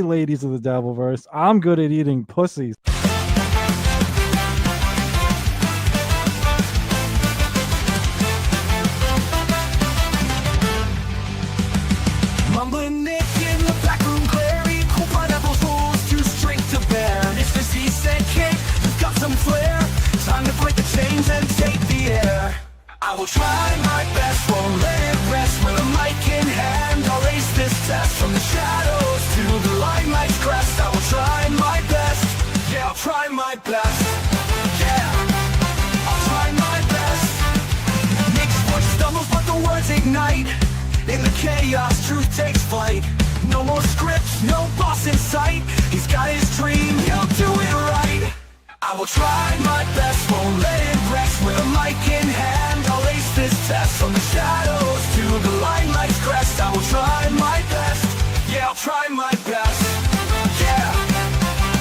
ladies of the Dabbleverse. I'm good at eating pussies. Mumbling Nick in the back room, glary. Cool pineapples rules too straight to bear. It's this he said cake, you've got some flair. Time to break the chains and take the air. I will try my best, won't let it rest. With a mic in hand, I'll ace this test. From the shadows to the limelight's crest, I will try my best. Yeah, I'll try my best. Yeah, I'll try my best. Nick's voice stumbles, but the words ignite. In the chaos, truth takes flight. No more scripts, no boss in sight. He's got his dream, he'll do it right. I will try my best, won't let it rest. With a mic in hand, I'll ace this test. From the shadows to the limelight's crest, I will try my best. Yeah, I'll try my best. Yeah,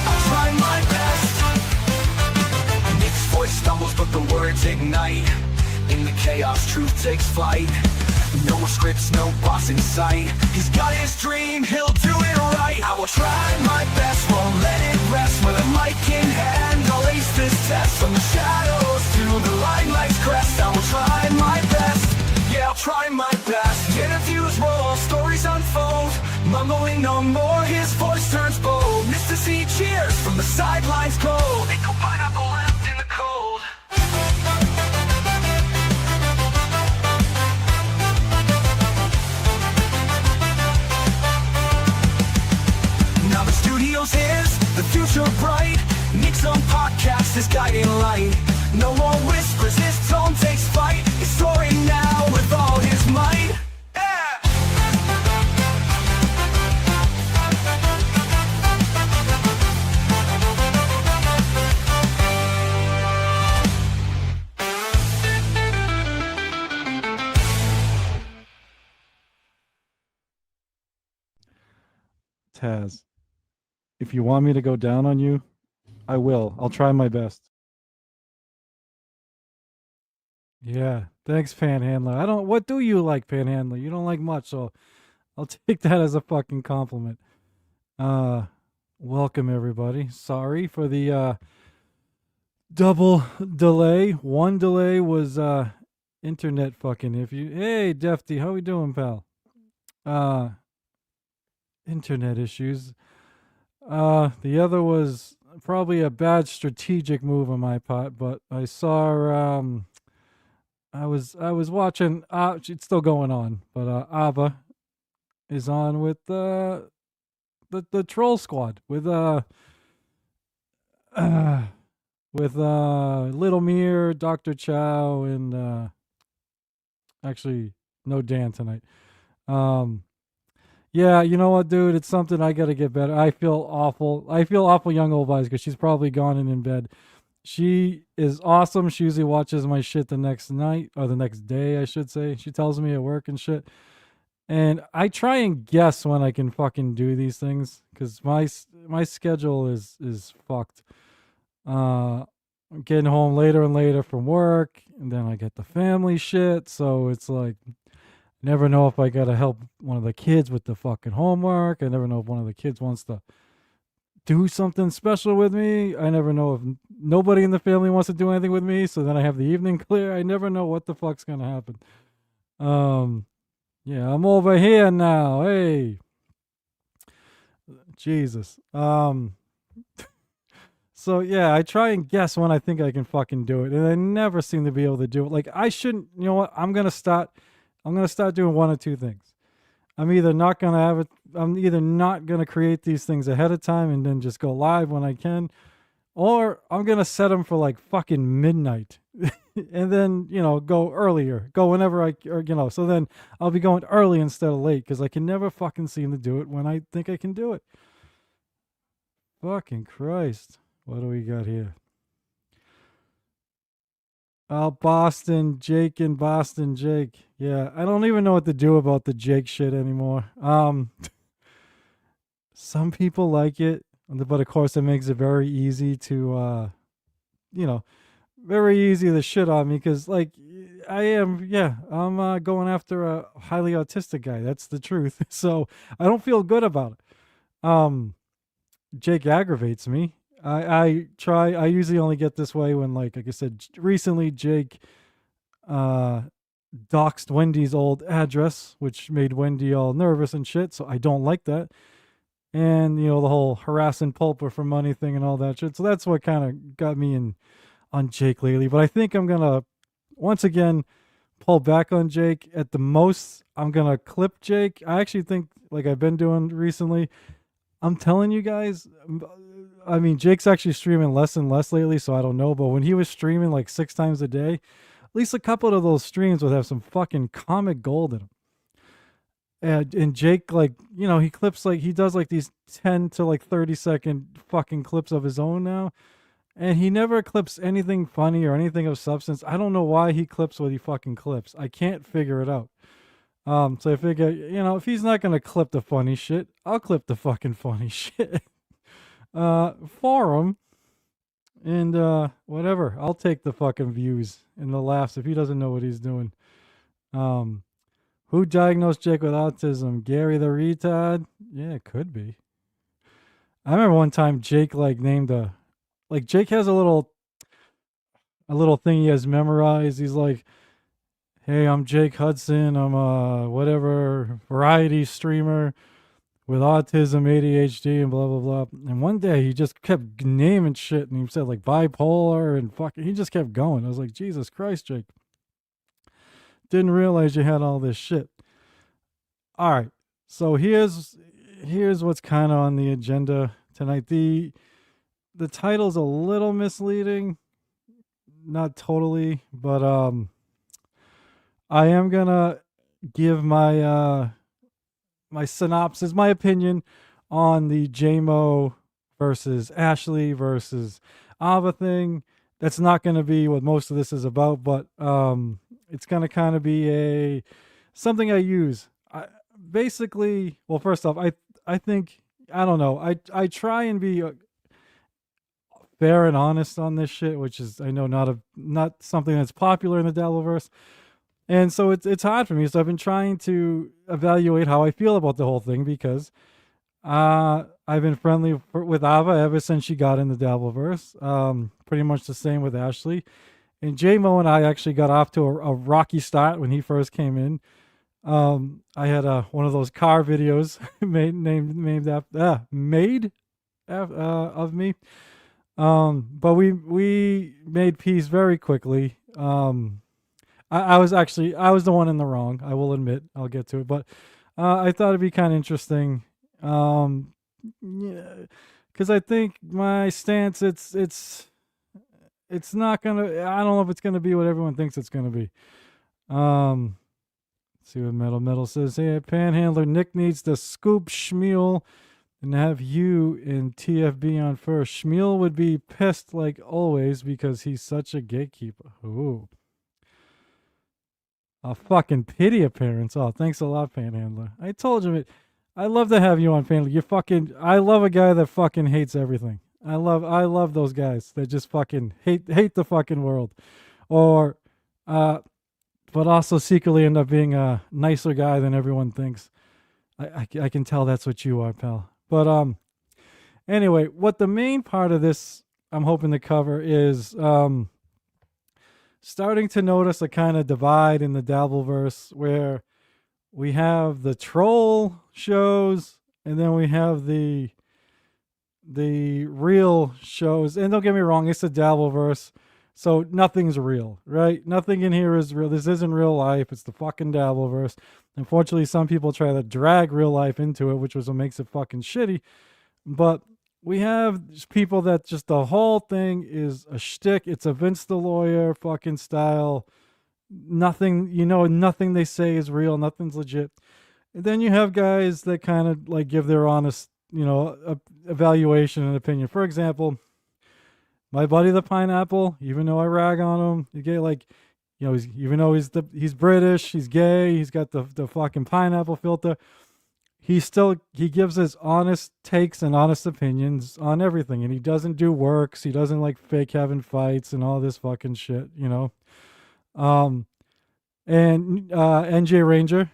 I'll try my best. Nick's voice stumbles, but the words ignite. In the chaos, truth takes flight. No more scripts, no boss in sight. He's got his dream, he'll do it right. I will try my best, won't let it rest. With a mic in hand, I'll ace this test. From the shadows to the limelight's crest, I will try my best. Yeah, I'll try my best. Interviews roll, stories unfold. Mumbling no more, his voice turns bold. Mr. C cheers from the sidelines cold. Ain't no pineapple left in the cold. Now the studio's his, the future bright. Nick's own podcast is guiding light. No more whispers, his tone takes flight. He's soaring now with all his might. Yeah! Taz, if you want me to go down on you, I will. I'll try my best. Yeah, thanks, Panhandler. I don't. What do you like, Panhandler? You don't like much, so I'll take that as a fucking compliment. Uh, welcome everybody. Sorry for the double delay. One delay was internet fucking. If you, hey, Defty, how we doing, pal? Uh, internet issues. The other was probably a bad strategic move on my part, but I saw I was watching it's still going on, but Ava is on with the troll squad with Little Mir, Dr. Chow, and actually no Dan tonight. Yeah, you know what, dude? It's something I gotta get better. I feel awful. I feel awful, young old vibes, because she's probably gone and in bed. She is awesome. She usually watches my shit the next night, or the next day, I should say. She tells me at work and shit. And I try and guess when I can fucking do these things, because my schedule is fucked. I'm getting home later and later from work, and then I get the family shit. So it's like, never know if I gotta help one of the kids with the fucking homework. I never know if one of the kids wants to do something special with me. I never know if nobody in the family wants to do anything with me. So then I have the evening clear. I never know what the fuck's gonna happen. Yeah, I'm over here now. Hey, Jesus. So yeah, I try and guess when I think I can fucking do it, and I never seem to be able to do it. Like, I shouldn't. You know what? I'm gonna start doing one or two things. I'm either not gonna create these things ahead of time and then just go live when I can, or I'm gonna set them for like fucking midnight, and then go earlier, go whenever so then I'll be going early instead of late, because I can never fucking seem to do it when I think I can do it. Fucking Christ. What do we got here? Boston Jake and Boston Jake. Yeah, I don't even know what to do about the Jake shit anymore. Some people like it, but of course it makes it very easy to very easy to shit on me, because like I'm going after a highly autistic guy. That's the truth. So I don't feel good about it. Um, Jake aggravates me. I usually only get this way when like I said recently Jake uh doxed Wendy's old address, which made Wendy all nervous and shit, so I don't like that. And the whole harassing Pulper for money thing and all that shit. So that's what kind of got me in on Jake lately. But I think I'm gonna once again pull back on Jake. At the most, I'm gonna clip Jake. I actually think, like I've been doing recently, I'm telling you guys, I mean, Jake's actually streaming less and less lately, so I don't know. But when he was streaming like 6 times a day, at least a couple of those streams would have some fucking comic gold in them. And Jake, like, he clips, like, he does like these 10 to like 30-second fucking clips of his own now. And he never clips anything funny or anything of substance. I don't know why he clips what he fucking clips. I can't figure it out. So I figure, if he's not gonna clip the funny shit, I'll clip the fucking funny shit. For him. And whatever. I'll take the fucking views and the laughs if he doesn't know what he's doing. Who diagnosed Jake with autism? Gary the retard? Yeah, it could be. I remember one time Jake Jake has a little thing he has memorized. He's like, "Hey, I'm Jake Hudson. I'm a whatever variety streamer with autism, ADHD, and blah blah blah." And one day he just kept naming shit, and he said like bipolar and fucking. He just kept going. I was like, Jesus Christ, Jake! Didn't realize you had all this shit. All right, so here's what's kind of on the agenda tonight. The title's a little misleading, not totally, but I am gonna give my synopsis, my opinion on the Jay Moe versus Ashley versus Ava thing. That's not going to be what most of this is about, but it's going to kind of be something I use. Basically, well, first off, I think, I don't know. I try and be fair and honest on this shit, which is, I know, not something that's popular in the Dabbleverse. And so it's hard for me. So I've been trying to evaluate how I feel about the whole thing because I've been friendly with Ava ever since she got in the Dabbleverse. Pretty much the same with Ashley. And Jay Moe and I actually got off to a rocky start when he first came in. I had one of those car videos made of me. But we made peace very quickly. I was the one in the wrong. I will admit. I'll get to it, but I thought it'd be kind of interesting. Yeah, because I think my stance, it's not gonna. I don't know if it's gonna be what everyone thinks it's gonna be. Let's see what Metal says here. Panhandler Nick needs to scoop Schmiel and have you and TFB on first. Schmiel would be pissed like always because he's such a gatekeeper. Ooh. A fucking pity appearance. Oh, thanks a lot, Panhandler. I told you, I love to have you on, Panhandler. I love a guy that fucking hates everything. I love those guys that just fucking hate the fucking world, or, but also secretly end up being a nicer guy than everyone thinks. I can tell that's what you are, pal. But anyway, what the main part of this I'm hoping to cover is starting to notice a kind of divide in the Dabbleverse where we have the troll shows and then we have the real shows. And don't get me wrong, it's a Dabbleverse, so nothing's real, right? Nothing in here is real. This isn't real life. It's the fucking Dabbleverse. Unfortunately, some people try to drag real life into it, which was what makes it fucking shitty. But we have people that just the whole thing is a shtick. It's a Vince the Lawyer fucking style. Nothing, nothing they say is real. Nothing's legit. And then you have guys that kind of like give their honest, evaluation and opinion. For example, my buddy the Pineapple, even though I rag on him, you get like, even though he's British, he's gay, he's got the fucking pineapple filter. He gives his honest takes and honest opinions on everything, and he doesn't do works. He doesn't like fake having fights and all this fucking shit, And NJ Ranger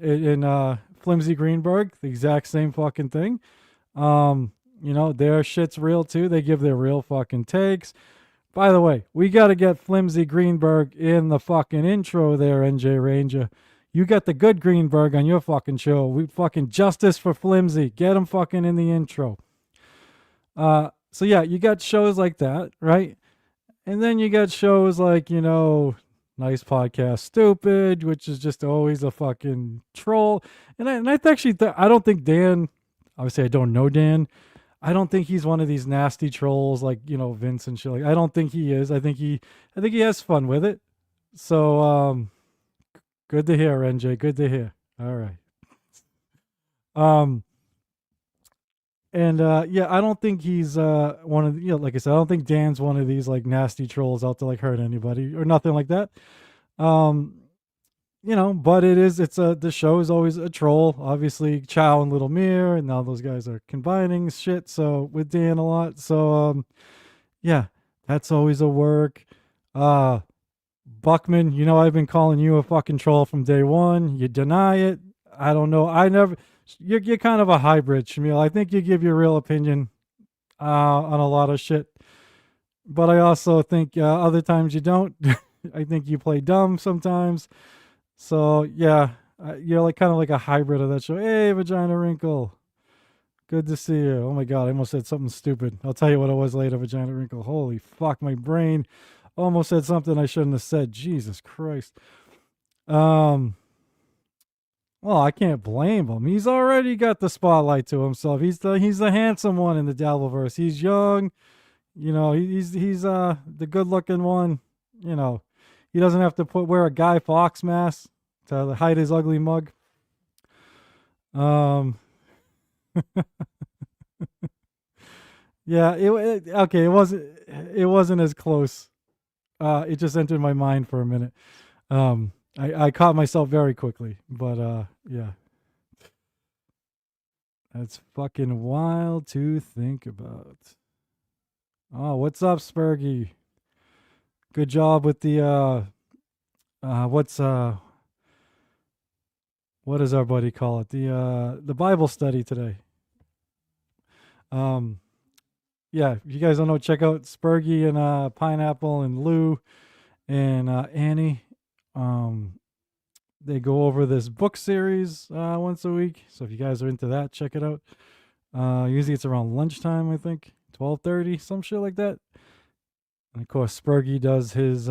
in Flimsy Greenberg, the exact same fucking thing. Their shit's real too. They give their real fucking takes. By the way, we got to get Flimsy Greenberg in the fucking intro there, NJ Ranger. You got the good Greenberg on your fucking show. We fucking justice for Flimsy. Get him fucking in the intro. So yeah, you got shows like that, right? And then you got shows like, Nice Podcast Stupid, which is just always a fucking troll. And I actually, I don't think Dan, obviously I don't know Dan. I don't think he's one of these nasty trolls like, Vince and shit. Like, I don't think he is. I think he has fun with it. So, good to hear, NJ. Good to hear. All right. Yeah, I don't think he's one of the, like I said, I don't think Dan's one of these like nasty trolls out to like hurt anybody or nothing like that. But the show is always a troll. Obviously, Chow and Lil Mir, and now those guys are combining shit. So with Dan a lot. So yeah, that's always a work. Buckman, I've been calling you a fucking troll from day one. You deny it. I don't know. You're kind of a hybrid, Shamil. I think you give your real opinion on a lot of shit, but I also think other times you don't. I think you play dumb sometimes. So yeah, you're like kind of like a hybrid of that show. Hey, Vagina Wrinkle, good to see you. Oh my god, I almost said something stupid. I'll tell you what it was later. Vagina Wrinkle. Holy fuck, my brain almost said something I shouldn't have said. Jesus Christ. Well, I can't blame him. He's already got the spotlight to himself. He's the handsome one in the Dabbleverse. He's young, he's the good looking one. He doesn't have to wear a Guy Fawkes mask to hide his ugly mug. Yeah, okay. It wasn't as close. It just entered my mind for a minute. I caught myself very quickly, but yeah. That's fucking wild to think about. Oh, what's up, Spurgy? Good job with the what does our buddy call it? The Bible study today. Yeah, if you guys don't know, check out Spurgy and Pineapple and Lou and Annie. They go over this book series once a week. So if you guys are into that, check it out. Usually it's around lunchtime, I think, 12:30, some shit like that. And of course, Spurgy does his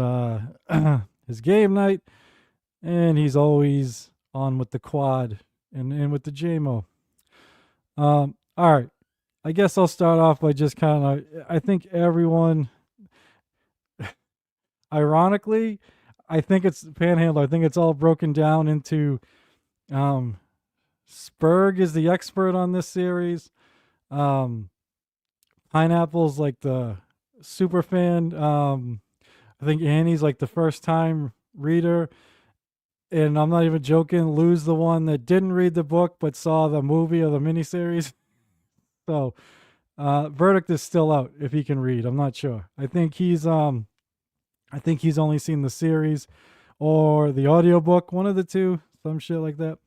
his game night, and he's always on with the quad and with the Jay Moe. All right, I guess I'll start off by just kind of. I think everyone, ironically, I think it's Panhandler. I think it's all broken down into Spurg is the expert on this series. Pineapple's like the super fan. I think Annie's like the first time reader. And I'm not even joking. Lou's the one that didn't read the book but saw the movie or the miniseries. So verdict is still out if he can read. I'm not sure. I think he's only seen the series or the audiobook, one of the two, some shit like that.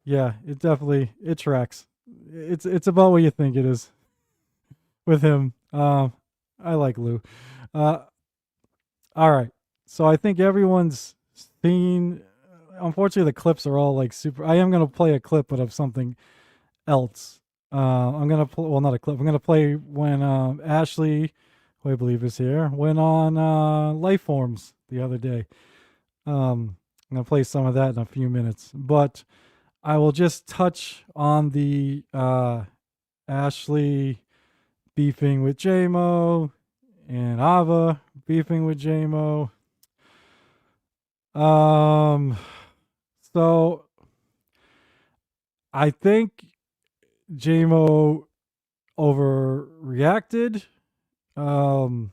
Yeah, it tracks. It's about what you think it is with him. I like Lou. All right. So I think everyone's seen, unfortunately the clips are all like super. I am going to play a clip but of something else. I'm going to play, well, not a clip. I'm going to play when Ashley, who I believe is here, went on Lifeforms the other day. I'm going to play some of that in a few minutes. But I will just touch on the Ashley beefing with Jay Moe and Ava beefing with Jay Moe. So I think Jay Moe overreacted. To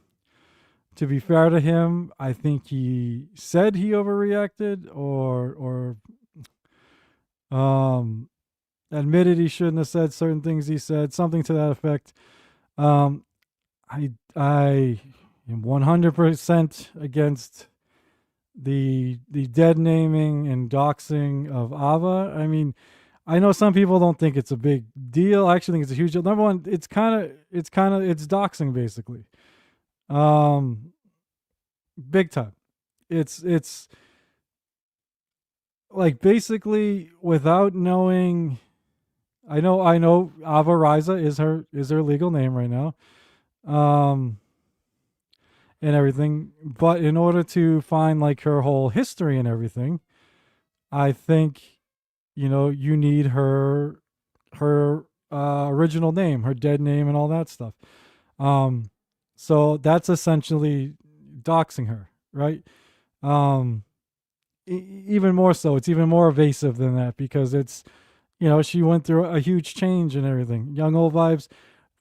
be fair to him, I think he said he overreacted or admitted he shouldn't have said certain things he said, something to that effect. I am 100% against the dead naming and doxing of Ava. I mean, I know some people don't think it's a big deal. I actually think it's a huge deal. Number one, it's doxing basically. Um, big time. It's like basically without knowing. I know Ava Riza is her legal name right now. Um, and everything. But in order to find like her whole history and everything, I think you need her original name, her dead name, and all that stuff. Um, so that's essentially doxing her, right? Um, even more so, it's even more evasive than that because it's she went through a huge change and everything. Young old vibes.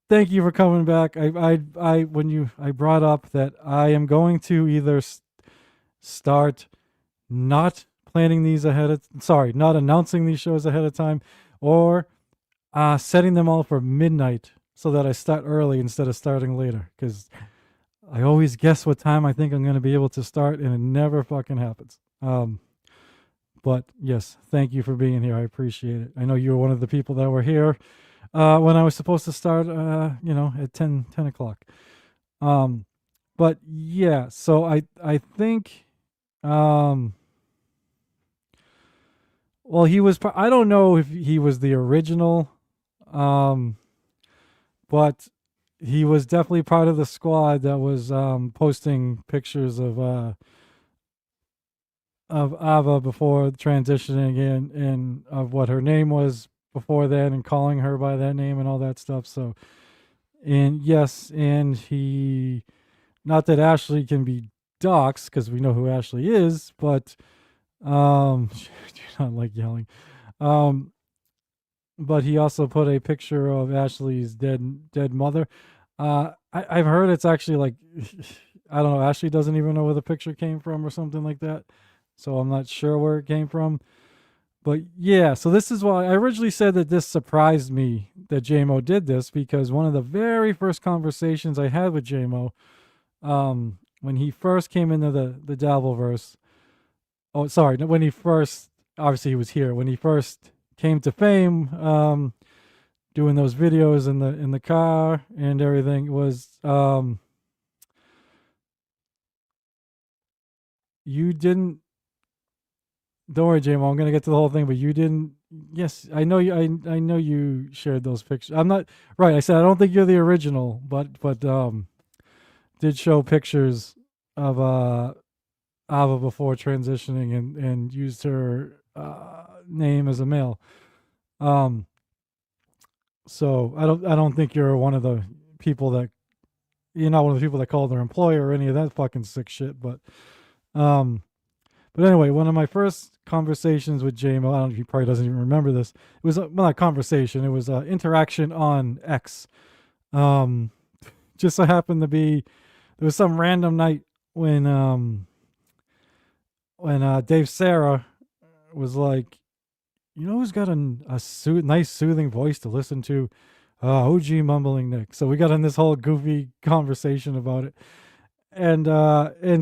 Thank you for coming back. I brought up that I am going to either start not planning these not announcing these shows ahead of time, or setting them all for midnight so that I start early instead of starting later. Because I always guess what time I think I'm going to be able to start, and it never fucking happens. But yes, thank you for being here. I appreciate it. I know you were one of the people that were here when I was supposed to start, at 10 o'clock. But yeah, so I think, well, I don't know if he was the original, um, but he was definitely part of the squad that was posting pictures of Ava before transitioning and of what her name was before then and calling her by that name and all that stuff. So, and yes, and he, not that Ashley can be doxxed because we know who Ashley is, but do not like yelling. Um, but he also put a picture of Ashley's dead mother. I've heard it's actually like I don't know. Ashley doesn't even know where the picture came from or something like that, so I'm not sure where it came from. But yeah, so this is why I originally said that this surprised me that Jay Moe did this, because one of the very first conversations I had with Jay Moe, when he first came into the Dabbleverse. Oh, sorry, when he first, obviously he was here when he first came to fame, doing those videos in the car and everything was, you didn't. Don't worry, J-Mo, I'm gonna get to the whole thing, but you didn't. Yes, I know you. I know you shared those pictures. I'm not right. I said I don't think you're the original, but did show pictures of Ava before transitioning and used her name as a male. Um, so I don't think you're one of the people that you're not one of the people that called their employer or any of that fucking sick shit. Um, but anyway, one of my first conversations with J Mo, I don't know if he probably doesn't even remember this. It was well, not conversation. It was interaction on X. Um, just so happened to be there was some random night when Dave Sarah was like, who's got a nice soothing voice to listen to? OG Mumbling Nick. So we got in this whole goofy conversation about it, and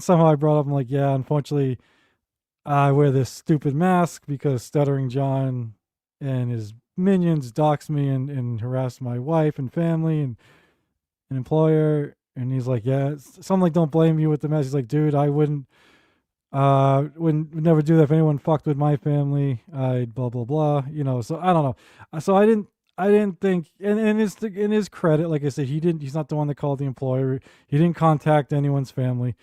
somehow I brought up, I'm like, yeah, unfortunately, I wear this stupid mask because Stuttering John and his minions dox me and harass my wife and family and an employer. And he's like, yeah, something like, don't blame you with the mask. He's like, dude, I would never do that if anyone fucked with my family. I'd blah blah blah. So I don't know. So I didn't think, and in his credit, like I said, he's not the one that called the employer. He didn't contact anyone's family.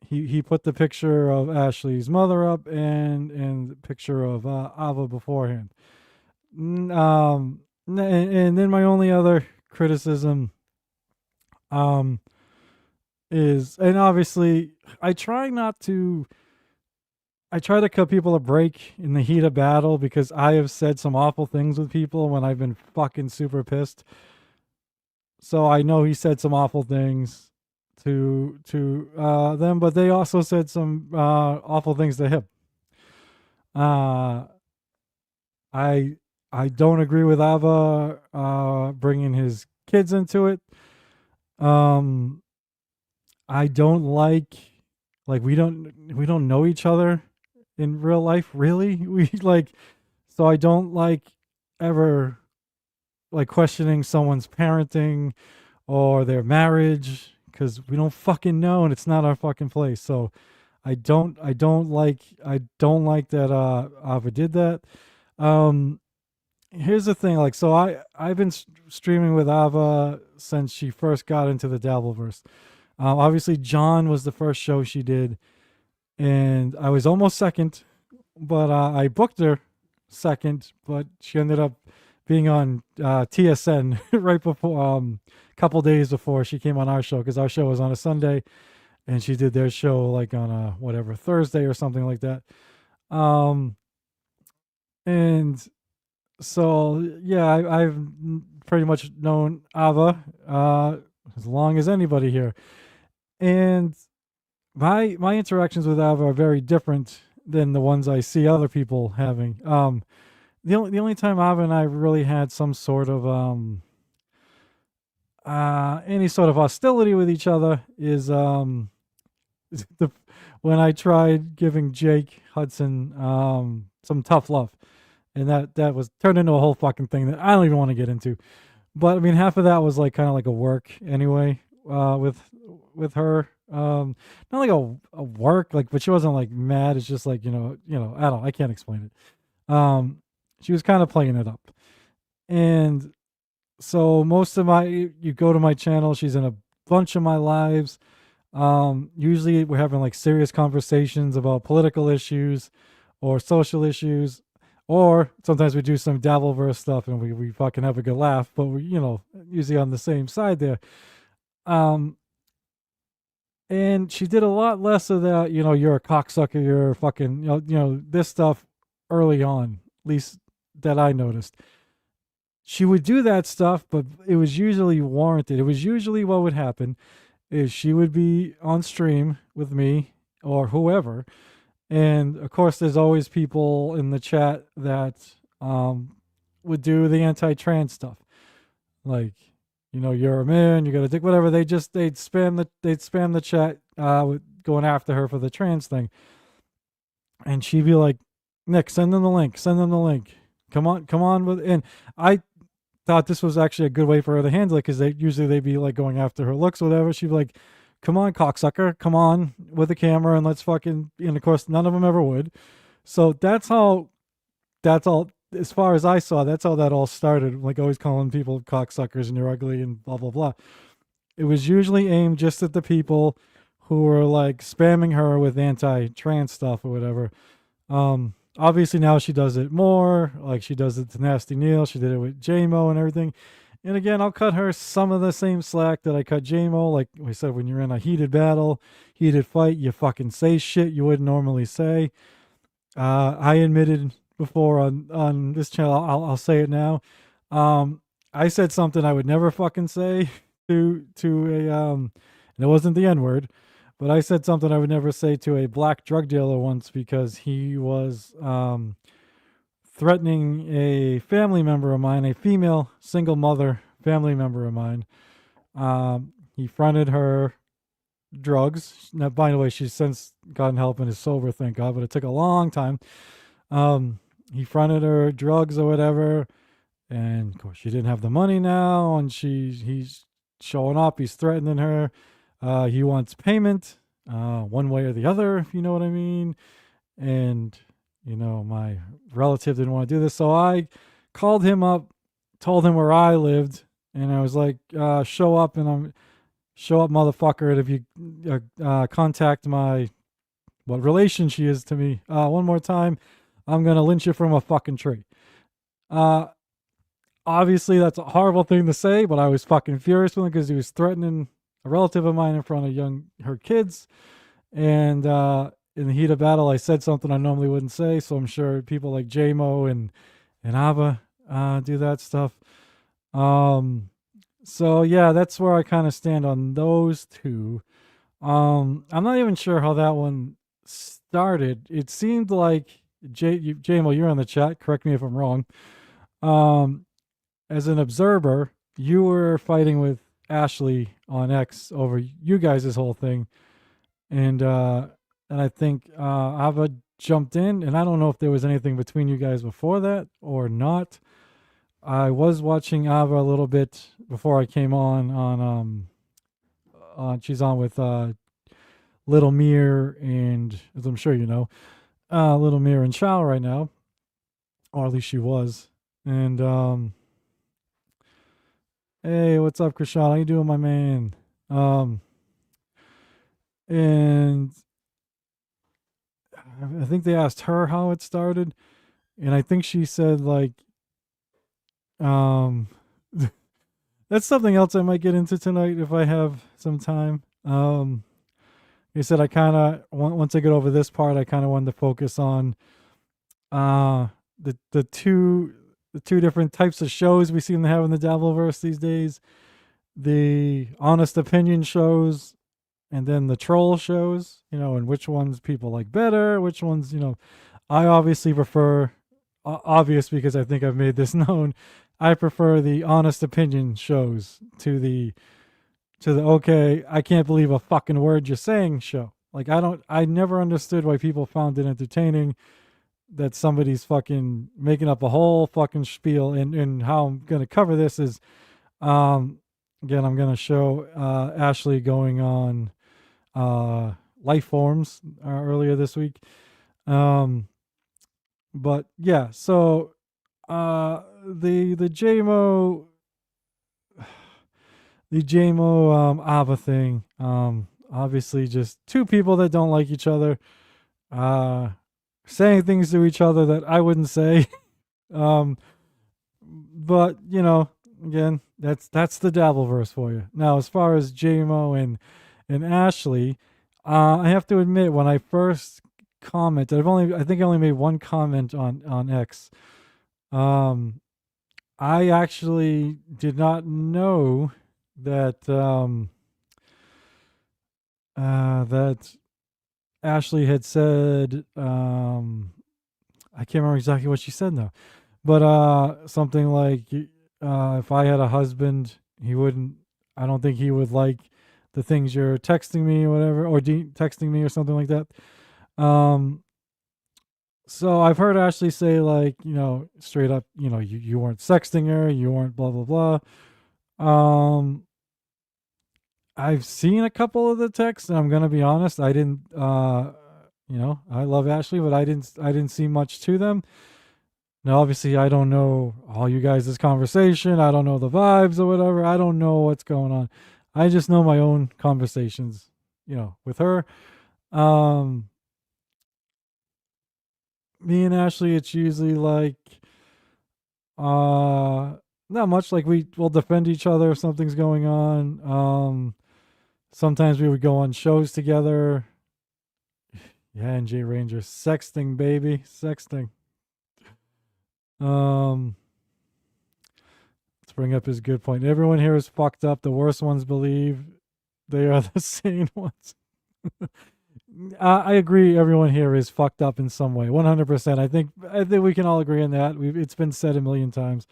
He put the picture of Ashley's mother up and the picture of Ava beforehand. And then my only other criticism is, and obviously I try to cut people a break in the heat of battle because I have said some awful things with people when I've been fucking super pissed. So I know he said some awful things to them, but they also said some awful things to him. I I don't agree with Ava bringing his kids into it. Um, I don't like we don't know each other in real life, really. We like So I don't like ever like questioning someone's parenting or their marriage because we don't fucking know and it's not our fucking place. So I don't like that Ava did that. Um Here's the thing, like, so I've been streaming with Ava since she first got into the Dabbleverse. Obviously John was the first show she did, and I was almost second, but I booked her second, but she ended up being on TSN right before, a couple days before she came on our show, because our show was on a Sunday, and she did their show like on a whatever Thursday or something like that. Um, and so yeah, I've pretty much known Ava as long as anybody here, and my interactions with Ava are very different than the ones I see other people having. The only time Ava and I really had some sort of any sort of hostility with each other is the when I tried giving Jake Hudson some tough love, and that was turned into a whole fucking thing that I don't even want to get into. But I mean, half of that was like kind of like a work anyway, with her. Not like a work, like, but she wasn't like mad. It's just like, I can't explain it. She was kind of playing it up, and so most of my you go to my channel, she's in a bunch of my lives. Usually we're having like serious conversations about political issues or social issues, or sometimes we do some Dabbleverse stuff and we fucking have a good laugh, but we, usually on the same side there. Um, and she did a lot less of that, you're a cocksucker, you're a fucking, this stuff early on, at least that I noticed. She would do that stuff, but it was usually warranted. It was usually what would happen is she would be on stream with me or whoever, and of course there's always people in the chat that would do the anti-trans stuff, like, you're a man, you got to dick, whatever. They'd spam the chat with going after her for the trans thing, and she'd be like, Nick, send them the link, come on with. And I thought this was actually a good way for her to handle it, because they'd be like going after her looks or whatever. She'd be like, come on, cocksucker, come on with the camera and let's fucking. And of course, none of them ever would. So that's all. As far as I saw, that's how that all started. Like always calling people cocksuckers and you're ugly and blah blah blah. It was usually aimed just at the people who were like spamming her with anti-trans stuff or whatever. Obviously now she does it more. Like she does it to Nasty Neil. She did it with Jay Moe and everything. And again, I'll cut her some of the same slack that I cut Jay Moe. Like we said, when you're in a heated battle, heated fight, you fucking say shit you wouldn't normally say. I admitted before on this channel, I'll say it now. I said something I would never fucking say to a and it wasn't the N word, but I said something I would never say to a black drug dealer once, because he was threatening a family member of mine, a female single mother family member of mine. He fronted her drugs. Now, by the way, she's since gotten help and is sober, thank God, but it took a long time. He fronted her drugs or whatever, and of course she didn't have the money now, and he's showing up, he's threatening her. He wants payment, one way or the other, if you know what I mean. And my relative didn't want to do this, so I called him up, told him where I lived, and I was like, show up, motherfucker, and if you contact my what relation she is to me one more time, I'm gonna lynch you from a fucking tree. Obviously that's a horrible thing to say, but I was fucking furious with him because he was threatening a relative of mine in front of her kids. And in the heat of battle, I said something I normally wouldn't say. So I'm sure people like Jay Moe and Abba do that stuff. So yeah, that's where I kind of stand on those two. I'm not even sure how that one started. It seemed like Jay Moe, you're on the chat. Correct me if I'm wrong. As an observer, you were fighting with Ashley on X over you guys' whole thing, and I think Ava jumped in, and I don't know if there was anything between you guys before that or not. I was watching Ava a little bit before I came on she's on with Little Mir and, as I'm sure you know, Little Mir and Chow right now, or at least she was. And hey, what's up, Krishan? How you doing, my man? Um, and I think they asked her how it started, and I think she said like, um, that's something else I might get into tonight if I have some time. He said I kind of once I get over this part, I kind of wanted to focus on the two different types of shows we seem to have in the Dabbleverse these days: the honest opinion shows, and then the troll shows. And which ones people like better, which ones I obviously prefer. Obvious because I think I've made this known. I prefer the honest opinion shows to the okay, I can't believe a fucking word you're saying show. Like I never understood why people found it entertaining that somebody's fucking making up a whole fucking spiel. And how I'm gonna cover this is again I'm gonna show Ashley going on life forms earlier this week. But yeah, so the Jay Moe Ava thing. Obviously just two people that don't like each other, saying things to each other that I wouldn't say. um, but again, that's the Dabbleverse for you. Now, as far as JMO and Ashley, I have to admit when I first commented, I think I only made one comment on X. I actually did not know that that Ashley had said I can't remember exactly what she said now, but something like if I had a husband, he wouldn't. I don't think he would like the things you're texting me or whatever, or texting me or something like that. So I've heard Ashley say like straight up you weren't sexting her, you weren't blah blah blah. I've seen a couple of the texts, and I'm gonna be honest, I didn't I love Ashley, but I didn't see much to them. Now obviously I don't know all you guys' conversation, I don't know the vibes or whatever, I don't know what's going on. I just know my own conversations, with her. Me and Ashley, it's usually like not much, like we will defend each other if something's going on. Sometimes we would go on shows together. Yeah, and J Ranger, sexting, baby, sexting. Let's bring up his good point. Everyone here is fucked up. The worst ones believe they are the sane ones. I agree. Everyone here is fucked up in some way. 100%. I think we can all agree on that. It's been said a million times.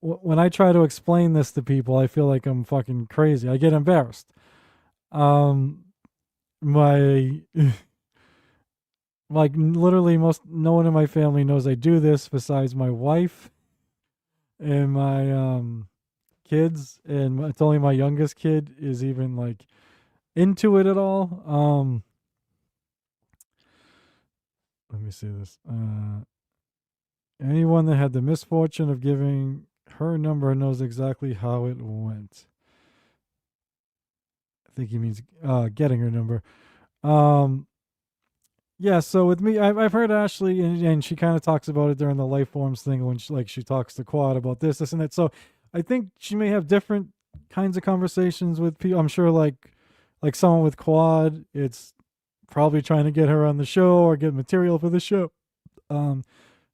When I try to explain this to people, I feel like I'm fucking crazy. I get embarrassed. My like literally no one in my family knows I do this besides my wife and my kids, and it's only my youngest kid is even like into it at all. Let me see this. Anyone that had the misfortune of giving her number knows exactly how it went. I think he means getting her number. Yeah, so with me, I've heard Ashley, and she kind of talks about it during the life forms thing when she talks to Quad about this and that. So I think she may have different kinds of conversations with people. I'm sure like someone with Quad, it's probably trying to get her on the show or get material for the show.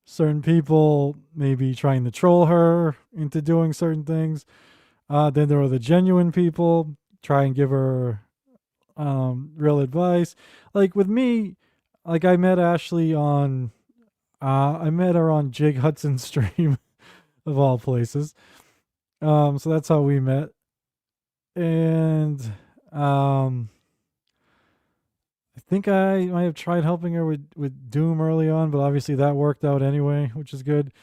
Certain people maybe trying to troll her into doing certain things. Then there are the genuine people try and give her real advice. Like with me, like I met Ashley on I met her on Jake Hudson's stream of all places. So that's how we met. And I I think I might have tried helping her with Doom early on, but obviously that worked out anyway, which is good.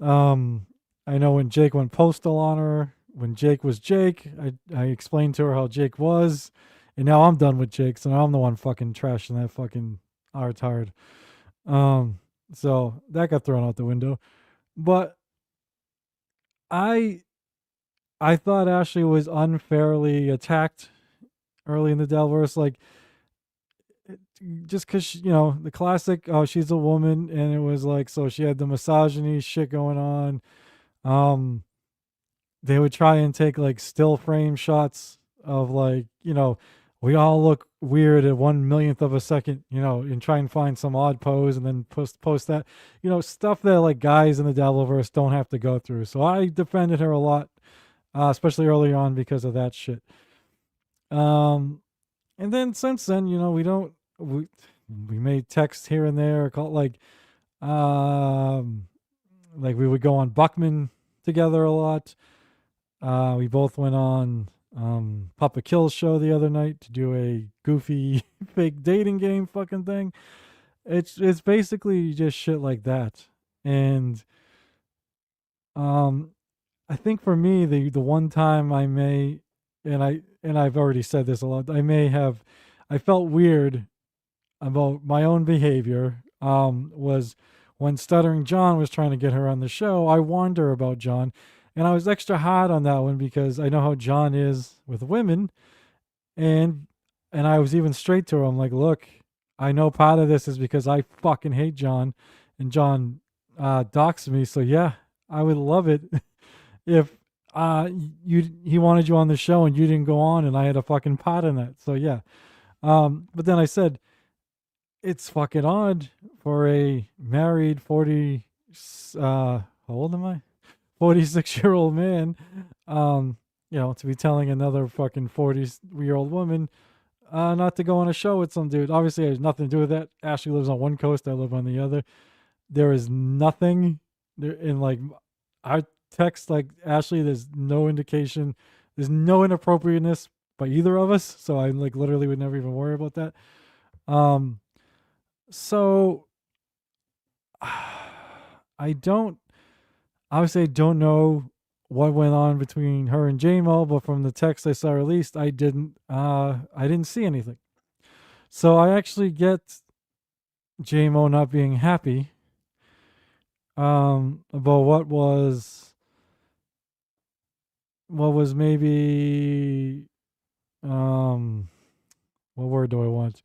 Um, I know when Jake went postal on her, when Jake was Jake, I explained to her how Jake was, and now I'm done with Jake, so now I'm the one fucking trashing that fucking retard. Um, so that got thrown out the window. But I I thought Ashley was unfairly attacked early in the Delverse, like just because the classic, oh, she's a woman, and it was like, so she had the misogyny shit going on. Um, they would try and take like still frame shots of like, we all look weird at 1 millionth of a second, and try and find some odd pose and then post that, stuff that like guys in the Devilverse don't have to go through. So I defended her a lot, especially early on because of that shit. Um, and then since then, we made texts here and there, called um, like we would go on Buckman together a lot. We both went on Papa Kill's show the other night to do a goofy fake dating game fucking thing. It's basically just shit like that. And um I think for me the one time I may, and I've already said this a lot, I felt weird about my own behavior was when Stuttering John was trying to get her on the show. I warned her about John, and I was extra hard on that one because I know how John is with women, and I was even straight to her. I'm like, look, I know part of this is because I fucking hate John, and John doxed me. So yeah, I would love it if he wanted you on the show and you didn't go on, and I had a fucking part in that. So yeah. But then I said, it's fucking odd for a married 40 how old am I? 46-year-old man, to be telling another fucking 40-year-old woman not to go on a show with some dude. Obviously it has nothing to do with that. Ashley lives on one coast, I live on the other. There is nothing there in like our text, like Ashley, there's no indication, there's no inappropriateness by either of us, so I like literally would never even worry about that. So I don't obviously I don't know what went on between her and Jay Moe, but from the text I saw released, I didn't see anything. So I actually get Jay Moe not being happy about what was maybe what word do I want?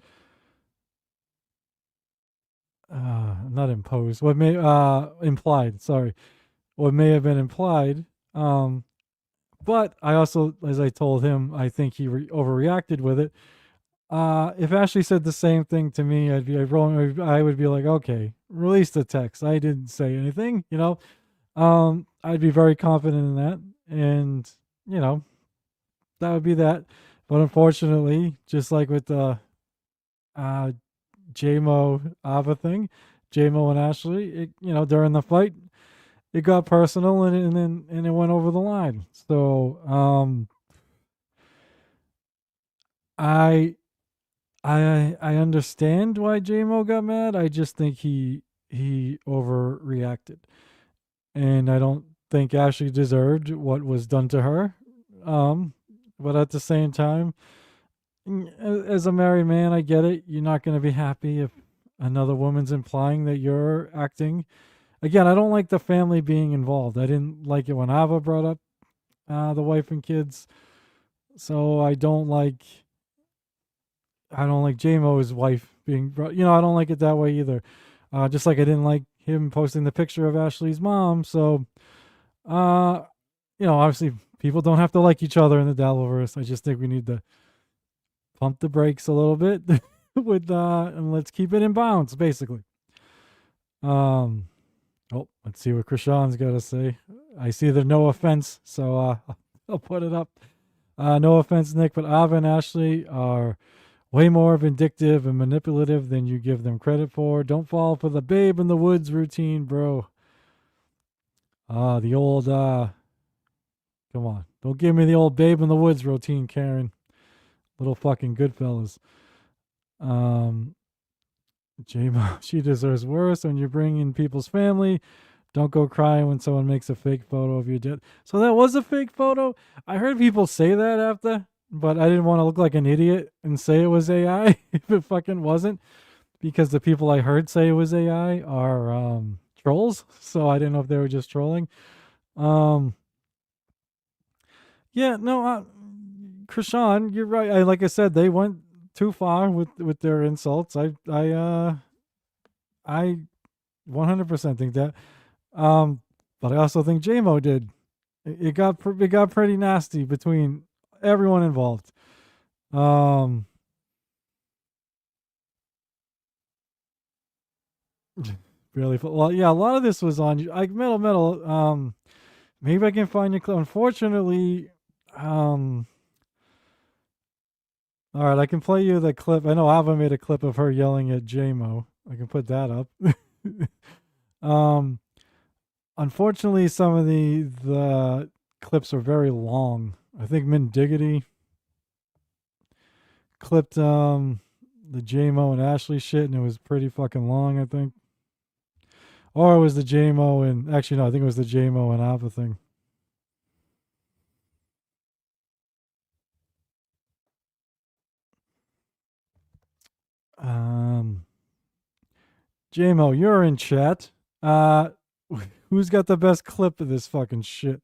Not imposed. What may implied, sorry. What may have been implied. But I also, as I told him, I think he overreacted with it. If Ashley said the same thing to me, I would be like, okay, release the text. I didn't say anything, I'd be very confident in that, and that would be that. But unfortunately, just like with the JMO Ava thing, JMO and Ashley, during the fight, it got personal, and it went over the line. So I I understand why JMO got mad. I just think he overreacted, and I don't think Ashley deserved what was done to her. But at the same time, as a married man, I get it. You're not going to be happy if another woman's implying that you're acting. Again, I don't like the family being involved. I didn't like it when Ava brought up the wife and kids. So I don't like JMO's wife being brought. I don't like it that way either. Just like I didn't like him posting the picture of Ashley's mom. So, obviously people don't have to like each other in the Dabbleverse. I just think we need to pump the brakes a little bit with and let's keep it in bounds, basically. Let's see what Krishan's got to say. I see the no offense, so I'll put it up. No offense, Nick, but Ava and Ashley are way more vindictive and manipulative than you give them credit for. Don't fall for the babe in the woods routine, bro. The old come on. Don't give me the old babe in the woods routine, Karen. Little fucking Goodfellas. Um, Jay Moe, she deserves worse. When you bring in people's family, don't go crying when someone makes a fake photo of your dead. So that was a fake photo. I heard people say that after, but I didn't want to look like an idiot and say it was AI if it fucking wasn't, because the people I heard say it was AI are trolls. So I didn't know if they were just trolling. Um, yeah, no, Krishan, you're right. Like I said, they went too far with their insults. I 100% think that. Um, but I also think J Mo did. It got pretty nasty between everyone involved. Um, really. Well, yeah, a lot of this was on like metal. Maybe I can find your clip. Unfortunately, um, all right, I can play you the clip. I know Ava made a clip of her yelling at J Mo. I can put that up. um, unfortunately, some of the clips are very long. I think Min Diggity clipped the J Mo and Ashley shit, and it was pretty fucking long. I think, or it was the J Mo and actually no, I think it was the J Mo and Ava thing. Um, J Mo, you're in chat. Uh, who's got the best clip of this fucking shit?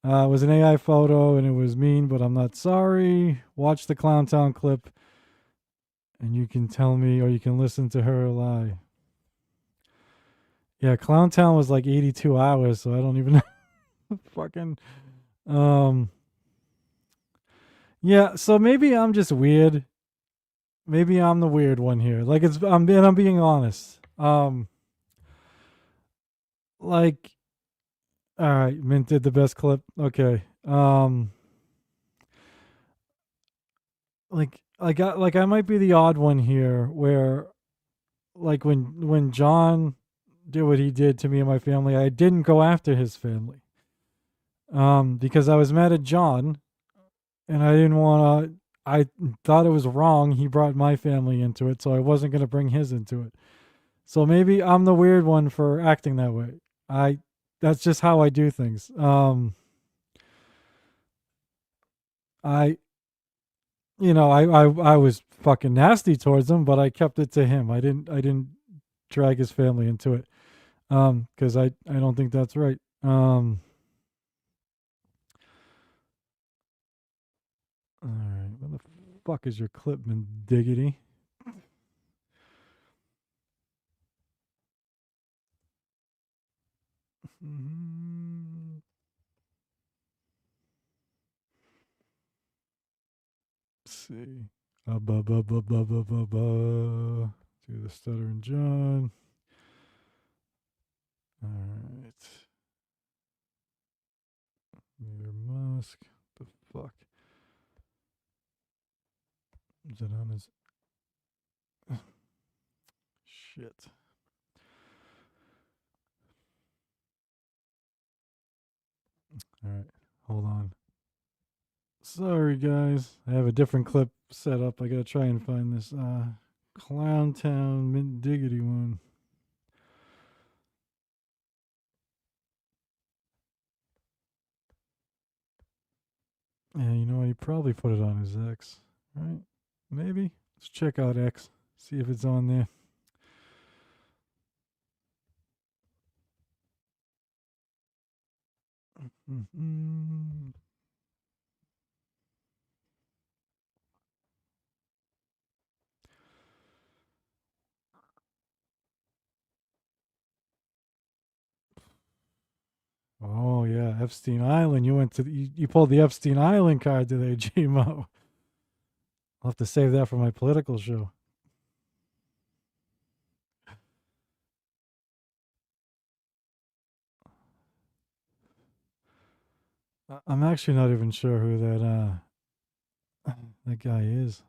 It was an AI photo and it was mean, but I'm not sorry. Watch the Clown Town clip and you can tell me, or you can listen to her lie. Yeah, Clown Town was like 82 hours, so I don't even know. Fucking. Um, yeah, so maybe I'm just weird. Maybe I'm the weird one here. Like I'm being honest. Like, all right, Mint did the best clip. Okay. Like I might be the odd one here where like when John did what he did to me and my family, I didn't go after his family. Because I was mad at John and I didn't want to I thought it was wrong he brought my family into it, so I wasn't going to bring his into it. So maybe I'm the weird one for acting that way. I That's just how I do things. I I was fucking nasty towards him, but I kept it to him. I didn't drag his family into it. Cuz I don't think that's right. All right. What the fuck is your Clipman diggity? Mm, let's see. Ba ba ba ba ba ba ba. To the stuttering John. All right. Mayor Musk. The fuck is that on his shit? All right. Hold on. Sorry, guys. I have a different clip set up. I gotta try and find this Clown Town Mint Diggity one. Yeah, you know what? He probably put it on his X, right? Maybe. Let's check out X. See if it's on there. Mm-hmm. Oh yeah, Epstein Island. You went to you pulled the Epstein Island card today, J Mo. I'll have to save that for my political show. I'm actually not even sure who that guy is.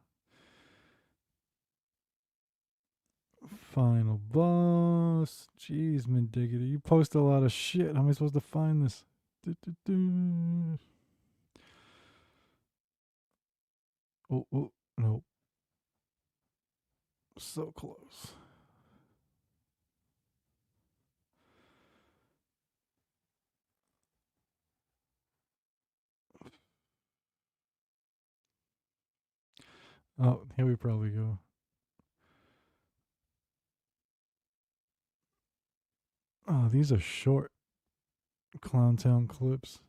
Final boss. Jeez, man, diggity. You post a lot of shit. How am I supposed to find this? Do. Oh, no. So close. Oh, here we probably go. Oh, these are short Clowntown clips.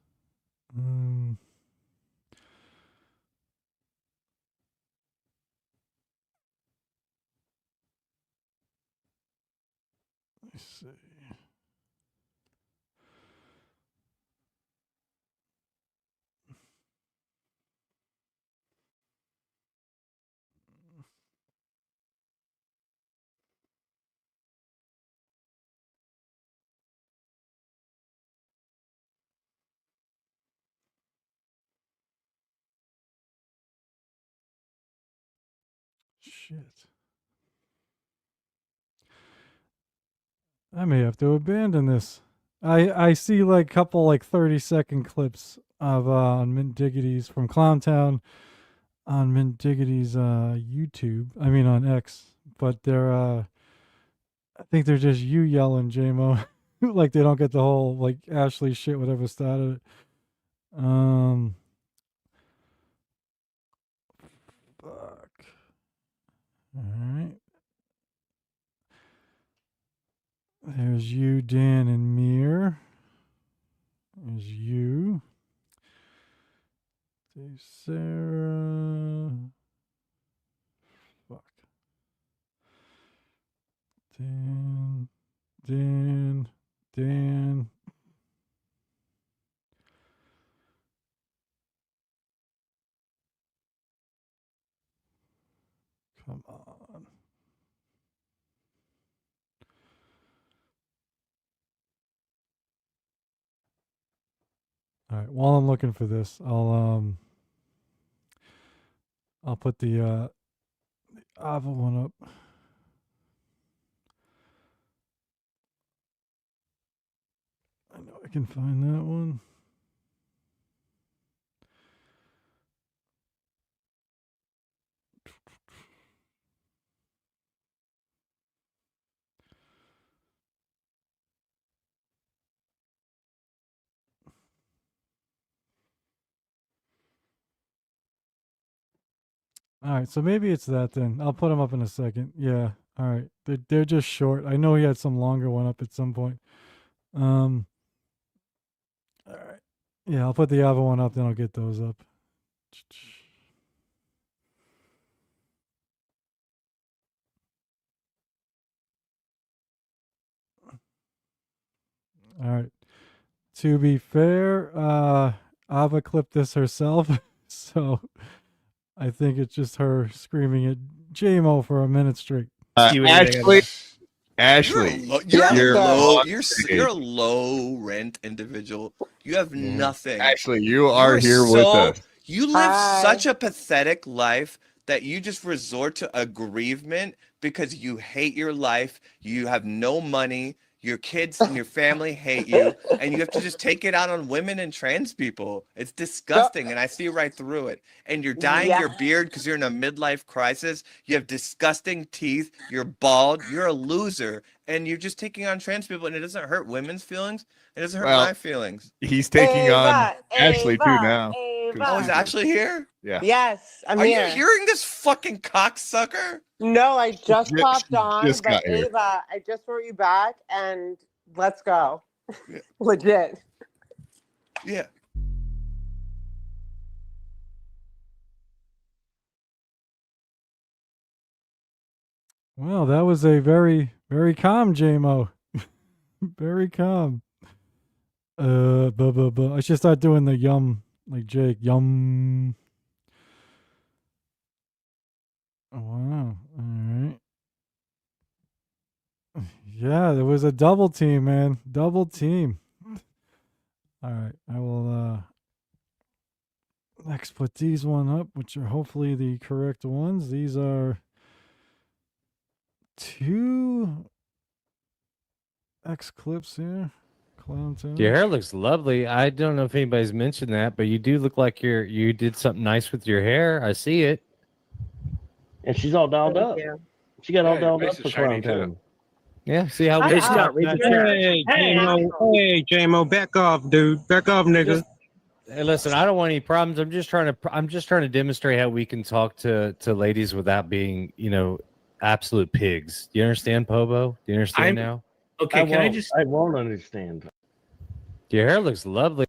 Let's see. Shit. I may have to abandon this. I see like couple like 30-second clips of on Mint Diggity's from Clowntown on Mint Diggity's YouTube. I mean on X, but they're I think they're just you yelling J Moe. Like they don't get the whole like Ashley shit whatever started it. Fuck. All right. There's you, Dan, and Mir. There's you. There's Sarah. Fuck. Dan. Dan. Dan. Come on. All right. While I'm looking for this, I'll put the Ava one up. I know I can find that one. All right, so maybe it's that then. I'll put them up in a second. Yeah. All right. They're just short. I know he had some longer one up at some point. All right. Yeah, I'll put the other one up, then I'll get those up. All right. To be fair, Ava clipped this herself, so I think it's just her screaming at J Moe for a minute straight. Ashley, You're a low rent individual. You have nothing. Ashley, you are here with us. You live such a pathetic life that you just resort to aggrievement because you hate your life. You have no money. Your kids and your family hate you, and you have to just take it out on women and trans people. It's disgusting, and I see right through it. And you're dyeing your beard because you're in a midlife crisis. You have disgusting teeth. You're bald. You're a loser, and you're just taking on trans people, and it doesn't hurt women's feelings. It doesn't hurt my feelings. He's taking on Ashley too now. Oh, is Ashley here? Yeah. Yes, I'm Are here. you hearing this fucking cocksucker? No, I just popped on, just got but here. Ava, I just wrote you back, and let's go. Yeah. Legit. Yeah. Well, that was a very, very calm J Moe. Very calm. I should start doing the yum like Jake. Yum. Oh, wow. All right. Yeah, there was a double team, man. Double team. All right. I will next put these one up, which are hopefully the correct ones. These are 2 X clips here. Clowntown. Your hair looks lovely. I don't know if anybody's mentioned that, but you do look like you did something nice with your hair. I see it. And she's all dolled up. Thank you. She got all Yeah, your dolled up face for is shiny, Clown too. Town. Yeah, see how Hey, we Scott, read the chat. Hey, J Mo, back off, dude. Back off, nigga. Just, hey, listen, I don't want any problems. I'm just trying to demonstrate how we can talk to ladies without being, absolute pigs. Do you understand, Pobo? Do you understand now? Okay, I won't understand. Your hair looks lovely.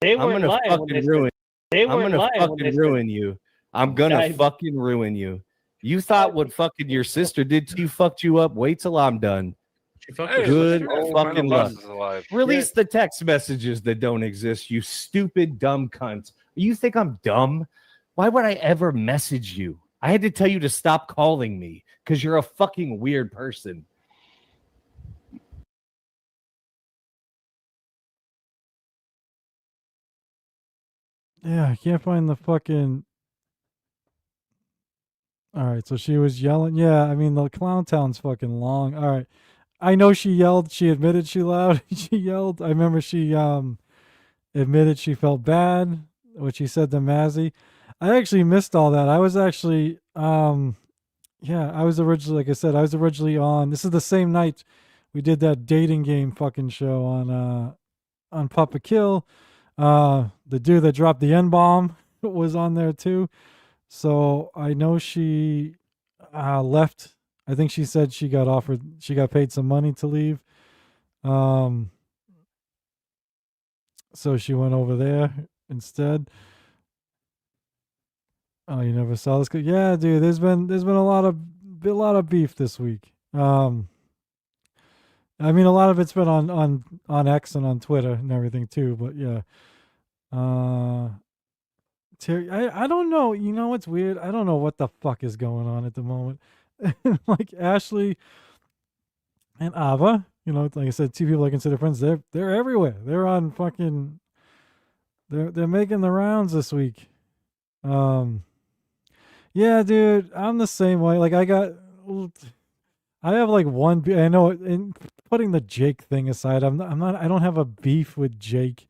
They I'm weren't gonna lying when fucking they ruin. said. They I'm weren't gonna lying when they fucking said. ruin you. I'm gonna I- fucking ruin you. You thought what fucking your sister did to you fucked you up. Wait till I'm done. Hey, Good legit. fucking Final luck. boss is alive. Release the text messages that don't exist, you stupid dumb cunt. You think I'm dumb? Why would I ever message you? I had to tell you to stop calling me because you're a fucking weird person. Yeah, I can't find the fucking. All right, so she was yelling. Yeah, I mean the Clown Town's fucking long. All right, I know she yelled. She admitted she loud. She yelled. I remember she admitted she felt bad, what she said to Mazzy. I actually missed all that. I was actually yeah, I was originally, like I said, I was originally on. This is the same night we did that dating game fucking show on Papa Kill. The dude that dropped the N bomb was on there too. So I know she left. I think she said she got paid some money to leave. So she went over there instead. Oh, you never saw this? Yeah, dude. There's been a lot of beef this week. I mean, a lot of it's been on X and on Twitter and everything too. But yeah, Terry, I don't know. You know what's weird? I don't know what the fuck is going on at the moment. Like Ashley and Ava, like I said, two people I consider friends. They're everywhere. They're on fucking. They're making the rounds this week. Yeah, dude, I'm the same way. Like I have like one. I know. In putting the Jake thing aside, I'm not. I don't have a beef with Jake.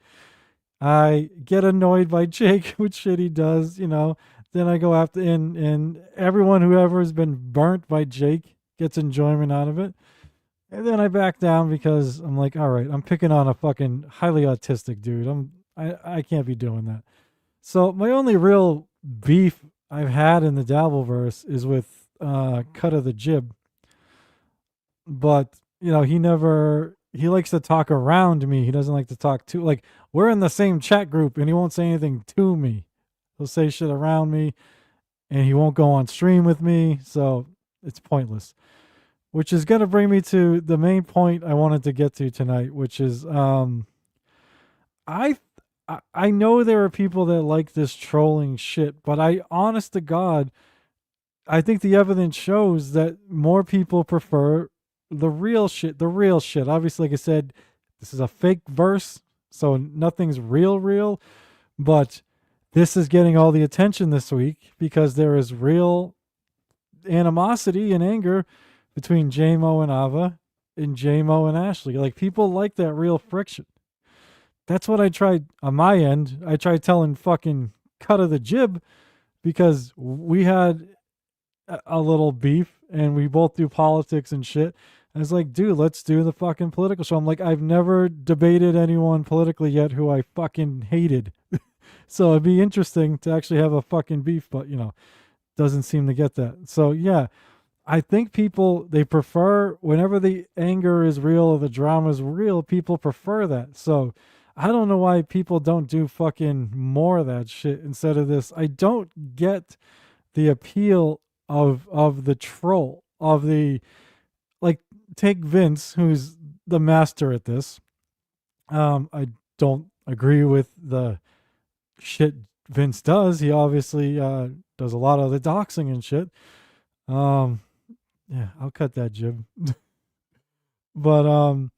I get annoyed by Jake with shit he does. Then I go after and everyone whoever has been burnt by Jake gets enjoyment out of it. And then I back down because I'm like, all right, I'm picking on a fucking highly autistic dude. I can't be doing that. So my only real beef I've had in the Dabbleverse is with Cut of the Jib. But, he likes to talk around me. He doesn't like to talk to, like, we're in the same chat group and he won't say anything to me. He'll say shit around me and he won't go on stream with me. So it's pointless. Which is going to bring me to the main point I wanted to get to tonight, which is I know there are people that like this trolling shit, but honest to God, I think the evidence shows that more people prefer the real shit. The real shit. Obviously, like I said, this is a fake verse, so nothing's real. But this is getting all the attention this week because there is real animosity and anger between Jay Moe and Ava and Jay Moe and Ashley. Like, people like that real friction. That's what I tried on my end. I tried telling fucking Cut of the Jib because we had a little beef and we both do politics and shit. I was like, dude, let's do the fucking political show. I'm like, I've never debated anyone politically yet who I fucking hated. So it'd be interesting to actually have a fucking beef, but doesn't seem to get that. So yeah, I think people, they prefer whenever the anger is real or the drama is real, people prefer that. So I don't know why people don't do fucking more of that shit instead of this. I don't get the appeal of the troll, of the, like, take Vince, who's the master at this. I don't agree with the shit Vince does. He obviously does a lot of the doxing and shit. Yeah, I'll cut that, Jib. But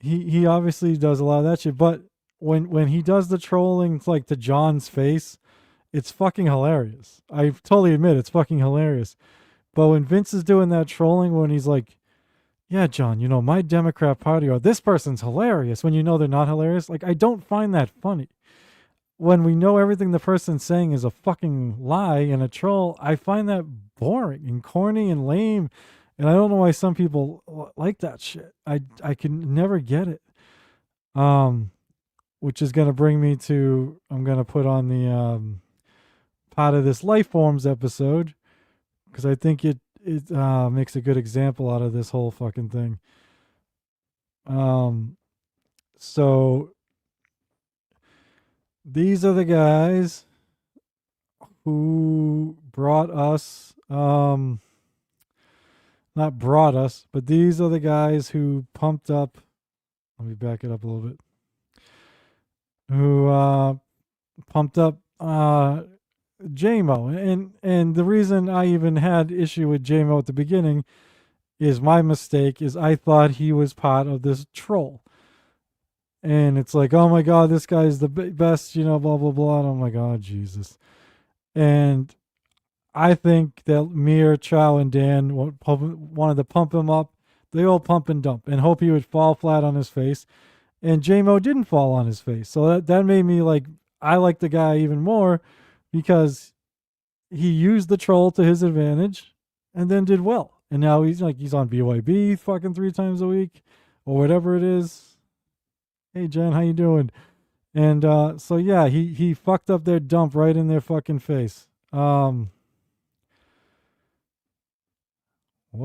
he obviously does a lot of that shit. But when he does the trolling, it's like to John's face, it's fucking hilarious. I totally admit it's fucking hilarious. But when Vince is doing that trolling, when he's like, yeah, John, my Democrat Party, or this person's hilarious, when they're not hilarious, like, I don't find that funny. when we know everything the person's saying is a fucking lie and a troll, I find that boring and corny and lame. And I don't know why some people like that shit. I can never get it. Which is going to bring me to, I'm going to put on the part of this life forms episode, because I think it makes a good example out of this whole fucking thing. So these are the guys who brought us, not brought us, but these are the guys who pumped up. Let me back it up a little bit. Who pumped up Jay Moe. And the reason I even had issue with Jay Moe at the beginning is my mistake, is I thought he was part of this troll. And it's like, oh my God, this guy's the best, blah, blah, blah. And I'm like, oh, Jesus. And I think that Mir, Chow, and Dan wanted to pump him up. They all pump and dump and hope he would fall flat on his face. And Jay Moe didn't fall on his face. So that made me I like the guy even more, because he used the troll to his advantage and then did well. And now he's on BYB fucking 3 times a week or whatever it is. Hey, Jen, how you doing? And so, yeah, he fucked up their dump right in their fucking face. What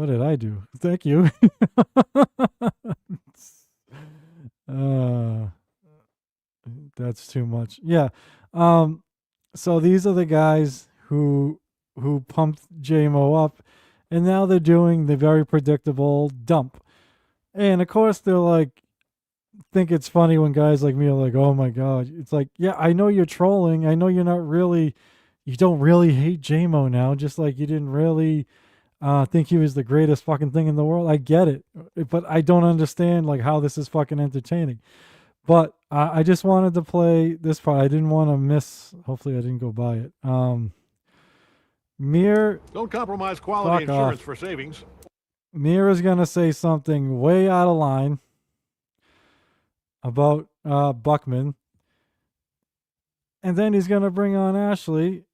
did I do? Thank you. That's too much. Yeah. So these are the guys who pumped Jay Moe up, and now they're doing the very predictable dump. And of course they're think it's funny when guys like me are like, oh my God. It's like, yeah, I know you're trolling. I know you don't really hate Jay Moe now, just like you didn't really think he was the greatest fucking thing in the world. I get it, but I don't understand how this is fucking entertaining. But I just wanted to play this part. I didn't want to miss. Hopefully, I didn't go by it. Mir, don't compromise quality insurance for savings. Mir is gonna say something way out of line about Buckman, and then he's gonna bring on Ashley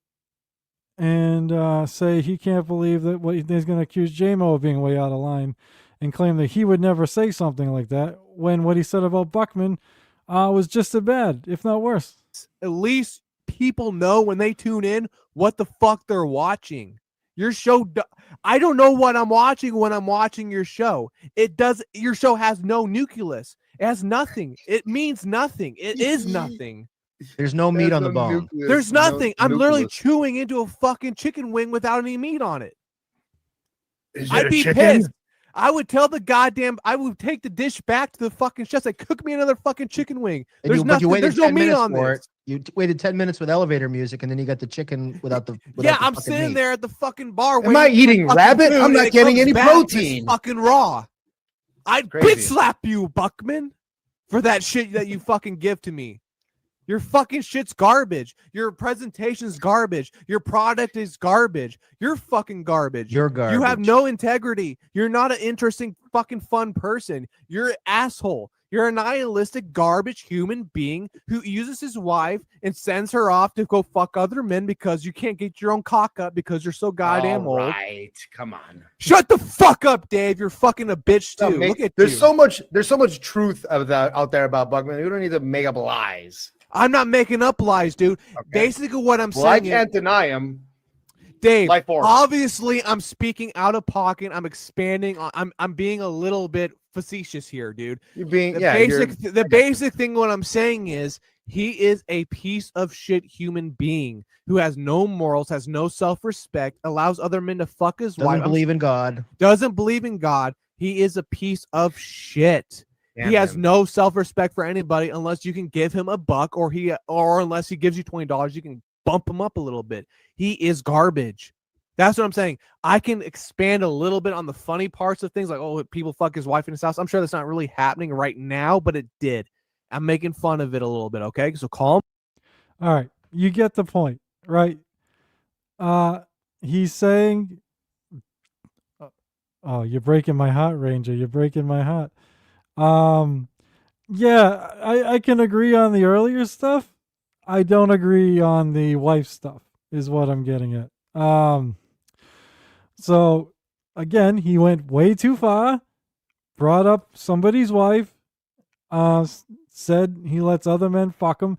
and say he can't believe that he's going to accuse Jay Moe of being way out of line, and claim that he would never say something like that, when what he said about Buckman was just as bad, if not worse. At least people know when they tune in what the fuck they're watching. Your show, I don't know what I'm watching when I'm watching your show. Your show has no nucleus. It has nothing. It means nothing. It is nothing. There's no meat on the bone. There's nothing. I'm literally chewing into a fucking chicken wing without any meat on it. I'd be pissed. I would tell I would take the dish back to the fucking chef. Like, cook me another fucking chicken wing. There's nothing. There's no meat on this. You waited 10 minutes with elevator music, and then you got the chicken without the. Yeah, I'm sitting there at the fucking bar. Am I eating rabbit? I'm not getting any protein. Fucking raw. I'd bitch slap you, Buckman, for that shit that you fucking give to me. Your fucking shit's garbage. Your presentation's garbage. Your product is garbage. You're fucking garbage. You're garbage. You have no integrity. You're not an interesting fucking fun person. You're an asshole. You're a nihilistic garbage human being who uses his wife and sends her off to go fuck other men because you can't get your own cock up because you're so goddamn old. Right, come on. Shut the fuck up, Dave. You're fucking a bitch too. Look at there's you. so much truth out there about Buckman. You don't need to make up lies. I'm not making up lies, dude. Okay. Basically, what I'm saying, I can't deny him. Dave, obviously, I'm speaking out of pocket. I'm expanding. I'm being a little bit facetious here, dude. You're being the basic thing. What I'm saying is, he is a piece of shit human being who has no morals, has no self-respect, allows other men to fuck his wife. Doesn't believe in God. Doesn't believe in God. He is a piece of shit. He has no self-respect for anybody unless you can give him a buck, or unless he gives you $20, you can bump him up a little bit. He is garbage. That's what I'm saying. I can expand a little bit on the funny parts of things, like, oh, people fuck his wife in his house. I'm sure that's not really happening right now, but it did. I'm making fun of it a little bit, okay? So calm. All right. You get the point, right? He's saying, oh, you're breaking my heart, Ranger. You're breaking my heart. Yeah, I can agree on the earlier stuff. I don't agree on the wife stuff. Is what I'm getting at. So again, he went way too far. Brought up somebody's wife. Said he lets other men fuck him.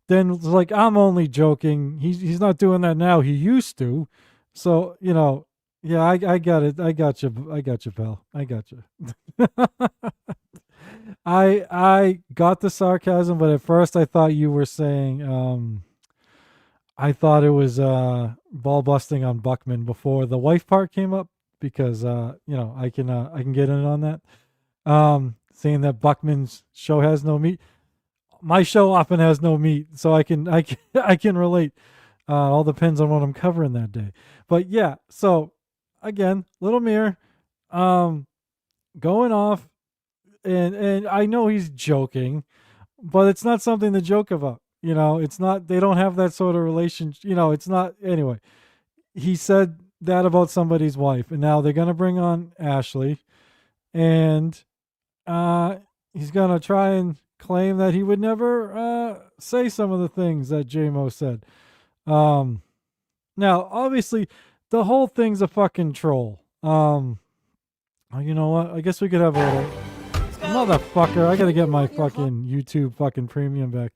Then was like, I'm only joking. He's not doing that now. He used to. So yeah, I got it. I got you, pal. I got you. I got the sarcasm, but at first I thought you were saying I thought it was ball busting on Buckman before the wife part came up because I can get in on that. Saying that Buckman's show has no meat. My show often has no meat, so I can relate. All depends on what I'm covering that day. But yeah, so again, Lil Mir going off, and I know he's joking, but it's not something to joke about. It's not. They don't have that sort of relationship. It's not. Anyway, he said that about somebody's wife, and now they're gonna bring on Ashley, and he's gonna try and claim that he would never say some of the things that Jay Moe said. Now, obviously, the whole thing's a fucking troll. You know what? I guess we could have a little motherfucker. I gotta get my fucking YouTube fucking premium back.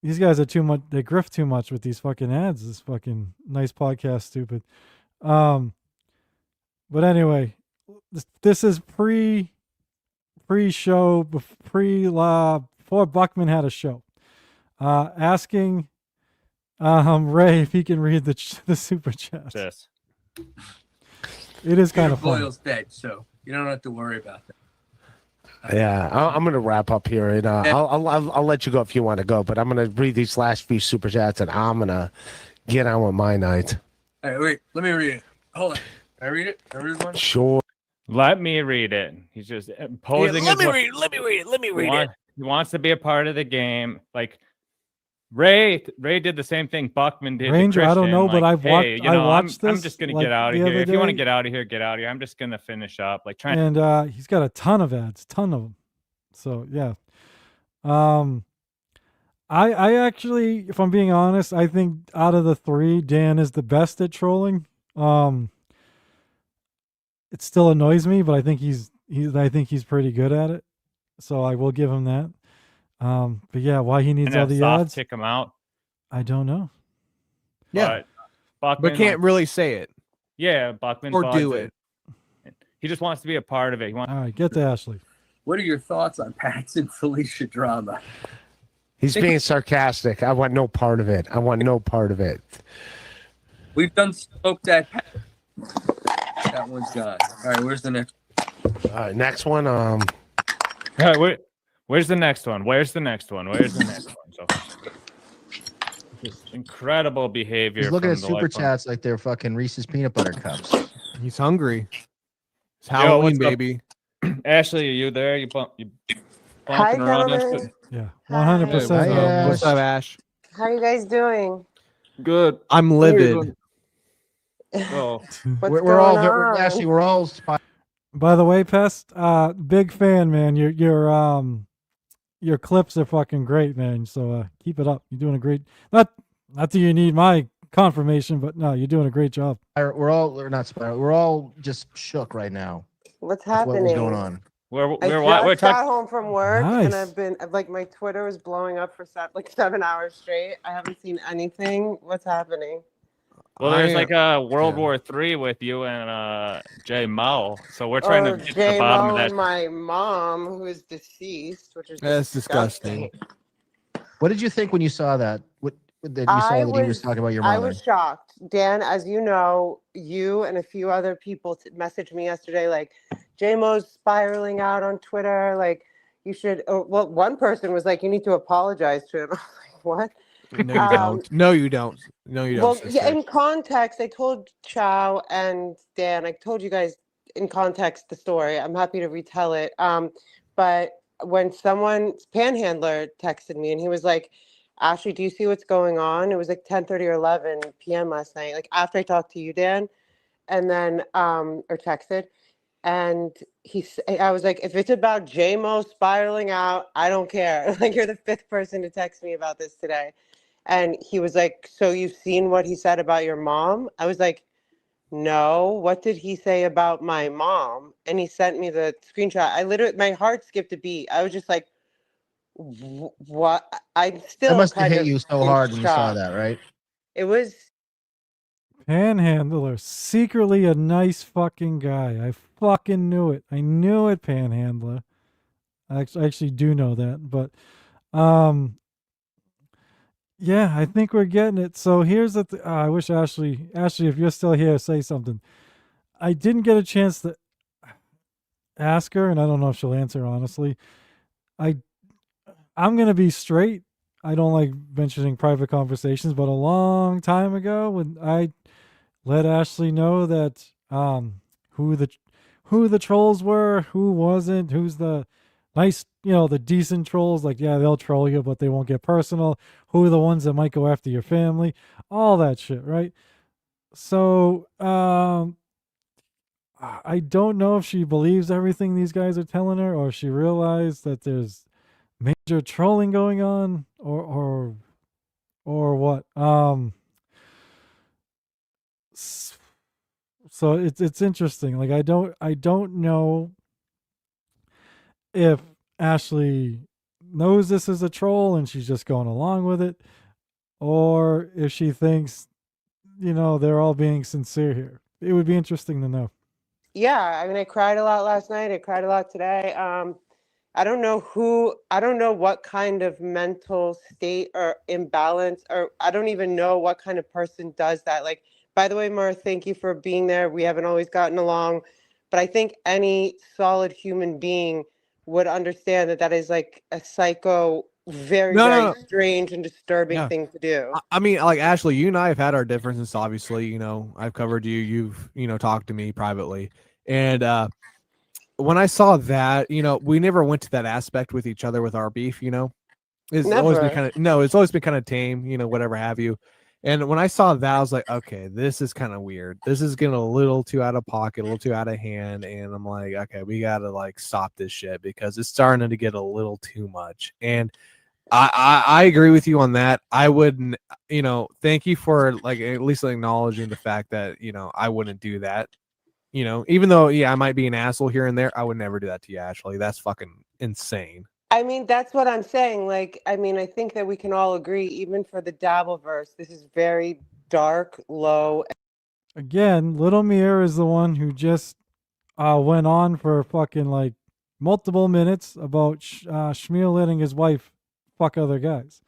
These guys are too much. They grift too much with these fucking ads. This fucking nice podcast, stupid. But anyway, this is pre-show, before Buckman had a show. Asking Ray if he can read the super chat. Yes. It is kind of fun. Boyle's dead, so you don't have to worry about that. Yeah, I'm gonna wrap up here, and I'll let you go if you want to go. But I'm gonna read these last few super chats, and I'm gonna get on with my night. All right, wait, let me read it. Hold on, can I read it? Can I read one? Sure. Let me read it. He's just posing. Let me read it. He wants to be a part of the game. Like Ray did the same thing Buckman did. Ranger, I don't know, but I've watched. I watched this. I'm just gonna get out of here. If you want to get out of here, get out of here. I'm just gonna finish up. Like trying. And he's got a ton of ads, ton of them. So yeah. I actually, if I'm being honest, I think out of the three, Dan is the best at trolling. It still annoys me, but I think he's pretty good at it. So I will give him that. But yeah, why he needs all the ads? Kick him out. I don't know. Yeah, Buckman, but can't really say it. Yeah, Buckman or do it. He just wants to be a part of it. All right, get to Ashley. What are your thoughts on Pat's and Felicia drama? He's being sarcastic. I want no part of it. We've done smoke that. That one's gone. All right, where's the next? All right, next one. All right, where's the next one? So, just incredible behavior. He's looking at from the super lifeline. chats like they're fucking Reese's peanut butter cups. He's hungry. It's Halloween, what's up? baby. Ashley, are you there? You bumping around us? Yeah, 100%. Hi, What's up, Ash? How are you guys doing? Good. I'm livid. Oh, We're all actually we're all. By the way, Pest, big fan, man. Your clips are fucking great, man. So keep it up. You're doing a great. Not that you need my confirmation, but no, you're doing a great job. We're all just shook right now. What's What's happening? going on? I we're just got talking. home from work Nice. and like my Twitter is blowing up for 7 hours straight. I haven't seen anything. What's happening? Well, there's like a World War III with you and Jay Moe, so we're trying to get to the Jay bottom Moe of that. and my mom, who is deceased, which is That's disgusting. What did you think when you saw that? What that you saw that he was talking about your mother? I was shocked. Dan, as you know, you and a few other people messaged me yesterday like, Jay Moe's spiraling out on Twitter. Like, you should. Well, one person was like, you need to apologize to him. I was like, what? No, you don't. No, you don't. No, you don't. Well, yeah, in context, I told Chow and Dan, I told you guys in context the story. I'm happy to retell it. But when someone's panhandler texted me and he was like, Ashley, do you see what's going on? It was like 10:30 or 11 p.m. last night, like after I talked to you, Dan, and then or texted. And I was like, if it's about Jay Moe spiraling out, I don't care. Like, you're the fifth person to text me about this today. And he was like, so you've seen what he said about your mom? I was like, no, what did he say about my mom? And he sent me the screenshot. I literally, my heart skipped a beat. I was just like, what? I'm That still must have kind hit of you so in hard when you saw shock. that, right? It was. Panhandler, secretly a nice fucking guy. I fucking knew it. I knew it, Panhandler. I actually do know that, but yeah, I think we're getting it. So here's the I wish Ashley, if you're still here, say something. I didn't get a chance to ask her, and I don't know if she'll answer honestly. I'm gonna be straight. I don't like mentioning private conversations, but a long time ago, when I let Ashley know that who the trolls were, who wasn't, who's the nice, the decent trolls, like, yeah, they'll troll you, but they won't get personal. Who are the ones that might go after your family? All that shit, right? So I don't know if she believes everything these guys are telling her, or if she realized that there's major trolling going on, or what. So it's interesting. Like, I don't know if Ashley knows this is a troll and she's just going along with it, or if she thinks, they're all being sincere here. It would be interesting to know. Yeah, I mean, I cried a lot last night. I cried a lot today. I don't know what kind of mental state or imbalance, or I don't even know what kind of person does that. Like, by the way, Mar, thank you for being there. We haven't always gotten along, but I think any solid human being would understand that that is like a psycho, very, very strange and disturbing thing to do. I mean, like, Ashley, you and I have had our differences. Obviously, I've covered you. You've talked to me privately, and when I saw that, we never went to that aspect with each other with our beef. It's always been it's always been kind of tame. Whatever have you. And when I saw that, I was like, okay, this is kind of weird. This is getting a little too out of pocket, a little too out of hand. And I'm like, okay, we gotta like stop this shit because it's starting to get a little too much. And I agree with you on that. I wouldn't, thank you for like at least acknowledging the fact that, I wouldn't do that. Even though, yeah, I might be an asshole here and there, I would never do that to you, Ashley. That's fucking insane. I mean, that's what I'm saying. Like, I mean, I think that we can all agree, even for the Dabbleverse, this is very dark, low. Again, Little Mir is the one who just went on for fucking like multiple minutes about Shmuel letting his wife fuck other guys.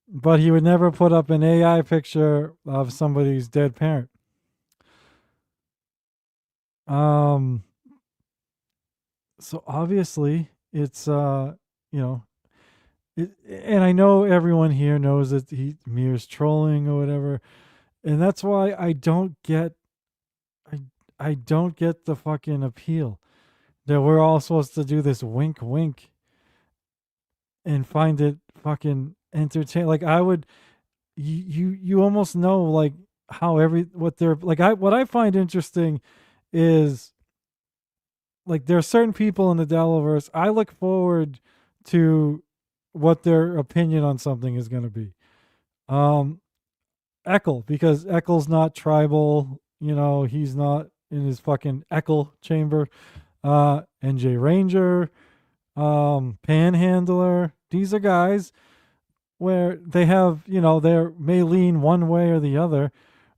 But he would never put up an AI picture of somebody's dead parent. So obviously it's and I know everyone here knows that Mir's trolling or whatever, and that's why I don't get the fucking appeal that we're all supposed to do this wink wink and find it fucking entertaining. Like, I would, you almost know like how what they're like. What I find interesting is like there are certain people in the Delaverse. I look forward to what their opinion on something is going to be. Eccles, because Eccles not tribal. He's not in his fucking Eccles chamber. NJ Ranger, Panhandler. These are guys where they have, they may lean one way or the other,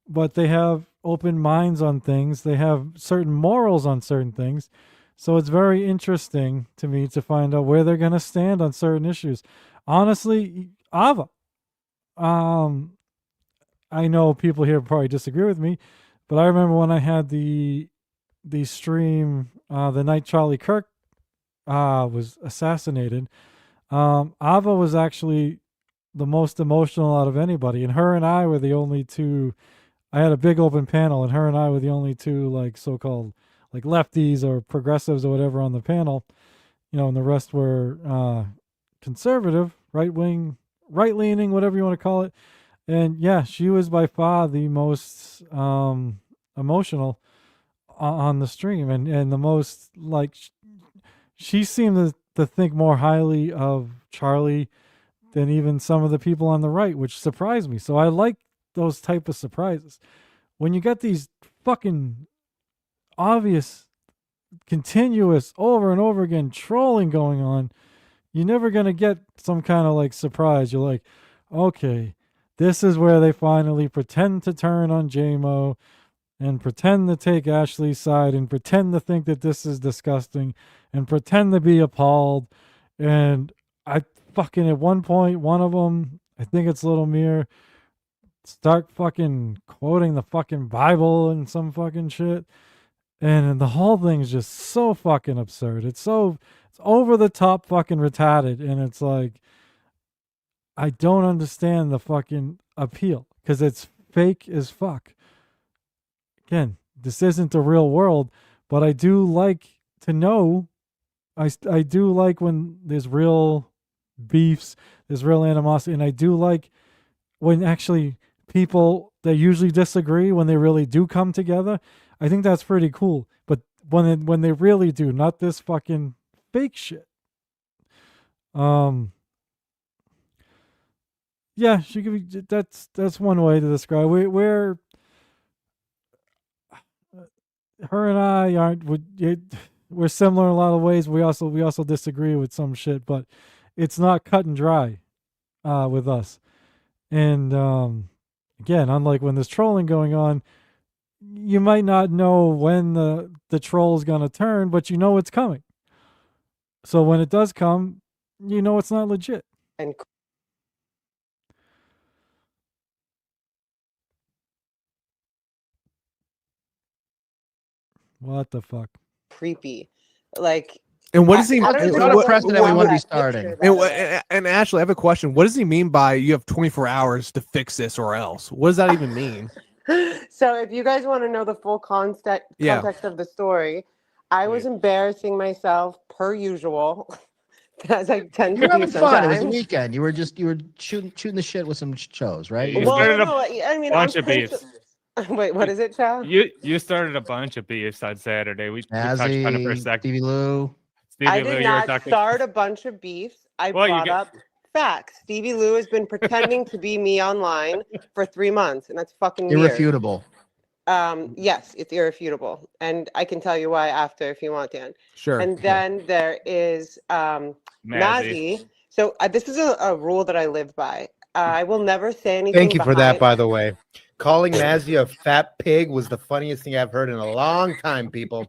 but they have open minds on things. They have certain morals on certain things. So it's very interesting to me to find out where they're going to stand on certain issues. Honestly, Ava. I know people here probably disagree with me, but I remember when I had the stream the night Charlie Kirk was assassinated. Ava was actually the most emotional out of anybody, and her and I were the only two. I had a big open panel, and her and I were the only two like so-called like lefties or progressives or whatever on the panel, and the rest were conservative, right-wing, right-leaning, whatever you want to call it. And yeah, she was by far the most emotional. on the stream, and the most like she seemed to think more highly of Charlie than even some of the people on the right, which surprised me. So I like those type of surprises. When you got these fucking obvious, continuous, over and over again trolling going on, you're never gonna get some kind of like surprise. You're like, okay, this is where they finally pretend to turn on Jay Moe and pretend to take Ashley's side and pretend to think that this is disgusting and pretend to be appalled. And I fucking, at one point, one of them, I think it's Lil Mir, start fucking quoting the fucking Bible and some fucking shit. And the whole thing's just so fucking absurd. It's over the top fucking retarded. And it's like, I don't understand the fucking appeal because it's fake as fuck. Again, this isn't the real world, but I do like to know. I do like when there's real beefs, there's real animosity, and I do like when actually people that usually disagree, when they really do come together. I think that's pretty cool. But when they really do, not this fucking fake shit. Yeah, she could be. That's one way to describe. We're her and I aren't. We're similar in a lot of ways. We also disagree with some shit, but it's not cut and dry with us. And again, unlike when there's trolling going on, you might not know when the troll's gonna turn, but you know it's coming. So when it does come, you know it's not legit. And What the fuck? creepy. Like, And what does he? I don't even Not know a precedent we what want to be that starting. picture, by the way. And Ashley, I have a question. What does he mean by you have 24 hours to fix this or else? What does that even mean? So if you guys want to know the full context of the story, I was embarrassing myself per usual, as I tend You to were do having fun. It was the sometimes. weekend. You were shooting the shit with some shows, right? You Well, started no, a I mean, bunch I'm of beefs. Wait, what is it, Chow? You started a bunch of beefs on Saturday. We touched on it for a Azzy, second. Stevie Lou. I Stevie Lou, did you were not talking. start a bunch of beefs. I Well, you brought get- up facts. Stevie Lou has been pretending to be me online for 3 months, and that's fucking weird. Irrefutable. Yes, it's irrefutable, and I can tell you why after if you want, Dan. Sure. And then there is Mazzy. So this is a rule that I live by. I will never say anything. Thank you for that, behind- by the way. Calling Mazzy a fat pig was the funniest thing I've heard in a long time, people.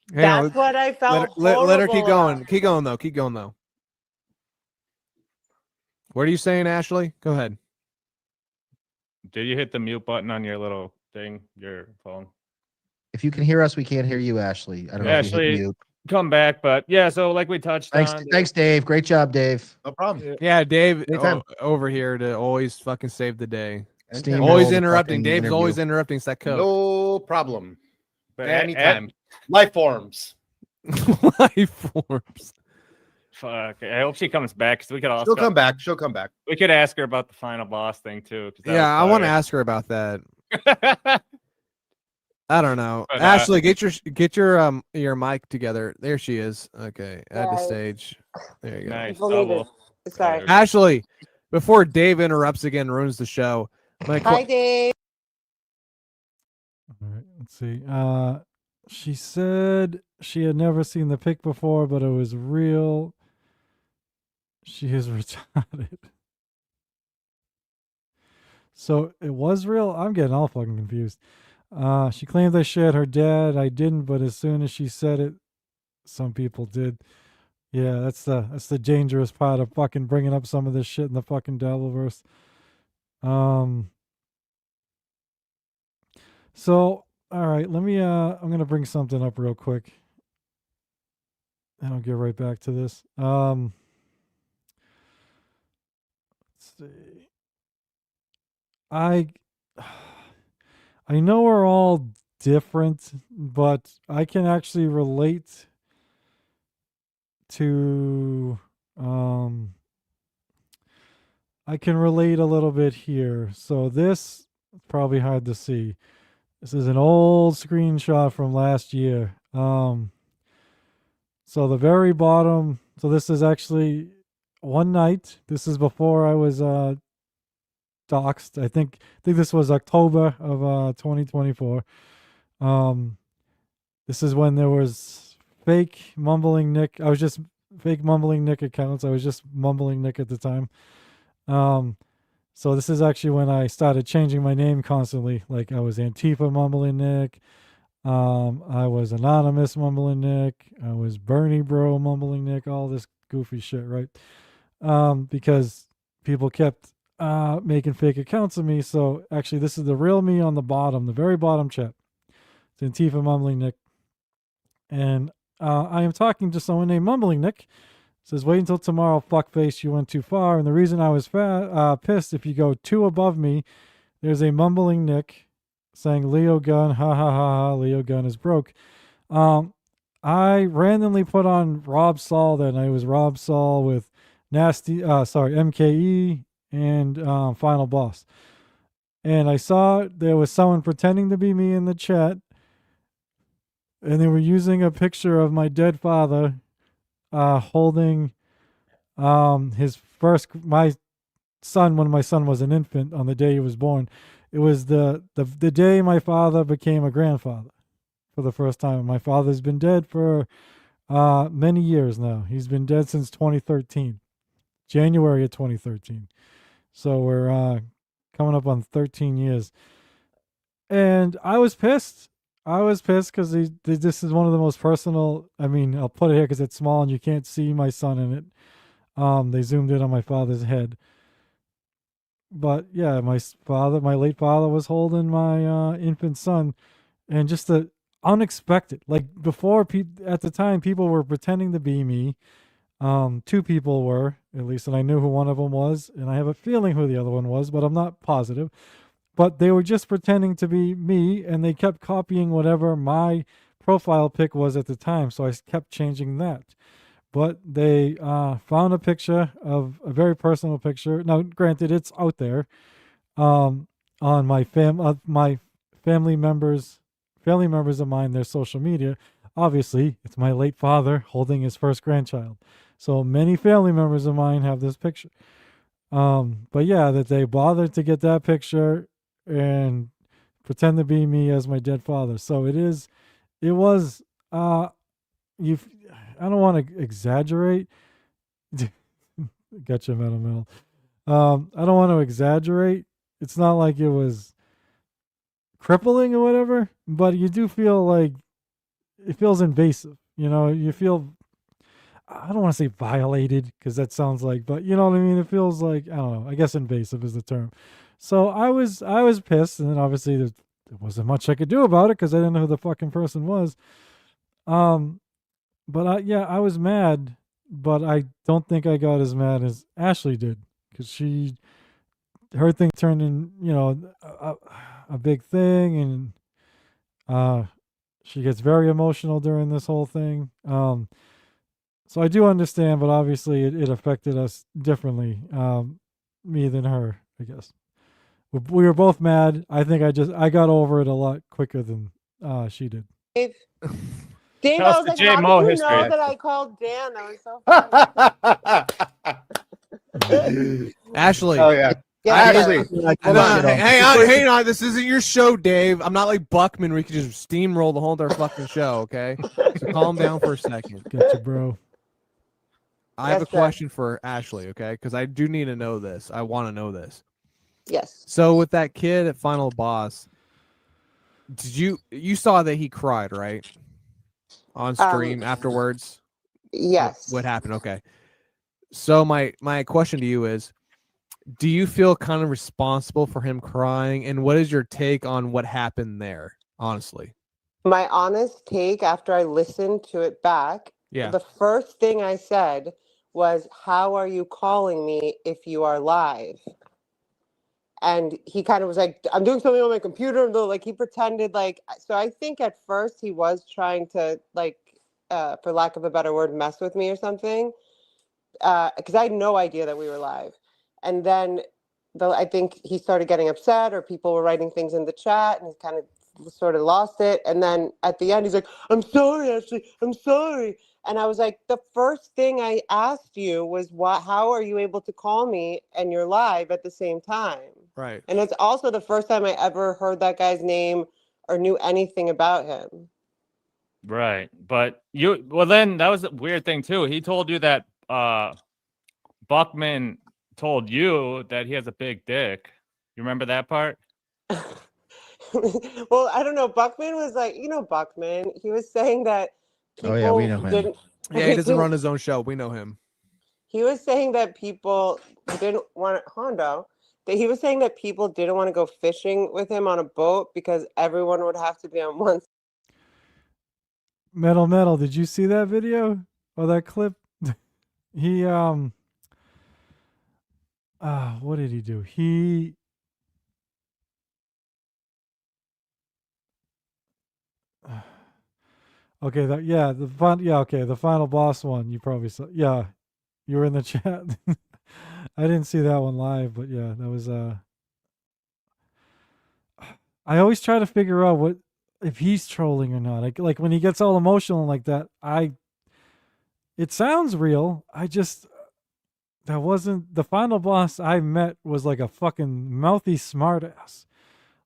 That's what I felt. Let her keep horrible going. about. Keep going though. Keep going though. What are you saying, Ashley? Go ahead. Did you hit the mute button on your little thing, your phone? If you can hear us, we can't hear you, Ashley. I don't know if you hit Ashley, mute. come back. But yeah, so like we touched Thanks, on. thanks, Dave. Great job, Dave. No problem. Yeah, Dave Anytime. over here to always fucking save the day. Steamroll Always the interrupting. fucking Dave's interview. always interrupting. It's that code. No problem. But Anytime. Life forms. Life forms. Fuck. I hope she comes back because we could also. She'll come back. She'll come back. We could ask her about the final boss thing too. 'cause that Yeah, I was want to fire. ask her about that. I don't know. But, Ashley, get your mic together. There she is. Okay, add to Guys. stage. There you go. Nice Believe it. double. Sorry. Ashley, before Dave interrupts again, and ruins the show. Hi, Dave. All right, let's see. She said she had never seen the pic before, but it was real. She is retarded. So it was real? I'm getting all fucking confused. She claimed I shared her dad. I didn't, but as soon as she said it, some people did. Yeah, that's the dangerous part of fucking bringing up some of this shit in the fucking Devilverse. So, all right, let me I'm going to bring something up real quick. And I'll get right back to this. Let's see. I know we're all different, but I can actually relate to I can relate a little bit here. So this is probably hard to see. This is an old screenshot from last year. So the very bottom. So this is actually one night. This is before I was doxxed. I think this was October of 2024. This is when there was fake mumbling Nick. I was just fake mumbling Nick accounts. I was just mumbling Nick at the time. So this is actually when I started changing my name constantly. Like I was Antifa mumbling Nick. I was Anonymous mumbling Nick. I was Bernie Bro mumbling Nick. All this goofy shit, right? Because people kept making fake accounts of me. So actually, this is the real me on the bottom, the very bottom chat. It's Antifa mumbling Nick. And I am talking to someone named Mumbling Nick. It says, wait until tomorrow, fuckface, you went too far. And the reason I was pissed, if you go 2 above me, there's a Mumbling Nick saying, Leo Gun, ha ha ha ha, Leo Gun is broke. I randomly put on Rob Saul that night. It was Rob Saul with MKE and Final Boss. And I saw there was someone pretending to be me in the chat. And they were using a picture of my dead father holding my son when my son was an infant on the day he was born. It was the day my father became a grandfather for the first time. My father's been dead for many years now. He's been dead since 2013, January of 2013. So we're coming up on 13 years. And I was pissed. Because this is one of the most personal. I mean, I'll put it here because it's small and you can't see my son in it. They zoomed in on my father's head. But yeah, my late father was holding my infant son, and just the unexpected. Like before, at the time, people were pretending to be me. 2 people were, at least, and I knew who one of them was, and I have a feeling who the other one was, but I'm not positive. But they were just pretending to be me, and they kept copying whatever my profile pic was at the time. So I kept changing that. But they found a picture of a very personal picture. Now, granted, it's out there on my family members of mine, their social media. Obviously, it's my late father holding his first grandchild. So many family members of mine have this picture. But yeah, that they bothered to get that picture and pretend to be me as my dead father. So I don't want to exaggerate. Gotcha, metal. I don't want to exaggerate. It's not like it was crippling or whatever, but you do feel like it feels invasive. You feel, I don't want to say violated because that sounds like, but you know what I mean? It feels like, I don't know, I guess invasive is the term. So I was pissed, and then obviously there wasn't much I could do about it because I didn't know who the fucking person was. But I was mad, but I don't think I got as mad as Ashley did because her thing turned in, a big thing, and she gets very emotional during this whole thing. So I do understand, but obviously it affected us differently, me than her, I guess. We were both mad. I think I got over it a lot quicker than she did. Dave, Tell I us was the like, Jay how Moe did you history. know that I called Dan? That was so funny. Ashley. Oh yeah. Yeah, Ashley. Hold on. Hang on. This isn't your show, Dave. I'm not like Buckman where you can just steamroll the whole entire fucking show, okay? So calm down for a second. Gotcha, bro. I have a question for Ashley, okay? Because I do need to know this. I want to know this. Yes. So with that kid at Final Boss, did you saw that he cried, right? On stream afterwards? Yes. What happened? Okay. So my question to you is, do you feel kind of responsible for him crying? And what is your take on what happened there, honestly? My honest take after I listened to it back, Yeah. the first thing I said was, how are you calling me if you are live? And he kind of was like, I'm doing something on my computer. Like he pretended like, so I think at first he was trying to like, for lack of a better word, mess with me or something. Because I had no idea that we were live. And then I think he started getting upset, or people were writing things in the chat, and he kind of sort of lost it. And then at the end, he's like, I'm sorry, Ashley, I'm sorry. And I was like, the first thing I asked you was, how are you able to call me and you're live at the same time? Right. And it's also the first time I ever heard that guy's name or knew anything about him. Right. But then that was a weird thing too. He told you that Buckman told you that he has a big dick. You remember that part? Well, I don't know. Buckman was like, Buckman. He was saying that people Oh, yeah, we know him. didn't. Yeah, he doesn't run his own show. We know him. He was saying that people didn't want Hondo. That he was saying that people didn't want to go fishing with him on a boat because everyone would have to be on one. Metal. Did you see that video or that clip? He what did he do? Okay, the final boss one you probably saw. Yeah, you were in the chat. I didn't see that one live, but yeah, that was I always try to figure out what if he's trolling or not. Like when he gets all emotional like that, it sounds real. That wasn't the final boss I met was like a fucking mouthy smartass.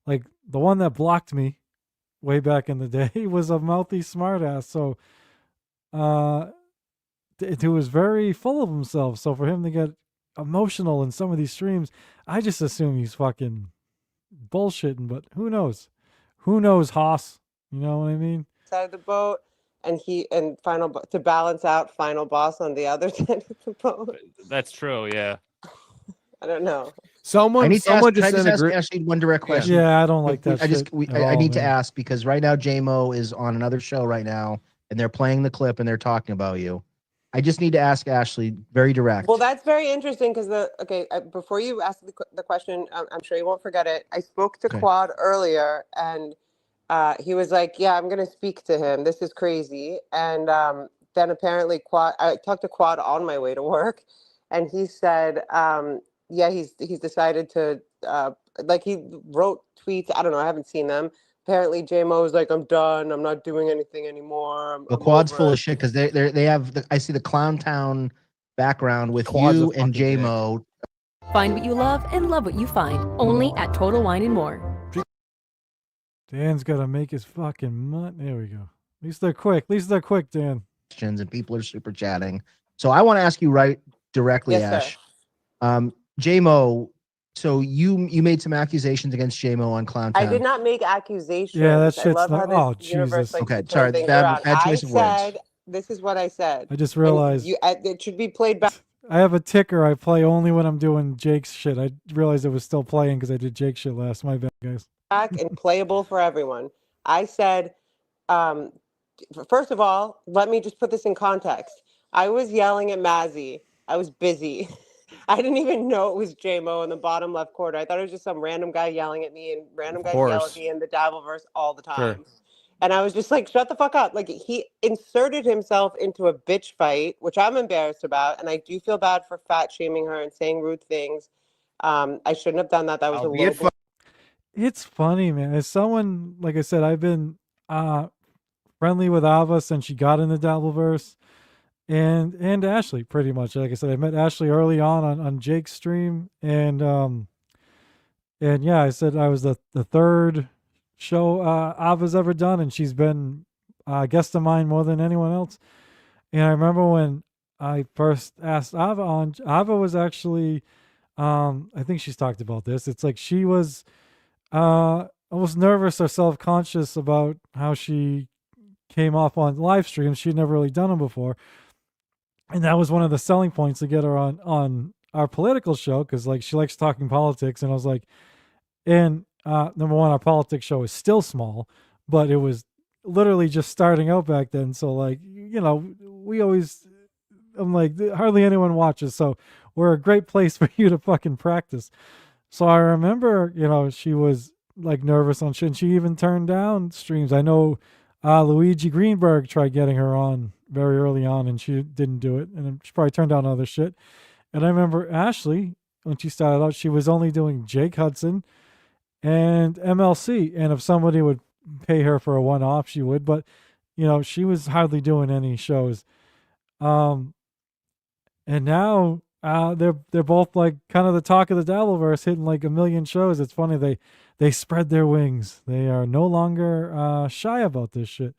Like the one that blocked me way back in the day was a mouthy smartass. So it was very full of himself. So for him to get emotional in some of these streams, I just assume he's fucking bullshitting, but who knows? Who knows, Haas? You know what I mean? Side of the boat, and to balance out final boss on the other side of the boat. That's true, yeah. I don't know. I need to ask, just can I sent a just group- ask Ashley one direct question? Yeah, I don't like that I just shit at I all, need to man. ask because right now Jay Moe is on another show right now, and they're playing the clip and they're talking about you. I just need to ask Ashley very direct. Well, that's very interesting because before you ask the question, I'm sure you won't forget it. I spoke to Quad earlier, and he was like, "Yeah, I'm gonna speak to him. This is crazy." And then apparently I talked to Quad on my way to work, and he said, "Yeah, he's decided to he wrote tweets. I don't know. I haven't seen them. Apparently, Jay Moe was like, I'm done. I'm not doing anything anymore. Well, Quad's full of shit because they have I see the Clown Town background with Quad's you a and fucking Jay dick. Moe. Find what you love and love what you find. Only at Total Wine and More. Dan's got to make his fucking money. There we go. At least they're quick. Dan. Questions and people are super chatting. So I want to ask you right directly, Yes, Ash. Jay Moe. So you made some accusations against Jay Moe on Clown Town. I did not make accusations. Yeah, that I shit's love not. how Oh, the universe Jesus. likes Okay, to sorry, turn things bad around. choice of words. said, this is what I said. I just And realized it should be played back. I have a ticker I play only when I'm doing Jake's shit. I realized it was still playing because I did Jake shit last. My bad, guys. Back and playable for everyone. I said, first of all, let me just put this in context. I was yelling at Mazzy. I was busy. I didn't even know it was Jay Moe in the bottom left corner. I thought it was just some random guy yelling at me, and random guys yell at me in the Dabbleverse all the time. Sure. And I was just like, shut the fuck up. Like, he inserted himself into a bitch fight, which I'm embarrassed about. And I do feel bad for fat shaming her and saying rude things. I shouldn't have done that. That was a low blow. It's funny, man. As someone, like I said, I've been friendly with Ava since she got in the Dabbleverse, and Ashley, pretty much. Like I said, I met Ashley early on Jake's stream, and yeah, I said I was the third show Ava's ever done, and she's been a guest of mine more than anyone else. And I remember when I first asked Ava on, Ava was actually, I think she's talked about this. It's like she was almost nervous or self-conscious about how she came off on live streams. She'd never really done them before. And that was one of the selling points to get her on our political show, because like she likes talking politics. And I was like, and number one, our politics show is still small, but it was literally just starting out back then. So like, I'm like, hardly anyone watches. So we're a great place for you to fucking practice. So I remember, she was like nervous on shit, and she even turned down streams. I know Luigi Greenberg tried getting her on very early on, and she didn't do it, and she probably turned down other shit. And I remember Ashley, when she started out, she was only doing Jake Hudson and MLC. And if somebody would pay her for a one-off, she would. But she was hardly doing any shows. And now they're both like kind of the talk of the Dabbleverse, hitting like a million shows. It's funny, they spread their wings. They are no longer shy about this shit.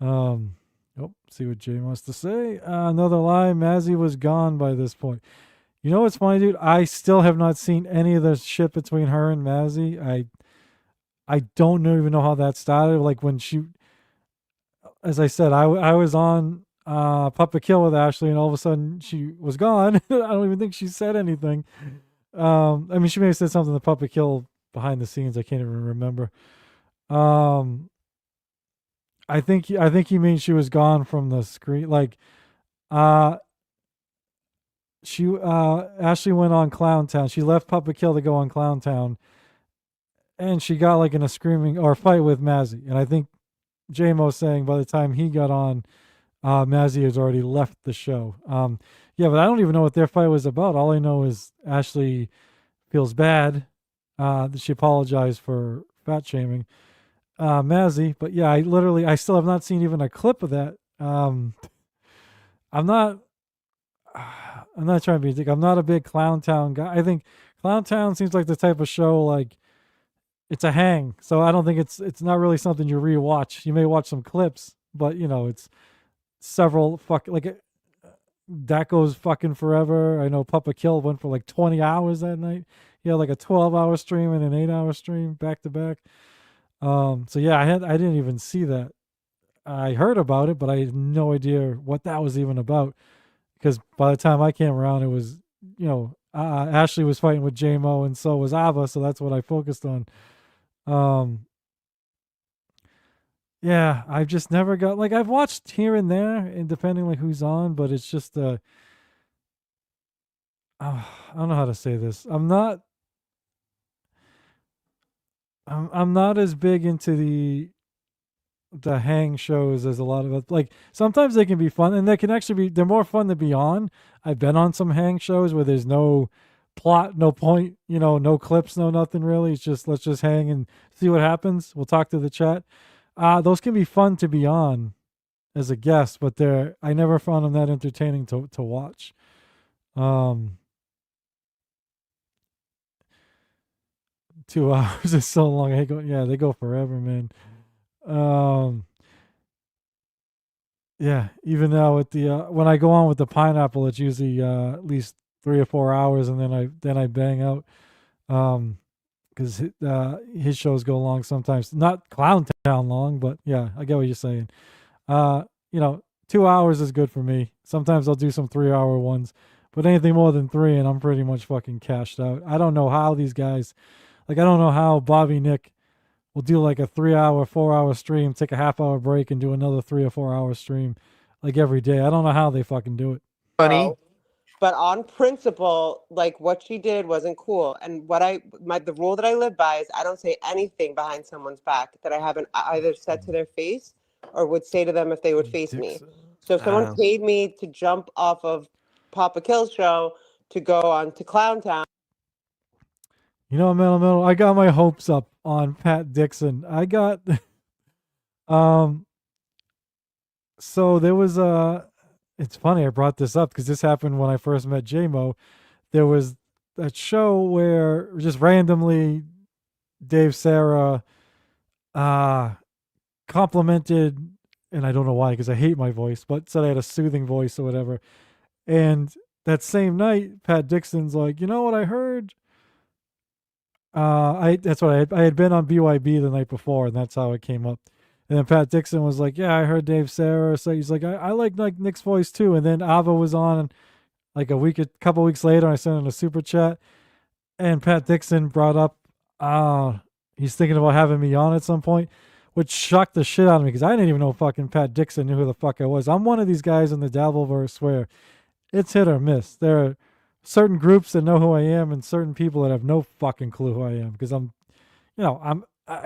See what Jay wants to say. Another lie. Mazzy was gone by this point. You know what's funny, dude? I still have not seen any of the shit between her and Mazzy. I don't even know how that started. Like when she, as I said, I was on Puppet Kill with Ashley, and all of a sudden she was gone. I don't even think she said anything. I mean, she may have said something to Puppet Kill behind the scenes. I can't even remember. I think he means she was gone from the screen. Like, she Ashley went on Clown Town. She left Puppet Kill to go on Clown Town, and she got like in a screaming or fight with Mazzy. And I think Jay Moe saying by the time he got on, Mazzy has already left the show. Yeah, but I don't even know what their fight was about. All I know is Ashley feels bad that she apologized for fat shaming Mazzy. But yeah, I still have not seen even a clip of that. I'm not trying to be a dick. I'm not a big Clown Town guy. I think Clown Town seems like the type of show like it's a hang. So I don't think it's not really something you rewatch. You may watch some clips, but it's several that goes fucking forever. I know Papa Kill went for like 20 hours that night. He had like a 12-hour stream and an 8-hour stream back to back. So yeah, I didn't even see that. I heard about it, but I had no idea what that was even about. Because by the time I came around, it was, Ashley was fighting with Jay Moe, and so was Ava, so that's what I focused on. Yeah, I've just never got, like, I've watched here and there, and depending like who's on, but it's just, I don't know how to say this. I'm not as big into the hang shows as a lot of it. Like sometimes they can be fun, and they can actually they're more fun to be on. I've been on some hang shows where there's no plot, no point, no clips, no nothing really. It's just let's just hang and see what happens. We'll talk to the chat. Those can be fun to be on as a guest, but I never found them that entertaining to watch. 2 hours is so long. They go forever, man. Yeah, even now with the when I go on with the pineapple, it's usually at least 3 or 4 hours, and then I bang out because his shows go long sometimes. Not Clown Town long, but yeah, I get what you're saying. 2 hours is good for me. Sometimes I'll do some 3-hour ones, but anything more than 3, and I'm pretty much fucking cashed out. I don't know how these guys, I don't know how Bobby Nick will do like a 3-hour, 4-hour stream, take a half-hour break, and do another 3 or 4-hour stream like every day. I don't know how they fucking do it. Funny. But on principle, like what she did wasn't cool. And the rule that I live by is I don't say anything behind someone's back that I haven't either said to their face or would say to them if they would face me. So if someone paid me to jump off of Papa Kill's show to go on to Clown Town. Metal, I got my hopes up on Pat Dixon. I got, so there was it's funny I brought this up because this happened when I first met Jay Moe. There was that show where just randomly Dave Sarah complimented, and I don't know why because I hate my voice, but said I had a soothing voice or whatever. And that same night, Pat Dixon's like, you know what I heard? That's what I had been on BYB the night before, and that's how it came up. And then Pat Dixon was like, yeah, I heard Dave Sarah say, he's like, I like Nick's voice too. And then Ava was on like a couple weeks later. I sent him a super chat, and Pat Dixon brought up he's thinking about having me on at some point, which shocked the shit out of me because I didn't even know fucking Pat Dixon knew who the fuck I was. I'm one of these guys in the Dabbleverse where it's hit or miss. There are certain groups that know who I am and certain people that have no fucking clue who I am because I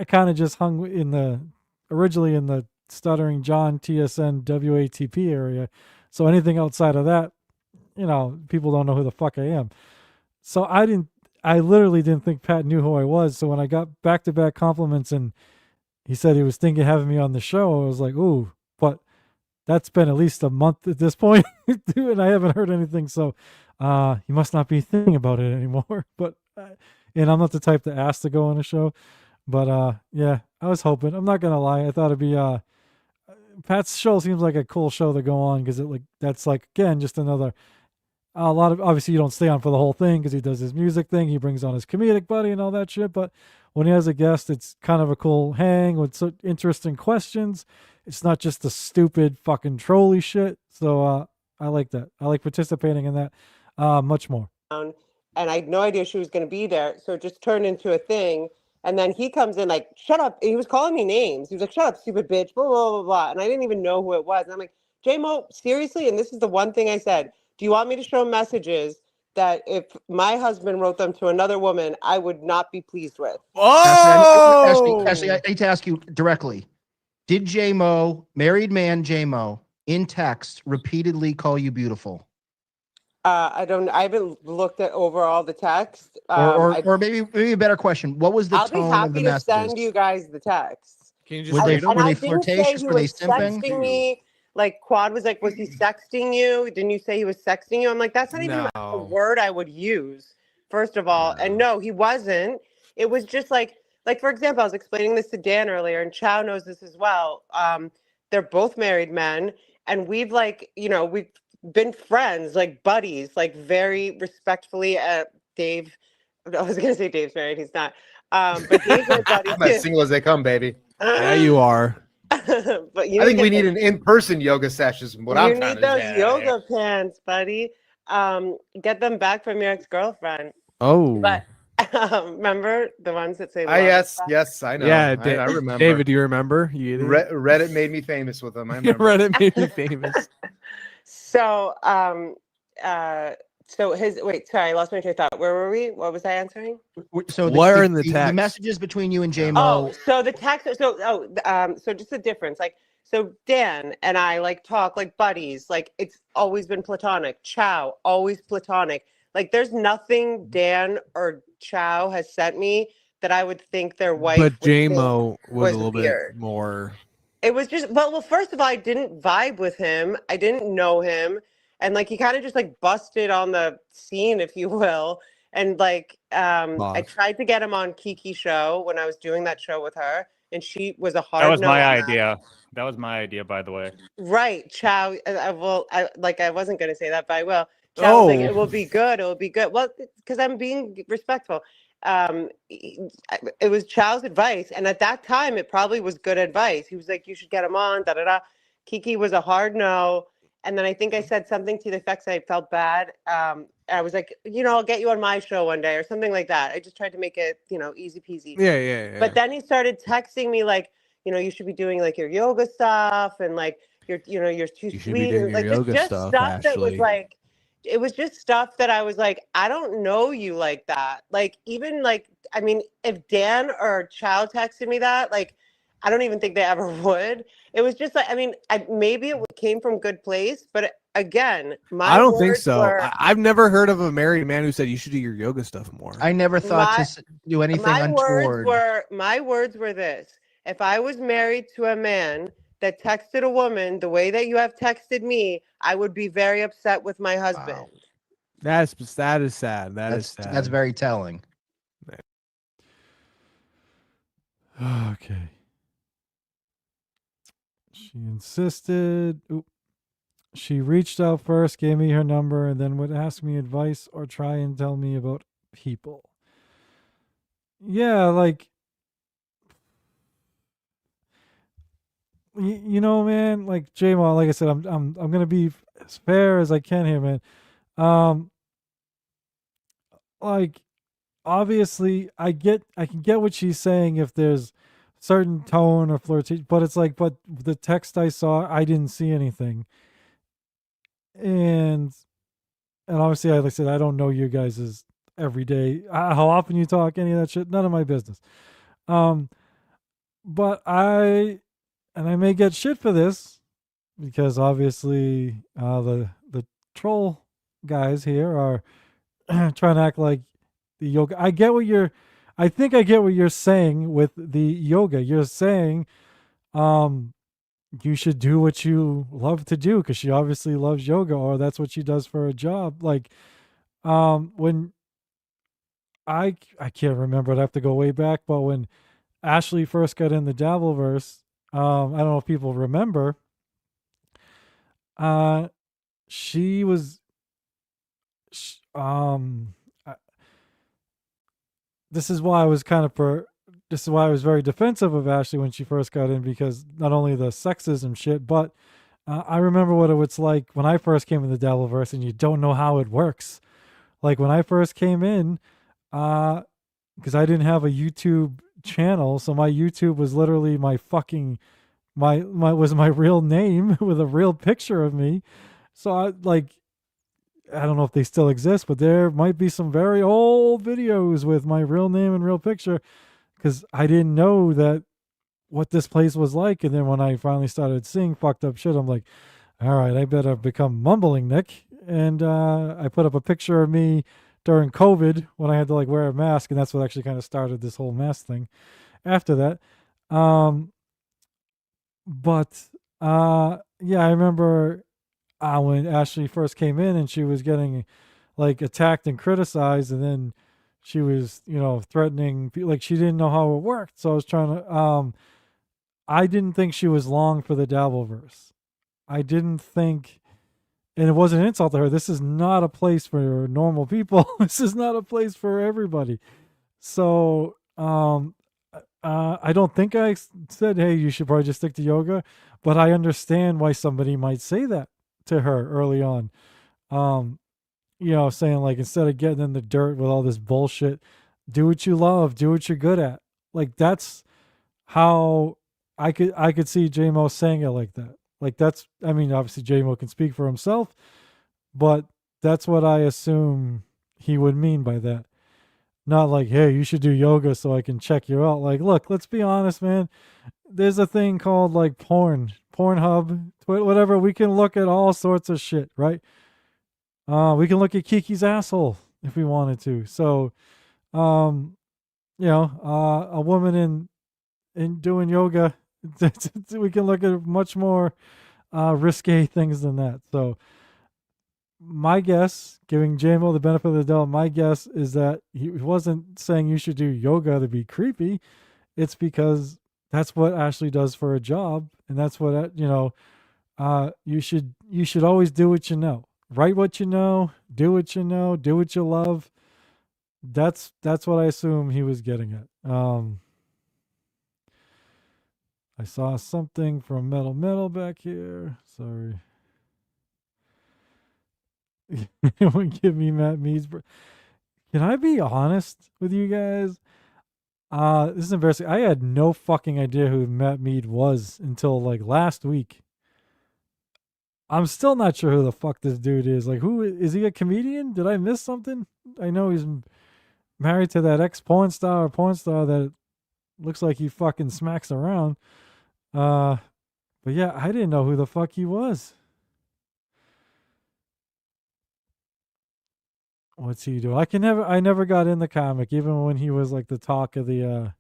kind of just hung originally in the Stuttering John TSN WATP area. So anything outside of that, people don't know who the fuck I am. So I literally didn't think Pat knew who I was. So when I got back-to-back compliments and he said he was thinking of having me on the show. I was like, ooh, but that's been at least a month at this point, dude, and I haven't heard anything. So he must not be thinking about it anymore. But and I'm not the type to ask to go on a show. But yeah, I was hoping. I'm not gonna lie. I thought it'd be Pat's show seems like a cool show to go on because it that's again just another. A lot of obviously you don't stay on for the whole thing because he does his music thing. He brings on his comedic buddy and all that shit. But when he has a guest, it's kind of a cool hang with interesting questions. It's not just the stupid fucking trolly shit. So I like that. I like participating in that much more. And I had no idea she was going to be there. So it just turned into a thing. And then he comes in like, shut up. He was calling me names. He was like, shut up, stupid bitch, blah, blah, blah, blah. And I didn't even know who it was. And I'm like, Jay Moe, seriously? And this is the one thing I said. Do you want me to show messages that if my husband wrote them to another woman, I would not be pleased with? Ashley, I need to ask you directly. Did Jay Moe, married man Jay Moe, in text repeatedly call you beautiful? I haven't looked at over all the text. Or maybe a better question. What was the I'll be tone of happy the to messages? send you guys the texts. Can you Were just they, read them? were they I didn't say flirtatious? he Were they was simping? sexting me. Like Quad was like, was he sexting you? Didn't you say he was sexting you? I'm like, that's not even a No. word I would use, first of all. And no, he wasn't. It was just like for example, I was explaining this to Dan earlier, and Chow knows this as well. They're both married men, and we've we've been friends, like buddies, like very respectfully. Dave, I was gonna say Dave's married, he's not. But Dave's my buddy I'm as too. single as they come, baby. Yeah, you are. But you I think we get need an in-person yoga session. Is what you I'm trying need to those say. yoga pants, buddy. Get them back from your ex-girlfriend. Oh. But remember the ones that say Ah, yes, I know. Yeah, I remember. David, do you remember? You idiot. Reddit made me famous with them. I remember. Reddit made me famous. So so his sorry, I lost my train of thought. Where were we? What was I answering? So What are in the the text? messages between you and Jay Oh, Moe. so the text. So just the difference. So Dan and I talk like buddies. Like it's always been platonic. Chow, always platonic. Like there's nothing Dan or Chow has sent me that I would think their wife. But would Jay think Moe was a little weird. bit more. It was just well, first of all, I didn't vibe with him. I didn't know him. And he kind of just busted on the scene, if you will. And I tried to get him on Kiki's show when I was doing that show with her, and she was a hard That was no my on that. idea. That was my idea, by the way. Right, Chow. I wasn't going to say that, but I will. Chow was like, Oh. it will be good. It will be good. Well, because I'm being respectful. It was Chow's advice, and at that time, it probably was good advice. He was like, "You should get him on." Da da da. Kiki was a hard no, and then I think I said something to the effects I felt bad. I was like, I'll get you on my show one day or something like that. I just tried to make it, easy peasy. Yeah. But then he started texting me you should be doing your yoga stuff and you're too You should be sweet doing and your just yoga just stuff, stuff that was Ashley. it was just stuff that I was like, I don't know you like that. Even I mean, if Dan or Chow texted me that, I don't even think they ever would. It was just I mean, maybe it came from good place, but again, I don't think words so. were- I've never heard of a married man who said you should do your yoga stuff more. I never thought to do anything untoward. My words were this: if I was married to a man that texted a woman the way that you have texted me, I would be very upset with my husband. That is sad. That's sad. That's very telling. Okay. She insisted. Oop. She reached out first, gave me her number, and then would ask me advice or try and tell me about people. Yeah, man, J Mo, like I said, I'm gonna be as fair as I can here, man. Obviously, I can get what she's saying if there's certain tone or flirtation, but it's but the text I saw, I didn't see anything, and obviously, like I said, I don't know you guys' every day, how often you talk, any of that shit, none of my business. But I may get shit for this because obviously the troll guys here are trying to act like the yoga. I get what I think I get what you're saying with the yoga. You're saying, you should do what you love to do because she obviously loves yoga, or that's what she does for a job. Like, when I can't remember. I'd have to go way back, but when Ashley first got in the Dabbleverse, I don't know if people remember. She was, this is why I was this is why I was very defensive of Ashley when she first got in, because not only the sexism shit, but I remember what it was like when I first came in the Dabbleverse, and you don't know how it works. Like when I first came in, because I didn't have a YouTube channel, so my YouTube was literally my fucking my was my real name with a real picture of me. So I don't know if they still exist, but there might be some very old videos with my real name and real picture, because I didn't know that what this place was like. And then when I finally started seeing fucked up shit, I'm like, all right, I better become Mumbling Nick. And I put up a picture of me during COVID when I had to like wear a mask, and that's what actually kind of started this whole mask thing after that. But yeah, I remember when Ashley first came in and she was getting like attacked and criticized, and then she was, threatening, like she didn't know how it worked. So I was trying to, I didn't think she was long for the Dabbleverse. I didn't think, and it wasn't an insult to her. This is not a place for normal people. This is not a place for everybody. So, I don't think I said, hey, you should probably just stick to yoga, but I understand why somebody might say that to her early on. Saying like, instead of getting in the dirt with all this bullshit, do what you love, do what you're good at. Like that's how I could see Jay Moe saying it like that. Like that's, I mean, obviously Jay Moe can speak for himself, but that's what I assume he would mean by that. Not like, hey, you should do yoga so I can check you out. Like, look, let's be honest, man. There's a thing called like Pornhub, whatever. We can look at all sorts of shit, right? We can look at Kiki's asshole if we wanted to. So, a woman in doing yoga, we can look at much more risque things than that. So, my guess, giving Jay Moe the benefit of the doubt, my guess is that he wasn't saying you should do yoga to be creepy. It's because that's what Ashley does for a job, and that's what you should always do what you know, write what you know, do what you know, do what you love. That's what I assume he was getting at. I saw something from Metal back here. Sorry. Give me Matt Mead's. Can I be honest with you guys? This is embarrassing. I had no fucking idea who Matt Mead was until like last week. I'm still not sure who the fuck this dude is. Like, who is he? A comedian? Did I miss something? I know he's married to that ex porn star that looks like he fucking smacks around. But yeah, I didn't know who the fuck he was. What's he do? I never got in the comic, even when he was like the talk of the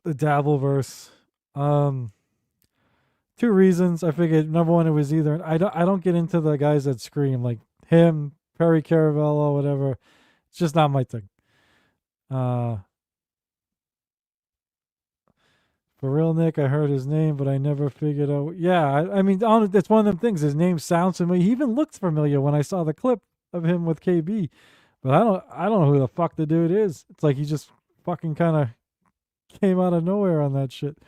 Dabbleverse. Two reasons. I figured number one, it was either I don't get into the guys that scream like him, Perry Caravello, whatever. It's just not my thing. For real, Nick, I heard his name, but I never figured out. Yeah, I mean, it's one of them things. His name sounds familiar. He even looked familiar when I saw the clip of him with KB, but I don't know who the fuck the dude is. It's like he just fucking kind of came out of nowhere on that shit.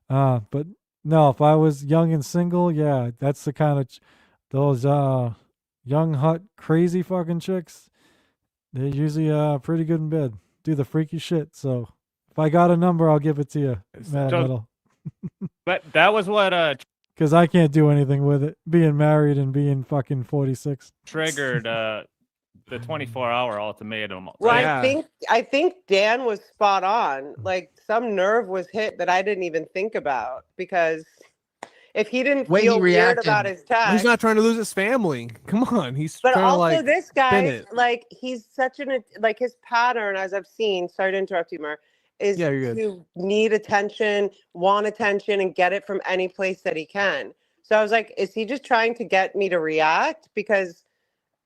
But no, if I was young and single, yeah, that's the kind of those young, hot, crazy fucking chicks. They're usually pretty good in bed, do the freaky shit. So if I got a number, I'll give it to you, Metal. But that was what because I can't do anything with it, being married and being fucking 46. triggered the 24-hour ultimatum. Well, Right? I think Dan was spot on. Like some nerve was hit that I didn't even think about, because If he didn't Way he feel weird reacted. about his text, He's not trying to lose his family. Come on, he's but trying also to like this spin guy, it. like he's such like his pattern, as I've seen. Sorry to interrupt you, Mer. Is Yeah, you're good. to need attention, want attention, and get it from any place that he can. So I was like, is he just trying to get me to react? Because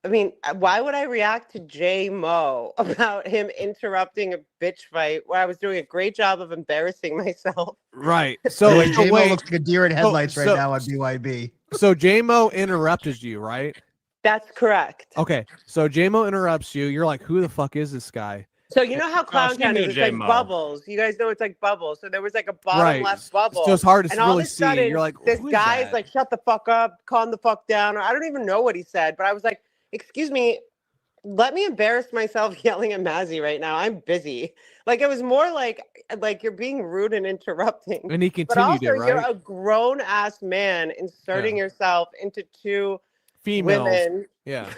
I mean, why would I react to Jay Moe about him interrupting a bitch fight where I was doing a great job of embarrassing myself? Right. So Wait, J Mo wait. looks like a deer in headlights right so- now on BYB. So J Mo interrupted you, right? That's correct. Okay. So J Mo interrupts you. You're like, who the fuck is this guy? So you know how Clown she Town knew is? It's Jay like Moe. bubbles. You guys know it's like bubbles. So there was like a bottom Right. left bubble. So it's hard to and all really of a see. sudden, You're like, this who is guy's that? like, shut the fuck up, calm the fuck down. Or I don't even know what he said, but I was like, excuse me, let me embarrass myself yelling at Mazzy right now. I'm busy. Like it was more like you're being rude and interrupting. And he But continued also, it, you're right? a grown ass man inserting yourself into two Females. women Yeah.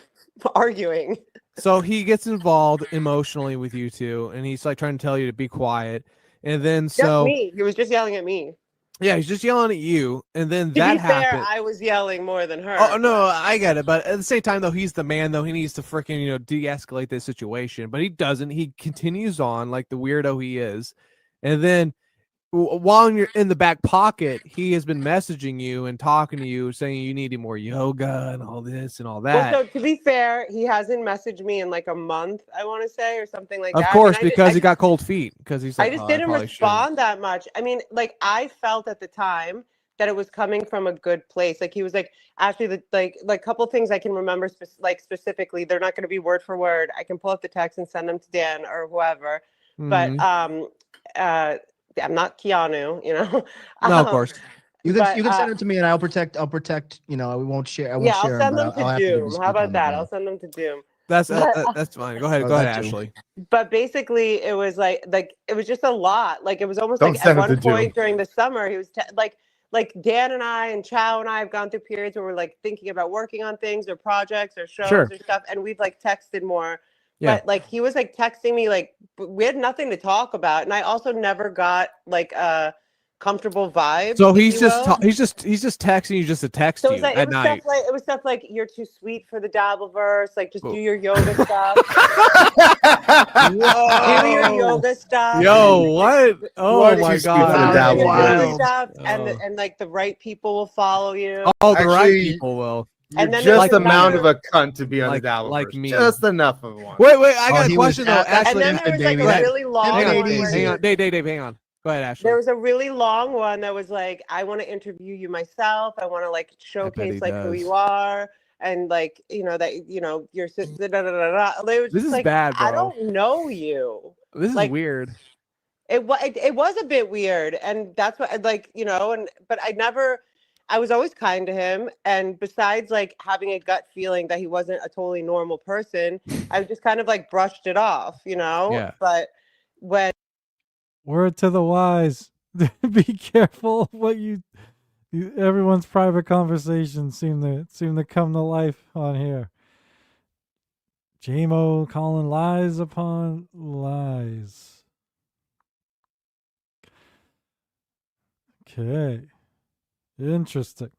arguing. So he gets involved emotionally with you two, and he's like trying to tell you to be quiet. And then Just me. He was just yelling at me. yeah, he's just yelling at you, and then To that be fair, happened. I was yelling more than her. Oh no, I get it, but at the same time, though, he's the man. Though he needs to freaking de-escalate this situation, but he doesn't. He continues on like the weirdo he is, and then while you're in the back pocket, he has been messaging you and talking to you, saying you need more yoga and all this and all that. Well, so to be fair, he hasn't messaged me in like a month, I want to say, or something like Of that. course, And I because did- he got cold feet. Because he's like, I just "Oh, didn't probably respond that much. I mean, like I felt at the time that it was coming from a good place. Like he was like actually like couple things I can remember specifically. They're not going to be word for word. I can pull up the text and send them to Dan or whoever. Mhm. But I'm not Keanu, you know. No, of course. You can but, send it to me and I'll protect. You know, we won't share. I won't Yeah, share I'll send but them I'll to have to give you Doom. speak How on about them, that? yeah. I'll send them to Doom. That's But, that's fine. Go ahead, Oh, go ahead, that too. Ashley. But basically, it was like it was just a lot. Like it was almost Don't like at send it one to Doom. point during the summer, he was like Dan and I and Chow and I have gone through periods where we're like thinking about working on things or projects or shows Sure. or stuff, and we've like texted more. Yeah. But like he was like texting me like we had nothing to talk about, and I also never got like a comfortable vibe. So if he's you just will. he's just texting you just to text So it you was like at night. it was stuff like you're too sweet for the Dabbleverse. Like just do your yoga stuff. Do your yoga stuff. Yo, what? Oh What my is sweet for the god! Do your Dabbleverse? yoga stuff, Oh. and like the right people will follow you. Oh, the right Actually, people will. You're And then there just was the amount of another- a cunt to be on Like- the Dabbleverse. like me. Just enough of one. Wait, I got a he was question though. at that Ashley, And then there was like baby. a That- really long Hang one. on, where hang he- on, Dave, hang on. Go ahead, Ashley. There was a really long one that was like, I want to interview you myself. I want to like showcase he like who does. you are. And like, that, your sister, da, da, da, da. It was This just is like, bad, I bro. don't know you. This is like- weird. It was a bit weird. And that's what but I was always kind to him. And besides like having a gut feeling that he wasn't a totally normal person, I just kind of like brushed it off, Yeah. But when Word to the wise. Be careful what everyone's private conversations seem to come to life on here. Jay Moe calling lies upon lies. Okay. Interesting.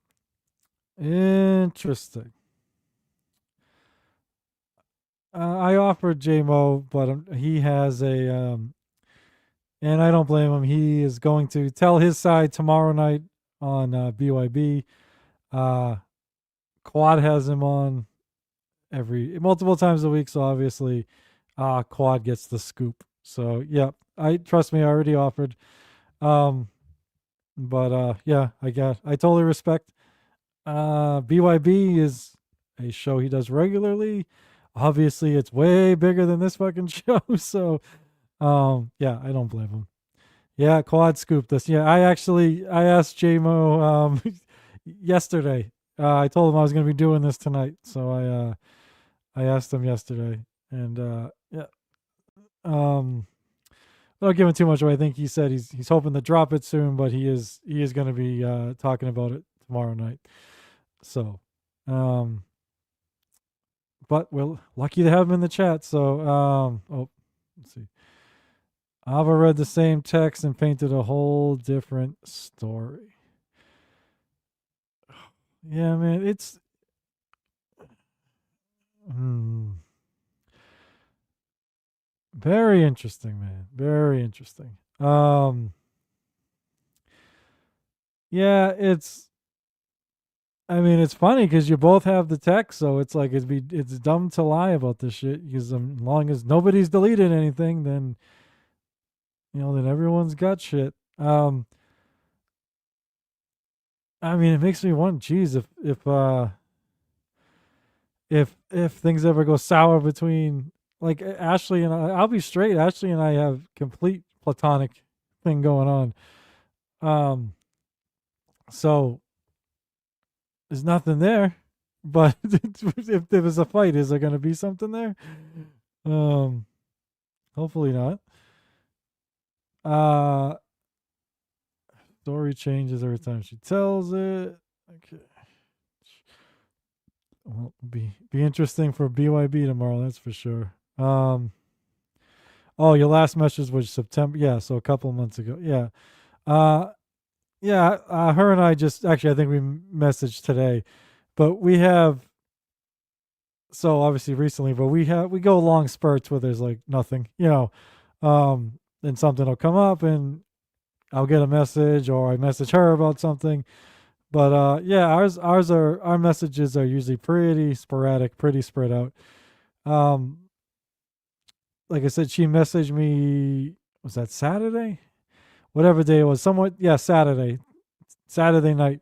I offered Jay Moe, but he has a and I don't blame him. He is going to tell his side tomorrow night on BYB. Quad has him on multiple times a week, so obviously Quad gets the scoop. So yeah, I already offered. But yeah, I totally respect. BYB is a show he does regularly. Obviously, it's way bigger than this fucking show, so yeah, I don't blame him. Yeah, Quad scooped this. Yeah, I asked Jay Moe yesterday. I told him I was going to be doing this tonight, so I asked him yesterday, and yeah, without giving too much away, I think he said he's hoping to drop it soon, but he is going to be talking about it tomorrow night. So, but we're lucky to have him in the chat. So, let's see. Ava read the same text and painted a whole different story. Yeah, man, it's hmm, very interesting, man. Very interesting. Yeah, I mean, it's funny because you both have the tech, so it's like it's dumb to lie about this shit. Because as long as nobody's deleted anything, then then everyone's got shit. I mean, it makes me wonder, geez, if things ever go sour between like Ashley and I'll be straight. Ashley and I have complete platonic thing going on. So there's nothing there, but if there was a fight, is there going to be something there? Hopefully not. Story changes every time she tells it. Okay. Well, be interesting for BYB tomorrow, that's for sure. Oh, your last message was September. Yeah, so a couple of months ago. Yeah. Her and I just actually I think we messaged today, but we have so obviously recently, but we go long spurts where there's like nothing, and something will come up and I'll get a message or I message her about something. But yeah, our messages are usually pretty sporadic, pretty spread out. Like I said, she messaged me, was that Saturday? Whatever day it was, Saturday night,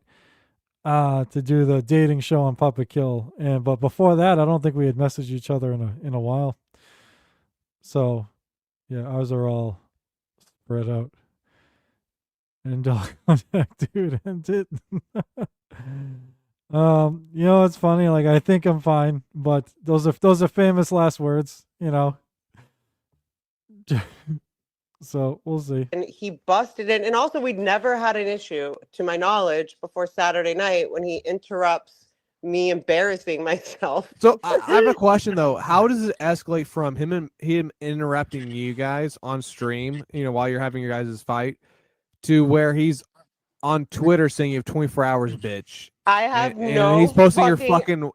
to do the dating show on Puppet Kill. But before that, I don't think we had messaged each other in a while. So yeah, ours are all spread out. And dog contact, dude, and it. It's funny. Like I think I'm fine, but those are famous last words, So we'll see. And he busted in. And also, we'd never had an issue, to my knowledge, before Saturday night when he interrupts me embarrassing myself. So I have a question though. How does it escalate from him interrupting you guys on stream, while you're having your guys' fight, to where he's on Twitter saying you have 24 hours, bitch? I have and he's posting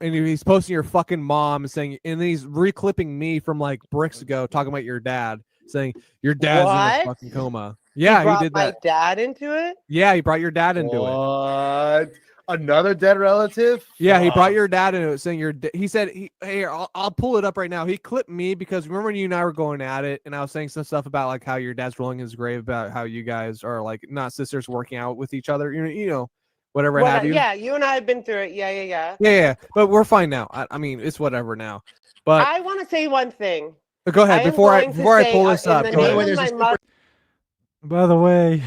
he's posting your fucking mom saying, and then he's reclipping me from like bricks ago talking about your dad, saying your dad's in a fucking coma. Yeah, he did that. My dad into it. Yeah, he brought your dad into it. What? Another dead relative? Yeah, he brought your dad into it, saying he said, hey, I'll pull it up right now. He clipped me because remember when you and I were going at it, and I was saying some stuff about like how your dad's rolling his grave, about how you guys are like not sisters working out with each other, whatever have you. Yeah, you and I have been through it. Yeah. Yeah, but we're fine now. I mean, it's whatever now. But I want to say one thing. Go ahead before I pull this up. By the way,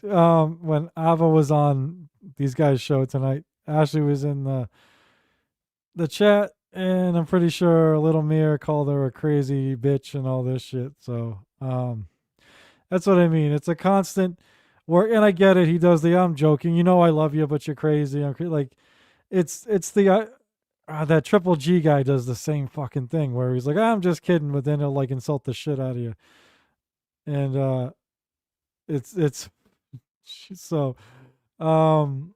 when Ava was on these guys' show tonight, Ashley was in the chat, and I'm pretty sure Lil Mir called her a crazy bitch and all this shit. So that's what I mean. It's a constant work, and I get it. He does the I'm joking. I love you, but you're crazy. Like, it's the that Triple G guy does the same fucking thing where he's like, I'm just kidding, but then he'll like insult the shit out of you, and it's so hold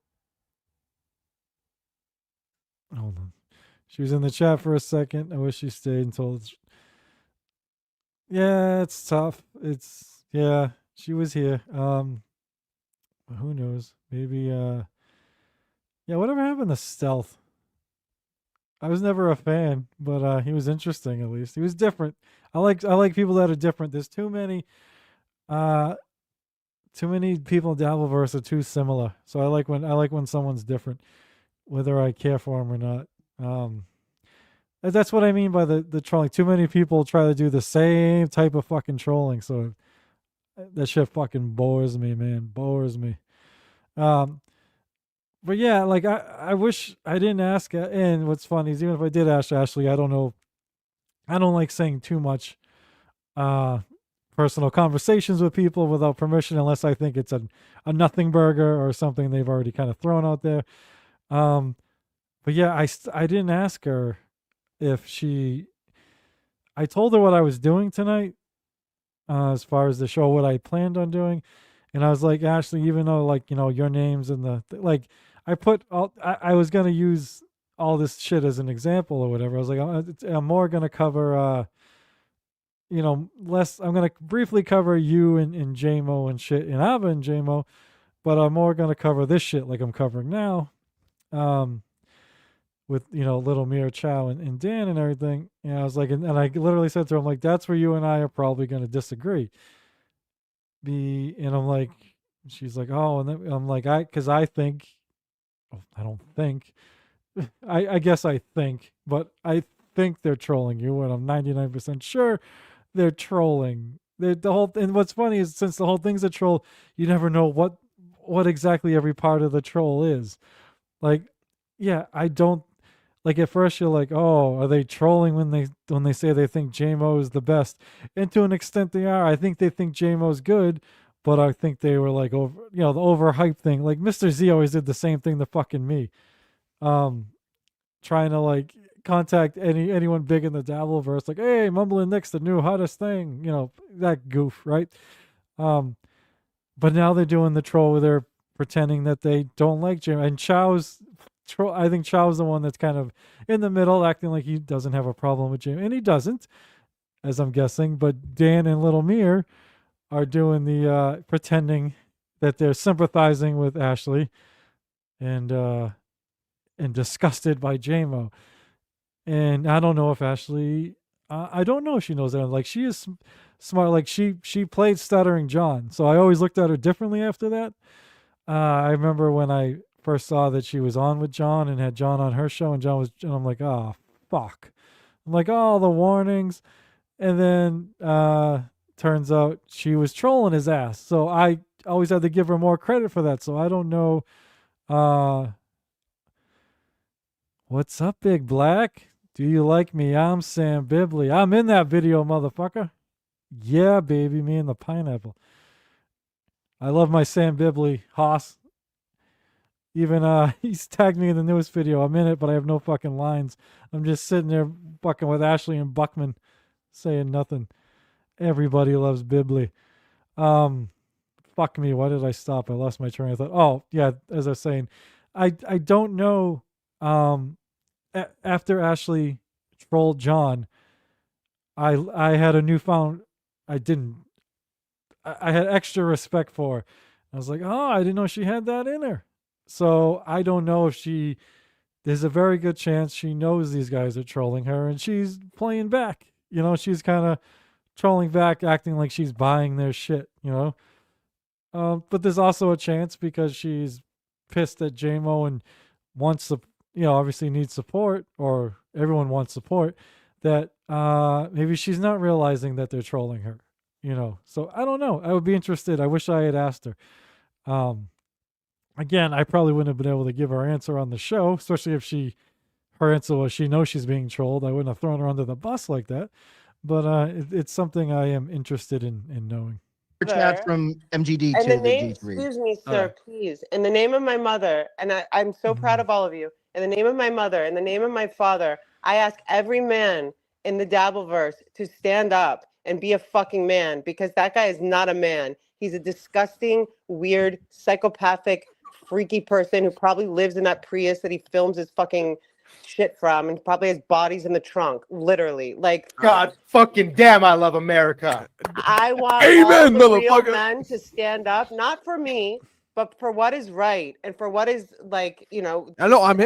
on. She was in the chat for a second. I wish she stayed until yeah, it's tough. Yeah, she was here. Who knows? Maybe yeah, whatever happened to Stealth? I was never a fan, but he was interesting at least. He was different. I like people that are different. There's too many people in Dabbleverse are too similar. So I like when someone's different, whether I care for them or not. That's what I mean by the trolling. Too many people try to do the same type of fucking trolling. So that shit fucking bores me, man. Bores me. But yeah, like I wish I didn't ask. And what's funny is even if I did ask Ashley, I don't know. I don't like saying too much personal conversations with people without permission, unless I think it's a nothing burger or something they've already kind of thrown out there. But yeah, I didn't ask her if I told her what I was doing tonight, as far as the show, what I planned on doing. And I was like, Ashley, even though like, your name's in the, like, I was gonna use all this shit as an example or whatever. I was like, I'm more gonna cover less. I'm gonna briefly cover you and Jay Moe and shit, and Ava and Jay Moe, but I'm more gonna cover this shit like I'm covering now, with Little Mir, Chow, and Dan and everything. And I was like, and I literally said to her, I'm like, that's where you and I are probably gonna disagree. And I'm like, she's like, oh, and then I'm like, because I think, I don't think, I guess I think, but I think they're trolling you, and I'm 99% sure they're trolling. And what's funny is since the whole thing's a troll, you never know what exactly every part of the troll is. Like, yeah, I don't like at first you're like, oh, are they trolling when they say they think Jay Moe is the best? And to an extent they are. I think they think Jay Moe's good, but I think they were like over the overhyped thing. Like Mr. Z always did the same thing to fucking me. Trying to like contact anyone big in the Dabbleverse, like, hey, Mumbling Nick's the new hottest thing, that goof, right? But now they're doing the troll where they're pretending that they don't like Jim. And Chow's troll, I think Chow's the one that's kind of in the middle, acting like he doesn't have a problem with Jim, and he doesn't, as I'm guessing. But Dan and Little Mir are doing the pretending that they're sympathizing with Ashley, and disgusted by Jay Moe. And I don't know if Ashley, I don't know if she knows that. Like, she is smart. Like, she played Stuttering John. So I always looked at her differently after that. I remember when I first saw that she was on with John and had John on her show, and I'm like, oh, fuck. I'm like, oh, the warnings. And then turns out she was trolling his ass. So I always had to give her more credit for that. So I don't know. What's up, Big Black? Do you like me? I'm Sam Bibley. I'm in that video, motherfucker. Yeah, baby, me and the pineapple. I love my Sam Bibley, Haas. Even he's tagged me in the newest video. I'm in it, but I have no fucking lines. I'm just sitting there fucking with Ashley and Buckman, saying nothing. Everybody loves Bibley. Fuck me. Why did I stop? I lost my train of thought. Oh, yeah, as I was saying, I don't know. After Ashley trolled John, I had a newfound, I had extra respect for her. I was like, oh, I didn't know she had that in her. So I don't know if there's a very good chance she knows these guys are trolling her, and she's playing back. She's kind of trolling back, acting like she's buying their shit, but there's also a chance because she's pissed at Jay Moe and wants to, obviously needs support, or everyone wants support, that maybe she's not realizing that they're trolling her, So I don't know. I would be interested. I wish I had asked her. Again, I probably wouldn't have been able to give her answer on the show, especially if her answer was she knows she's being trolled. I wouldn't have thrown her under the bus like that. But it's something I am interested in knowing. Chat from MGD and to the the name, G3. excuse me, sir, please. In the name of my mother, and I'm so proud of all of you. In the name of my mother, in the name of my father, I ask every man in the Dabbleverse to stand up and be a fucking man, because that guy is not a man. He's a disgusting, weird, psychopathic, freaky person who probably lives in that Prius that he films his fucking shit from, and probably has bodies in the trunk, literally. Like, God fucking damn, I love America. I want Amen, all the real motherfucker. men to stand up, not for me, but for what is right and for what is, like, I know I'm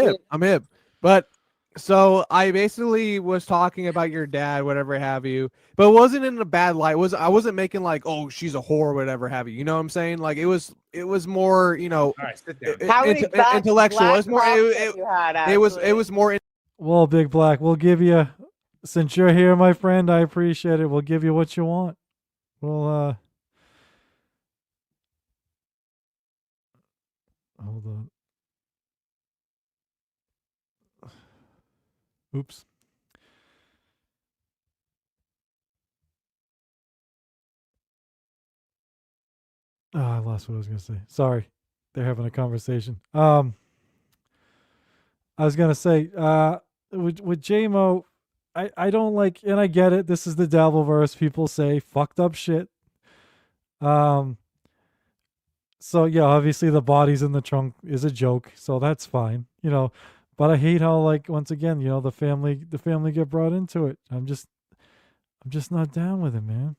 hip. But so I basically was talking about your dad, whatever have you, but it wasn't in a bad light. I wasn't making like, oh, she's a whore, whatever have you. You know what I'm saying? Like it was more, All right, sit down. intellectual. It was more. It was more. Well, Big Black, we'll give you, since you're here, my friend, I appreciate it. We'll give you what you want. We'll hold on. Oops. Oh, I lost what I was going to say. Sorry. They're having a conversation. I was going to say, with Jay Moe, I don't like, and I get it. This is the Dabbleverse. People say fucked up shit. So yeah, obviously the bodies in the trunk is a joke, so that's fine, But I hate how, like, once again, the family get brought into it. I'm just not down with it, man.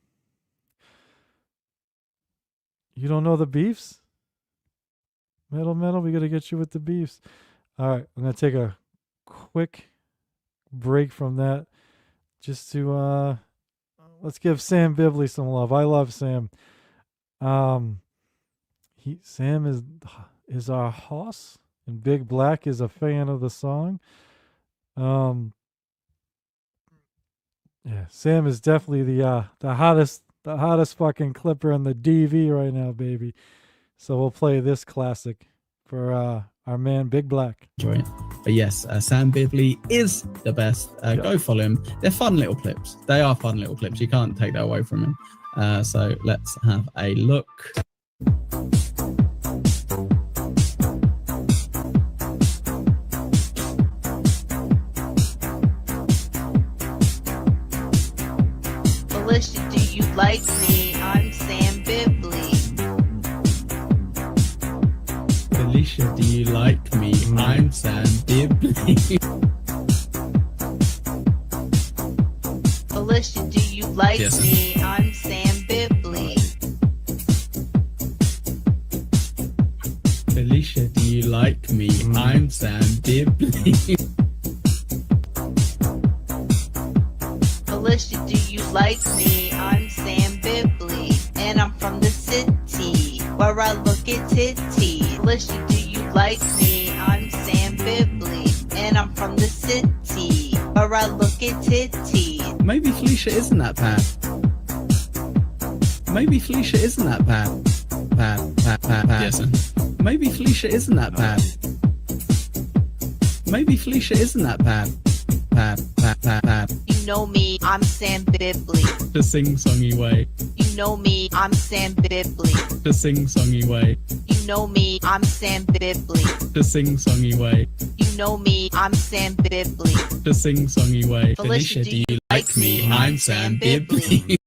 You don't know the beefs? Metal, we gotta get you with the beefs. All right, I'm gonna take a quick break from that just to let's give Sam Bibley some love. I love Sam. Sam is our hoss, and Big Black is a fan of the song. Yeah, Sam is definitely the hottest fucking clipper in the DV right now, baby. So we'll play this classic for our man Big Black. Enjoy it. But yes, Sam Bibley is the best. Go follow him. They're fun little clips. They are fun little clips. You can't take that away from him. So let's have a look. Alicia, do you like me? I'm Sam Bibley. Alicia, do you like me? I'm Sam Bibley. Alicia, do you like Yes. me? I'm Sam Bibley. Alicia, do you like me? I'm Sam Bibley. Alicia, do you like me? I'm Sam Bibley. And I'm from the city where I look at titties. Alicia, do you like me? I'm Sam Bibley. And I'm from the city where I look at titties. Maybe Felicia isn't that bad. Maybe Felicia isn't that bad. Bad. Yes. Maybe Felicia isn't that bad. Maybe Felicia isn't that bad. Bad. You know me, I'm Sam Bibley. The sing-songy way. You know me, I'm Sam Bibley. The sing-songy way. You know me, I'm Sam Bibley. The sing-songy way. You know me, I'm Sam Bibley. The sing-songy way. Felicia, Felicia, do you like me? I'm Sam Bibley.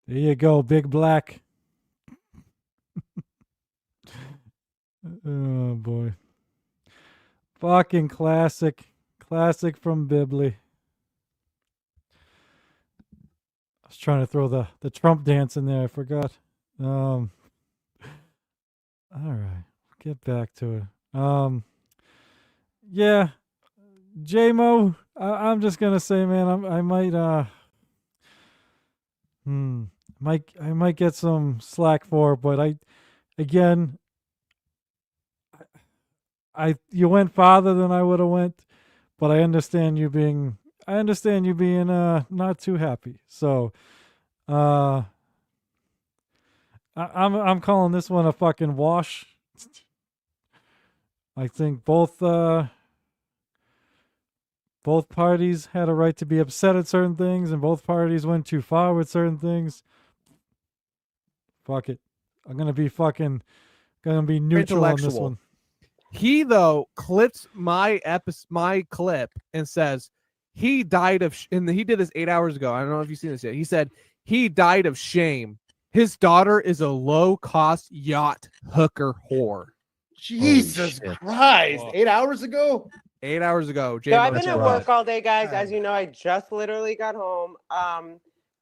There you go, Big Black. Oh boy. Fucking classic from Bibley. I was trying to throw the Trump dance in there. I forgot. All right, get back to it. Yeah, Jay Moe. I'm just gonna say, man, I might get some slack for it, but you went farther than I would have went, but I understand you being not too happy. So I'm calling this one a fucking wash. I think both parties had a right to be upset at certain things, and both parties went too far with certain things. Fuck it. I'm gonna be neutral on this one. He though clips my clip and says he died of and he did this 8 hours ago. I don't know if you've seen this yet. He said he died of shame. His daughter is a low-cost yacht hooker whore. Jesus Christ! 8 hours ago. 8 hours ago. So I've been at work all day, guys. As you know, I just literally got home.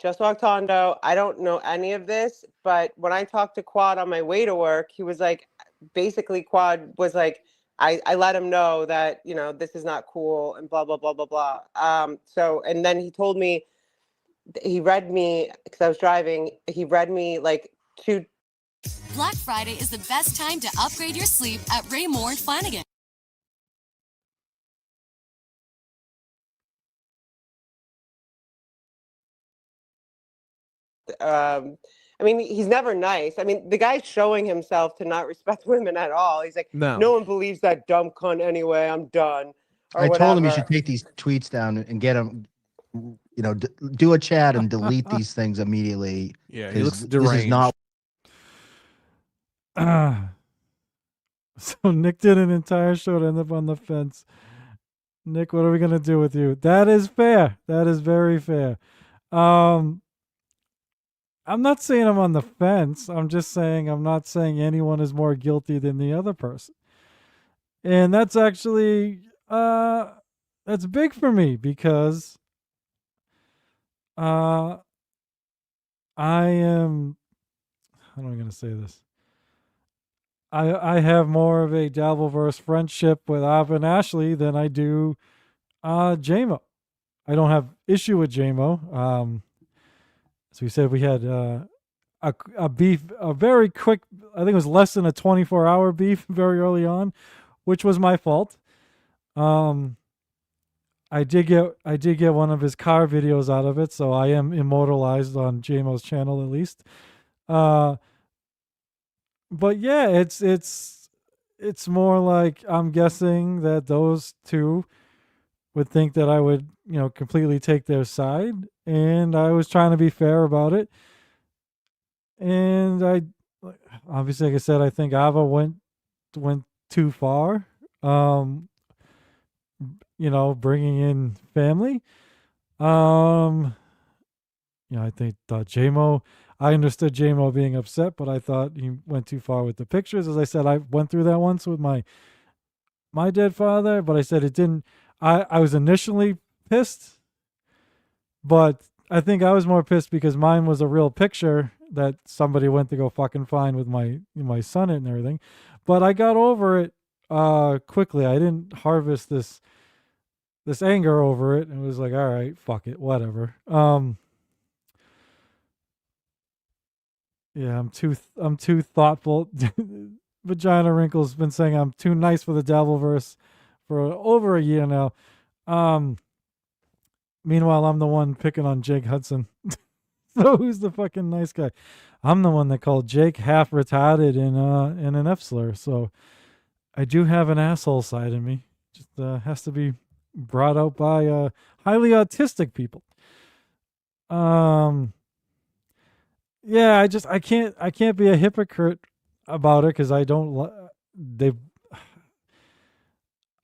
Just walked Hondo. I don't know any of this, but when I talked to Quad on my way to work, he was like, basically Quad was like, I let him know that, this is not cool and blah, blah, blah, blah, blah. So, and then he told me, he read me, because I was driving, he read me like two. Black Friday is the best time to upgrade your sleep at Raymore and Flanagan. I mean, he's never nice. I mean, the guy's showing himself to not respect women at all. He's like, no one believes that dumb cunt anyway. I'm done. I told him he should take these tweets down and get them, do a chat and delete these things immediately. Yeah, he looks this is not. So Nick did an entire show to end up on the fence. Nick, what are we gonna do with you? That is fair. That is very fair. I'm not saying I'm on the fence. I'm just saying I'm not saying anyone is more guilty than the other person. And that's actually that's big for me because I am, how am I going to say this? I have more of a Dabbleverse friendship with Av and Ashley than I do J Moe. I don't have issue with J Moe. So we said we had a beef, a very quick, I think it was less than a 24-hour beef very early on, which was my fault. I did get one of his car videos out of it, so I am immortalized on J Moe's channel at least. But yeah, it's more like I'm guessing that those two would think that I would, completely take their side, and I was trying to be fair about it. And I obviously, like I said, I think Ava went too far. Bringing in family. I think J Moe, I understood J Moe being upset, but I thought he went too far with the pictures. As I said, I went through that once with my dead father, but I said it didn't. I was initially pissed, but I think I was more pissed because mine was a real picture that somebody went to go fucking find with my son and everything. But I got over it quickly. I didn't harvest this anger over it, and it was like, all right, fuck it, whatever. Yeah, I'm too thoughtful. Vagina Wrinkle's been saying I'm too nice for the Dabbleverse for over a year now. Meanwhile, I'm the one picking on Jake Hudson. So who's the fucking nice guy? I'm the one that called Jake half retarded in an F slur. So I do have an asshole side in me. Just has to be brought out by highly autistic people. Yeah, I can't be a hypocrite about it because I don't. They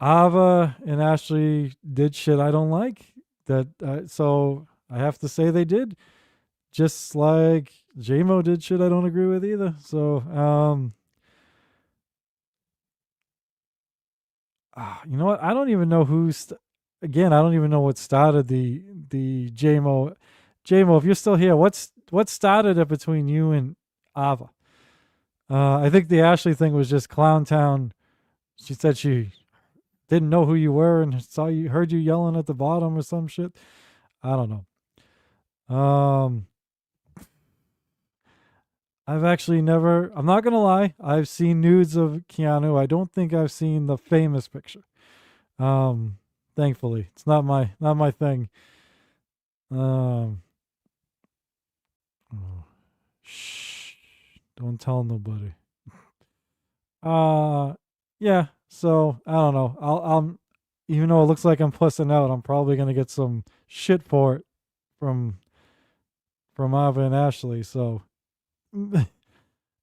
Ava and Ashley did shit I don't like. So I have to say they did. Just like J Moe did shit I don't agree with either. So you know what? I don't even know again, I don't even know what started the J Moe. J Moe, if you're still here, what started it between you and Ava? I think the Ashley thing was just Clown Town. She said she didn't know who you were and heard you yelling at the bottom or some shit. I don't know. I've actually never, I'm not gonna lie, I've seen nudes of Keanu. I don't think I've seen the famous picture. Thankfully. It's not my thing. Shh. Don't tell nobody. Yeah, so I don't know. I'll even though it looks like I'm pussing out, I'm probably gonna get some shit for it from Ava and Ashley. So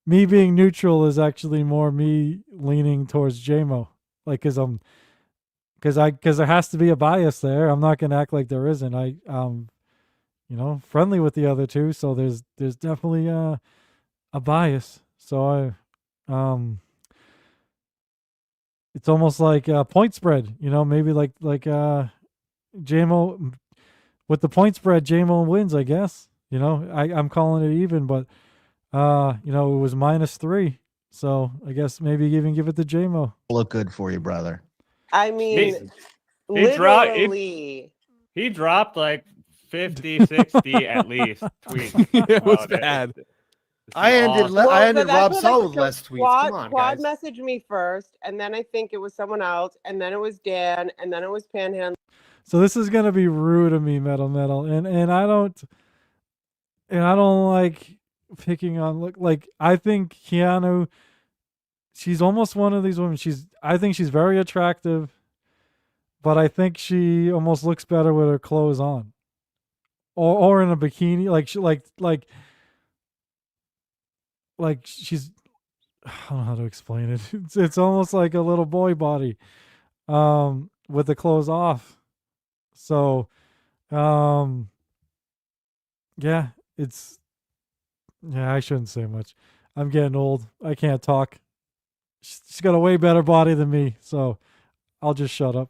me being neutral is actually more me leaning towards J Moe. Like because there has to be a bias there. I'm not gonna act like there isn't. Friendly with the other two, so there's definitely a bias. So it's almost like a point spread, maybe like JMO with the point spread, JMO wins, I guess. I'm calling it even, but it was -3. So I guess maybe even give it to JMO. Look good for you, brother. I mean, He dropped like 50, 60 at least tweets. It was bad. I ended Rob Solid with less tweets. Come on, Quad guys. messaged me first, and then I think it was someone else, and then it was Dan, and then it was Panhandle. So this is gonna be rude of me, metal, and I don't like picking on like I think Keanu. She's almost one of these women. I think she's very attractive, but I think she almost looks better with her clothes on, or in a bikini. Like she like she's, I don't know how to explain it. It's almost like a little boy body, with the clothes off. So, yeah, it's Yeah, I shouldn't say much. I'm getting old. I can't talk. She's got a way better body than me, so I'll just shut up.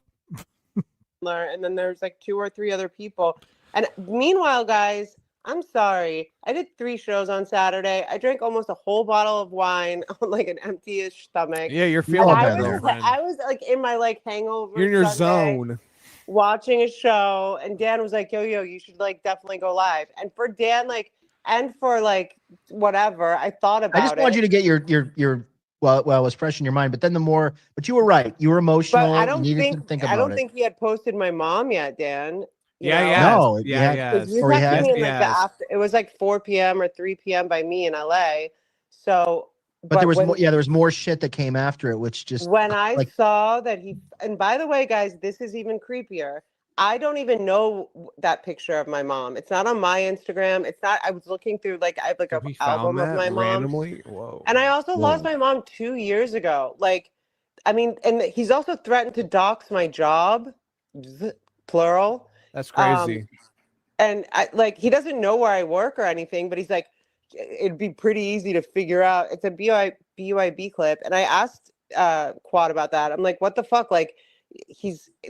And then there's like 2 or 3 other people. And meanwhile, guys, I'm sorry. I did 3 shows on Saturday. I drank almost a whole bottle of wine on like an empty-ish stomach. Yeah, you're And feeling I better, was friend. I was like in my like hangover. You're in your Sunday, zone. watching a show, and Dan was like, yo, you should like definitely go live. And for Dan, like, and for like whatever, I thought about I just want it. you to get your well, it was fresh in your mind, but you were right. You were But emotional. You needed to think I about don't it. think he had posted my mom yet, Dan. You Yeah, know? yeah. No, Yeah, you yeah. Because you Or he texted had? me in like the Yes. after. It was like 4 p.m. or 3 p.m. by me in LA. So, But there was when more. Yeah, there was more shit that came after it, which just when I like saw that he, and by the way, guys, this is even creepier. I don't even know that picture of my mom. It's not on my Instagram. It's not. I was looking through like I have like So an he found album of that my mom, randomly. Whoa. and I also lost whoa. my mom 2 years ago. Like, I mean, and he's also threatened to dox my job, plural. That's Um, crazy. and I like he doesn't know where I work or anything, but he's like, it'd be pretty easy to figure out. It's a BYB clip, and I asked Quad about that. I'm like, what the fuck? Like,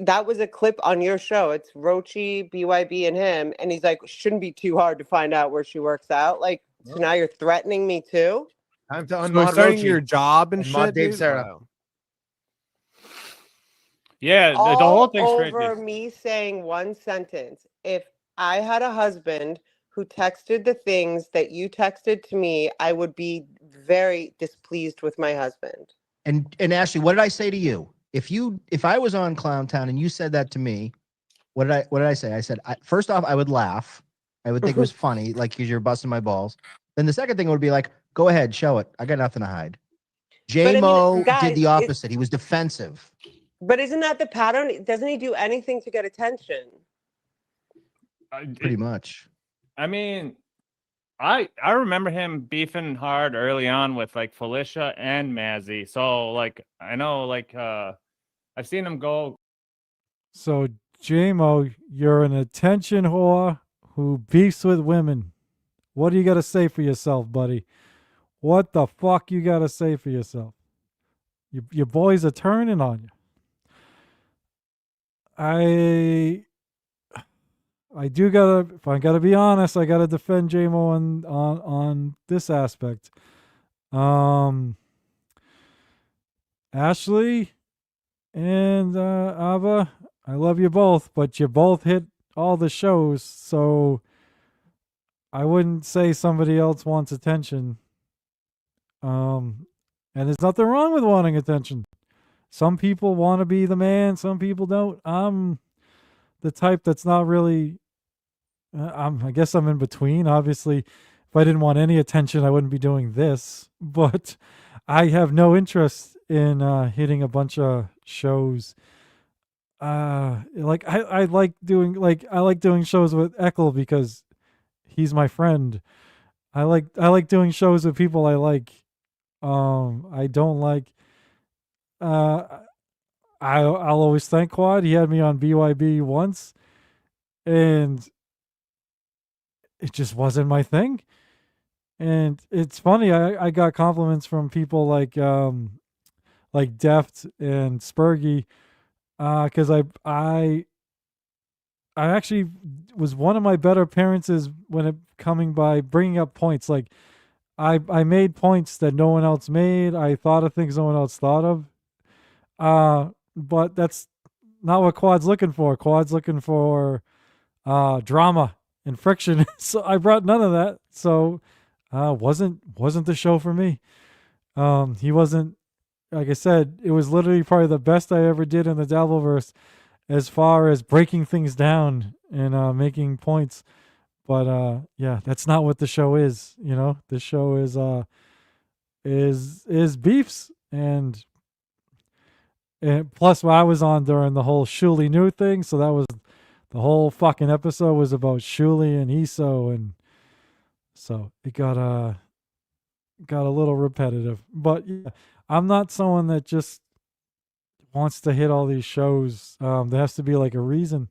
that was a clip on your show. It's Rochi, BYB, and him, and he's like, shouldn't be too hard to find out where she works out. Like, so now you're threatening me too. Time to So unmod starting Rochi your job and mod shit, Dave dude? Serra. Wow. Yeah, the whole All thing's over crazy. me saying one sentence. If I had a husband who texted the things that you texted to me, I would be very displeased with my husband. And Ashley, what did I say to you? If I was on Clown Town and you said that to me, what did I say? I said, first off, I would laugh. I would think it was funny, like because you're busting my balls. Then the second thing would be like, go ahead, show it. I got nothing to hide. J But I mean, Mo did guys, the opposite. He was defensive. but isn't that the pattern? Doesn't he do anything to get attention? Pretty much. I mean, I remember him beefing hard early on with like Felicia and Mazzy. So like I know like I've seen him go. So, Jay Moe, you're an attention whore who beefs with women. What do you got to say for yourself, buddy? What the fuck you got to say for yourself? Your boys are turning on you. I do gotta, if I gotta be honest, I gotta defend J Mo on this aspect. Ashley and Ava, I love you both, but you both hit all the shows, so I wouldn't say somebody else wants attention. And there's nothing wrong with wanting attention. Some people want to be the man, some people don't. I'm the type that's not really. I guess I'm in between. Obviously, if I didn't want any attention, I wouldn't be doing this. But I have no interest in hitting a bunch of shows. Like I like doing shows with Eckel because he's my friend. I like doing shows with people I like. I don't like. I'll always thank Quad. He had me on BYB once, and it just wasn't my thing. And it's funny, I got compliments from people like Deft and Spurgy, because I actually was one of my better appearances when it coming by bringing up points. Like I made points that no one else made. I thought of things no one else thought of. But that's not what Quad's looking for. Quad's looking for drama and friction. So I brought none of that. So wasn't the show for me. He wasn't, like I said, it was literally probably the best I ever did in the Dabbleverse as far as breaking things down and making points. But yeah, that's not what the show is. You know, the show is beefs and plus I was on during the whole Shuli New thing, so that was the whole fucking episode was about Shuli and Iso, and so it got a little repetitive. But yeah, I'm not someone that just wants to hit all these shows. There has to be like a reason.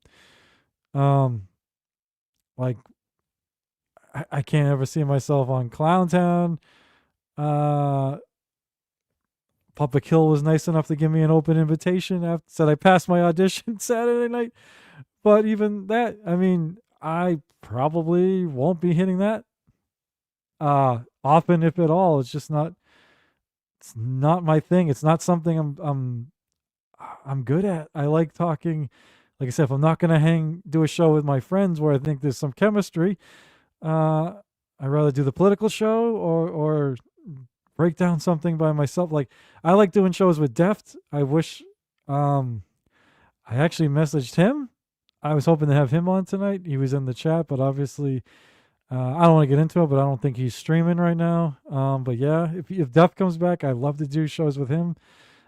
Like I can't ever see myself on Clowntown. Papa Kill was nice enough to give me an open invitation. After said I passed my audition Saturday night, but even that, I mean, I probably won't be hitting that often, if at all. It's just not. It's not my thing. It's not something I'm good at. I like talking. Like I said, if I'm not gonna do a show with my friends where I think there's some chemistry, I'd rather do the political show or break down something by myself. Like I like doing shows with Deft. I wish I actually messaged him. I was hoping to have him on tonight. He was in the chat, but obviously I don't want to get into it, but I don't think he's streaming right now. But yeah, if Deft comes back, I'd love to do shows with him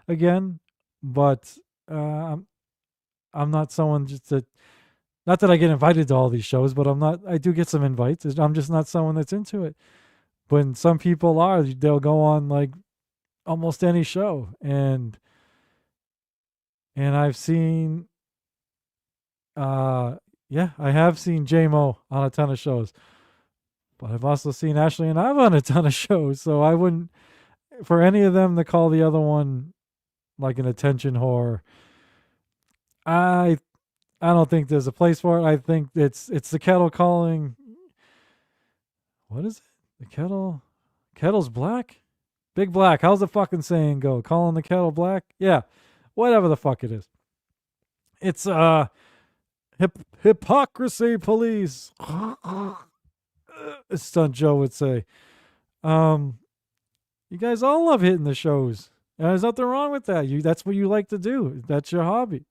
again. But I'm not someone just to, not that I get invited to all these shows, but I do get some invites. I'm just not someone that's into it. When some people are, they'll go on like almost any show. And I've seen, I have seen Jay Moe on a ton of shows, but I've also seen Ashley and I've on a ton of shows. So I wouldn't, for any of them to call the other one like an attention whore, I don't think there's a place for it. I think it's the kettle calling. What is it? The kettle's black? Big black. How's the fucking saying go? Calling the kettle black? Yeah. Whatever the fuck it is. It's hypocrisy police. Stunt Joe would say. You guys all love hitting the shows. And there's nothing wrong with that. That's what you like to do. That's your hobby.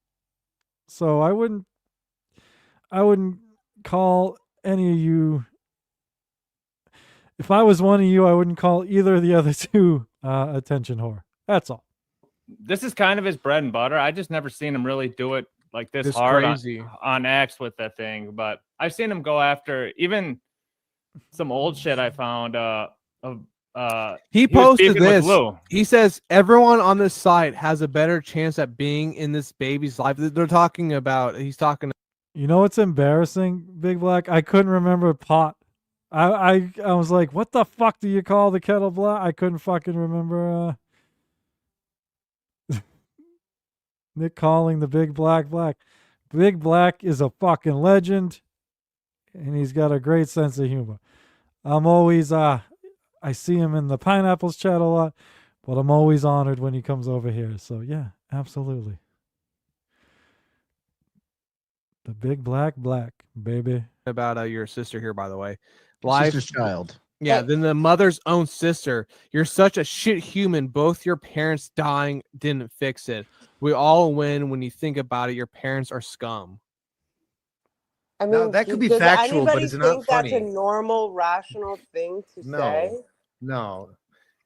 So I wouldn't call any of you. If I was one of you, I wouldn't call either of the other two attention whore. That's all. This is kind of his bread and butter. I just never seen him really do it like this It's hard crazy. on X with that thing. But I've seen him go after even some old shit I found. He was posted beefing with this. Lou. He says everyone on this site has a better chance at being in this baby's life. They're talking about. He's talking. You know what's embarrassing, Big Black? I couldn't remember pot. I was like, what the fuck do you call the kettle black? I couldn't fucking remember Nick calling the Big Black black. Big Black is a fucking legend, and he's got a great sense of humor. I'm always I see him in the Pineapples chat a lot, but I'm always honored when he comes over here. So yeah, absolutely. The Big Black, baby. About your sister here, by the way. Sister's child. Yeah, then the mother's own sister. You're such a shit human. Both your parents dying didn't fix it. We all win when you think about it. Your parents are scum. I mean, Now, that could be does factual, but anybody it's not think that's a funny. normal, rational thing to say? No.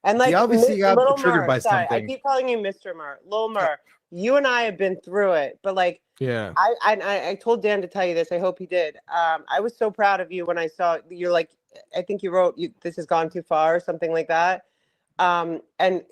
And like, he obviously got Lil triggered Mir, by sorry, something. I keep calling you Mr. Mir. Lil Mir, you and I have been through it, but like, yeah, I told Dan to tell you this. I hope he did. I was so proud of you when I saw you're like, I think you wrote, "This has gone too far," or something like that. And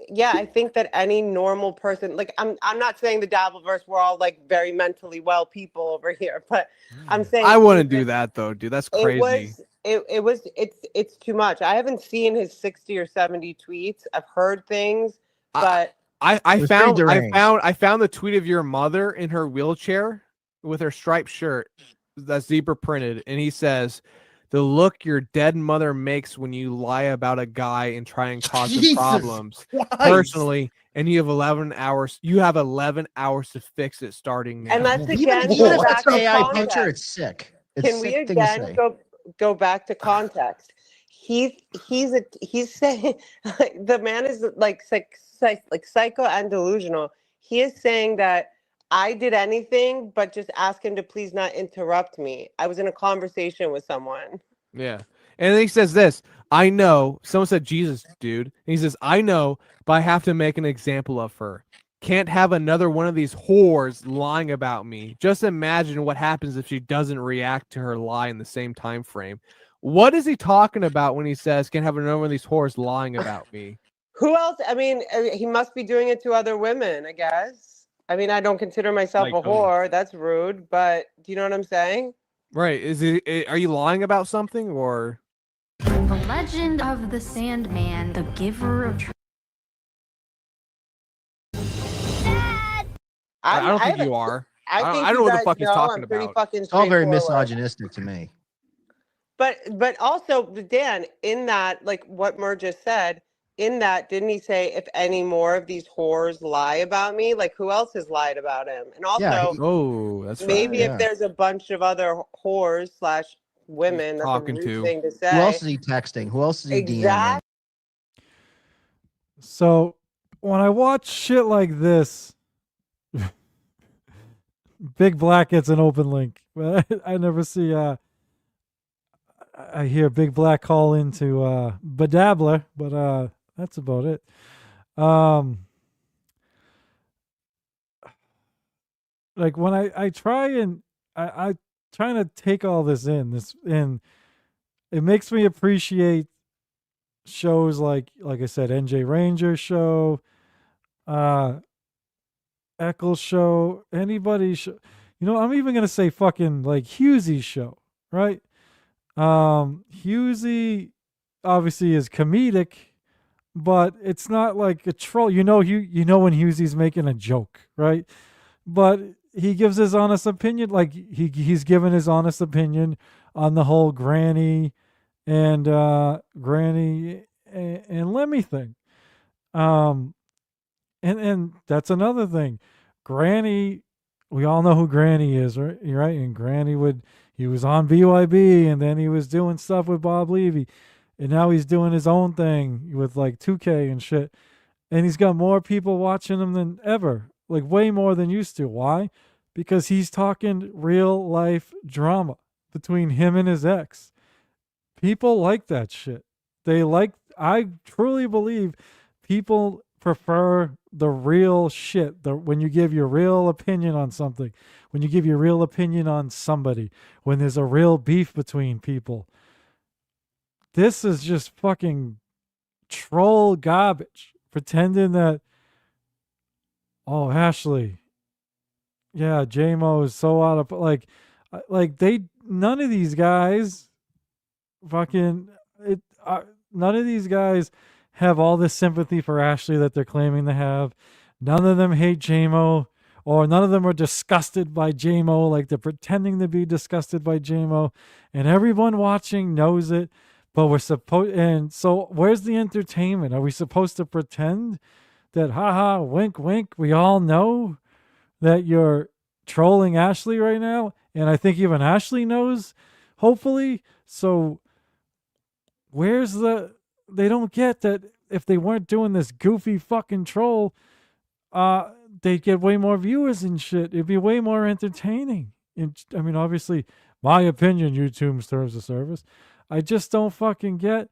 yeah, I think that any normal person, like, I'm not saying the Dabbleverse, we're all like very mentally well people over here, but I'm saying I wouldn't do that though, dude. That's crazy. It's too much. I haven't seen his 60 or 70 tweets. I've heard things, but I found the tweet of your mother in her wheelchair with her striped shirt that's zebra printed, and he says, "The look your dead mother makes when you lie about a guy and try and cause him problems personally, and you have 11 hours. You have 11 hours to fix it starting now." And that's again Even if back it's to AI context. picture, it's sick. It's a Can we sick thing to again say. go back to context? He's saying like, the man is like psycho and delusional. He is saying that I did anything but just ask him to please not interrupt me. I was in a conversation with someone. Yeah. And then he says this, I know, someone said Jesus, dude. And he says, I know, but I have to make an example of her. Can't have another one of these whores lying about me. Just imagine what happens if she doesn't react to her lie in the same time frame. What is he talking about when he says, can't have another one of these whores lying about me? Who else? I mean, he must be doing it to other women, I guess. I mean, I don't consider myself a whore. That's rude, but do you know what I'm saying? Right. Is it? Are you lying about something or? Legend of the Sandman, the giver of I don't think haven't- you are. I think I don't you know what the guys fuck he's know talking I'm pretty about. fucking It's all very straightforward. misogynistic to me. But also, Dan, in that, like what Mer just said, in that, didn't he say if any more of these whores lie about me, like who else has lied about him? And also, Yeah, Oh, that's maybe right. if there's a bunch of other whores slash women, that's a talking rude to. thing to say. Who else is he texting? Who else is he DMing? Exactly. So when I watch shit like this, Big Black gets an open link. I never see. I hear Big Black call into Badabler, but that's about it. Like when I try and I trying to take all this in, and it makes me appreciate shows like I said, NJ Ranger show, Eccles show, anybody show. You know, I'm even gonna say fucking like Hughesy's show, right? Hughes obviously is comedic, but it's not like a troll. You know when Hughesy's making a joke, right? But he gives his honest opinion. Like he's given his honest opinion on the whole Granny and Lemmy thing. And that's another thing. Granny, we all know who Granny is, right? Right? And Granny he was on BYB, and then he was doing stuff with Bob Levy, and now he's doing his own thing with like 2K and shit. And he's got more people watching him than ever, like way more than used to. Why? Because he's talking real life drama between him and his ex. People like that shit. I truly believe people prefer the real shit. When you give your real opinion on something, when you give your real opinion on somebody, when there's a real beef between people. This is just fucking troll garbage. Pretending that, oh, Ashley, yeah, Jay Moe is so out of none of these guys fucking none of these guys have all this sympathy for Ashley that they're claiming to have. None of them hate Jay Moe, or none of them are disgusted by Jay Moe like they're pretending to be disgusted by Jay Moe, and everyone watching knows it. But we're supposed, and so where's the entertainment? Are we supposed to pretend that, haha, wink, wink, we all know that you're trolling Ashley right now? And I think even Ashley knows, hopefully. So they don't get that if they weren't doing this goofy fucking troll, they'd get way more viewers and shit. It'd be way more entertaining. I mean, obviously, my opinion, YouTube's terms of service. I just don't fucking get,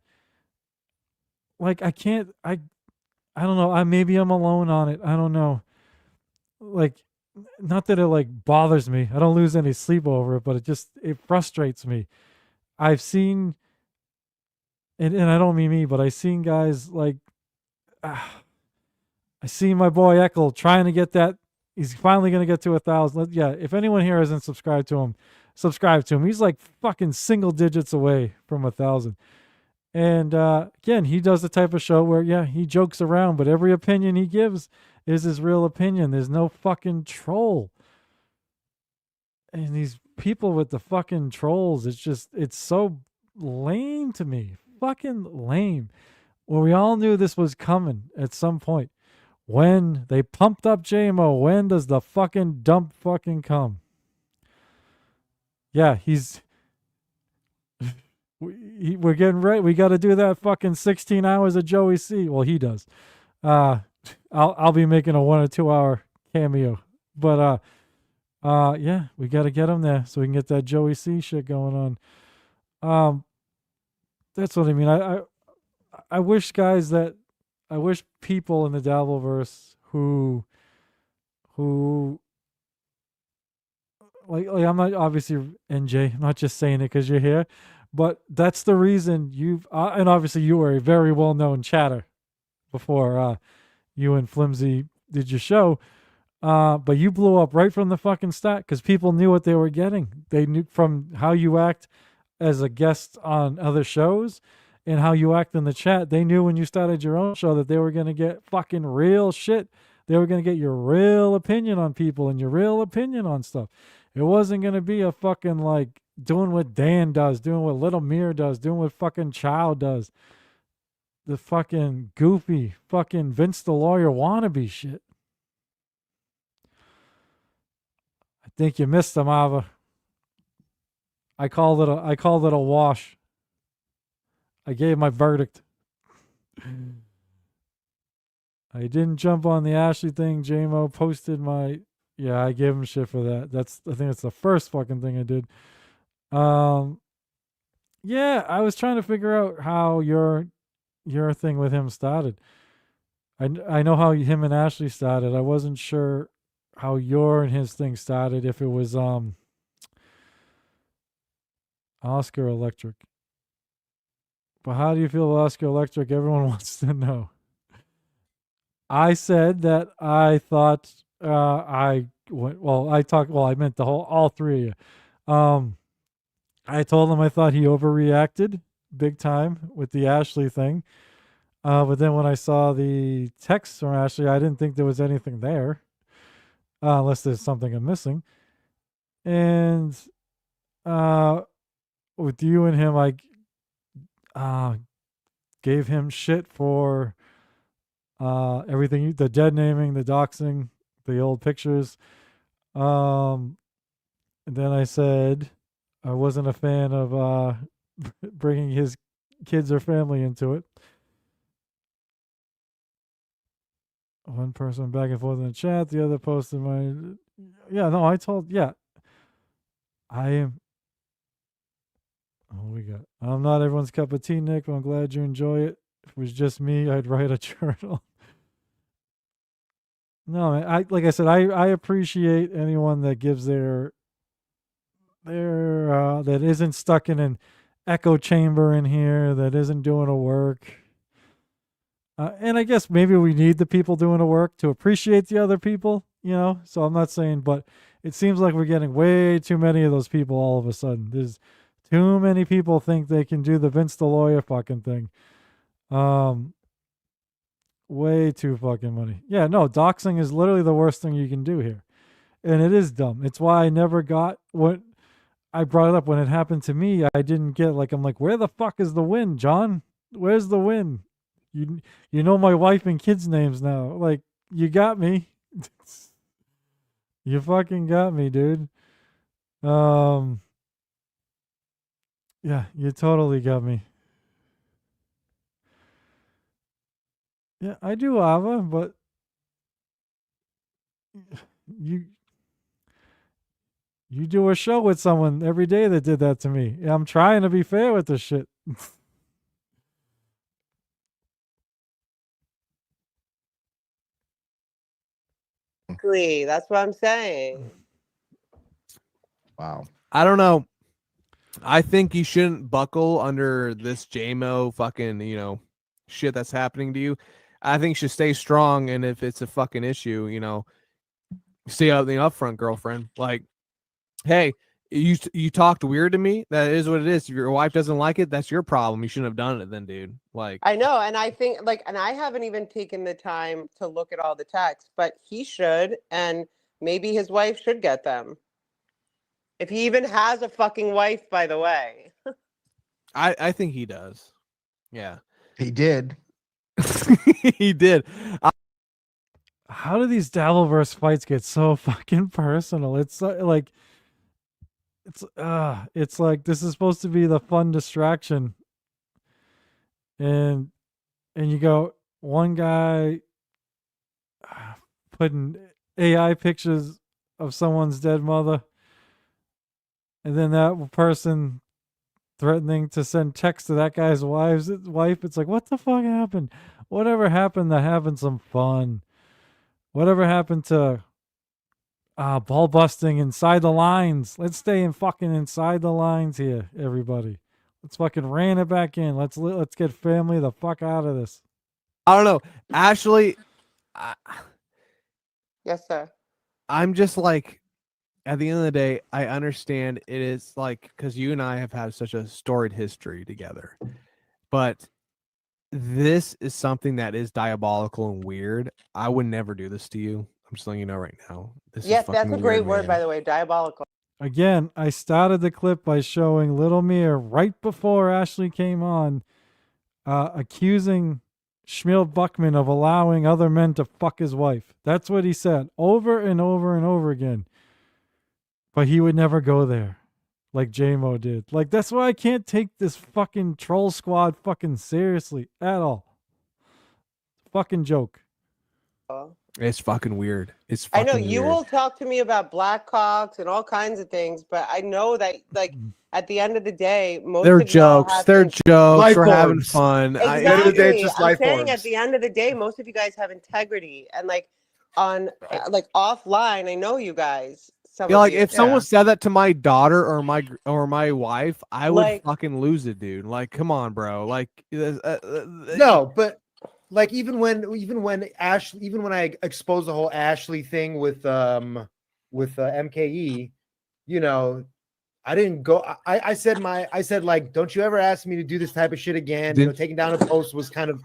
like, I don't know. Maybe I'm alone on it. I don't know. Like, not that it like bothers me. I don't lose any sleep over it, but it frustrates me. I've seen, and I don't mean me, but I've seen guys like, I see my boy Eckel trying to get that. He's finally going to get to 1,000. Yeah, if anyone here hasn't subscribed to him, subscribe to him. He's like fucking single digits away from 1,000. And again, he does the type of show where, yeah, he jokes around, but every opinion he gives is his real opinion. There's no fucking troll. And these people with the fucking trolls, it's so lame to me. Fucking lame. Well, we all knew this was coming at some point. When they pumped up Jay Moe, when does the fucking dump fucking come? Yeah, we're getting ready. We got to do that fucking 16 hours of Joey C. Well, he does. I'll be making a 1 or 2 hour cameo, but yeah, we got to get him there so we can get that Joey C shit going on. That's what I mean. I wish people in the Dabbleverse who like I'm not obviously NJ. I'm not just saying it because you're here, but that's the reason and obviously you were a very well known chatter before you and Flimsy did your show, but you blew up right from the fucking start because people knew what they were getting. They knew from how you act as a guest on other shows and how you act in the chat. They knew when you started your own show that they were going to get fucking real shit. They were going to get your real opinion on people and your real opinion on stuff. It wasn't going to be a fucking like doing what Dan does, doing what Lil Mir does, doing what fucking Chow does. The fucking goofy fucking Vince the Lawyer wannabe shit. I think you missed them, Ava. I called it a wash. I gave my verdict. I didn't jump on the Ashley thing. Jay Moe posted my yeah, I gave him shit for that. I think it's the first fucking thing I did. Yeah, I was trying to figure out how your thing with him started. I know how him and Ashley started. I wasn't sure how your and his thing started, if it was Oscar Electric. But how do you feel about Oscar Electric? Everyone wants to know. I said that I thought I meant all three of you. I told him I thought he overreacted big time with the Ashley thing. But then when I saw the text from Ashley, I didn't think there was anything there. Unless there's something I'm missing. And with you and him, I gave him shit for everything, the dead naming, the doxing, the old pictures. And then I said I wasn't a fan of bringing his kids or family into it. One person back and forth in the chat, the other posted I am. Oh, we got. I'm not everyone's cup of tea, Nick, but I'm glad you enjoy it. If it was just me, I'd write a journal. No, man, like I said, I appreciate anyone that gives their that isn't stuck in an echo chamber in here, that isn't doing a work. And I guess maybe we need the people doing the work to appreciate the other people, So I'm not saying, but it seems like we're getting way too many of those people all of a sudden. There's too many people think they can do the Vince the Lawyer fucking thing. Way too fucking money. Yeah, no, doxing is literally the worst thing you can do here. And it is dumb. It's why I never got what I brought it up when it happened to me. I didn't get I'm like, where the fuck is the win, John? Where's the win? You know my wife and kids' names now. Like, you got me. You fucking got me, dude. Yeah, you totally got me. Yeah, I do, Ava, but you do a show with someone every day that did that to me. I'm trying to be fair with this shit. Exactly. That's what I'm saying. Wow. I don't know. I think you shouldn't buckle under this J Moe fucking, shit that's happening to you. I think you should stay strong, and if it's a fucking issue, stay out the upfront, girlfriend. Like, hey, you talked weird to me. That is what it is. If your wife doesn't like it, that's your problem. You shouldn't have done it then, dude. Like, I know, and I think and I haven't even taken the time to look at all the texts, but he should, and maybe his wife should get them. If he even has a fucking wife, by the way. I think he does. Yeah. He did. He did. How do these Dabbleverse fights get so fucking personal? It's like this is supposed to be the fun distraction, and you go, one guy putting AI pictures of someone's dead mother, and then that person threatening to send text to that guy's wife. It's like, what the fuck happened? Whatever happened to having some fun? Whatever happened to ball busting inside the lines? Let's stay inside the lines here, everybody. Let's fucking rein it back in. Let's get family the fuck out of this. I don't know, Ashley. Yes, sir. I'm just like, at the end of the day, I understand it is like, because you and I have had such a storied history together. but this is something that is diabolical and weird. I would never do this to you. I'm just letting you know right now. This Yes, is fucking that's a great weird, word, man. by the way. Diabolical. Again, I started the clip by showing Lil Mir right before Ashley came on, accusing Shmuel Buckman of allowing other men to fuck his wife. That's what he said over and over and over again. But he would never go there like Jay Moe did. Like, that's why I can't take this fucking troll squad fucking seriously at all. Fucking joke. It's fucking weird. It's I fucking know you weird. will talk to me about Blackhawks and all kinds of things, but I know that, like, at the end of the day, most They're of y'all jokes. have They're in- jokes. Life We're having orbs. fun. Exactly. End of the day, it's just I'm life saying orbs. at the end of the day, most of you guys have integrity, and like on like offline, I know you guys. Some Yeah, of like you. if someone said that to my daughter or my wife, I would Like- fucking lose it, dude. Like, come on, bro. Like, No, but like even when I exposed the whole Ashley thing with MKE, you know, I didn't go. I said like, don't you ever ask me to do this type of shit again? You know, taking down a post was kind of.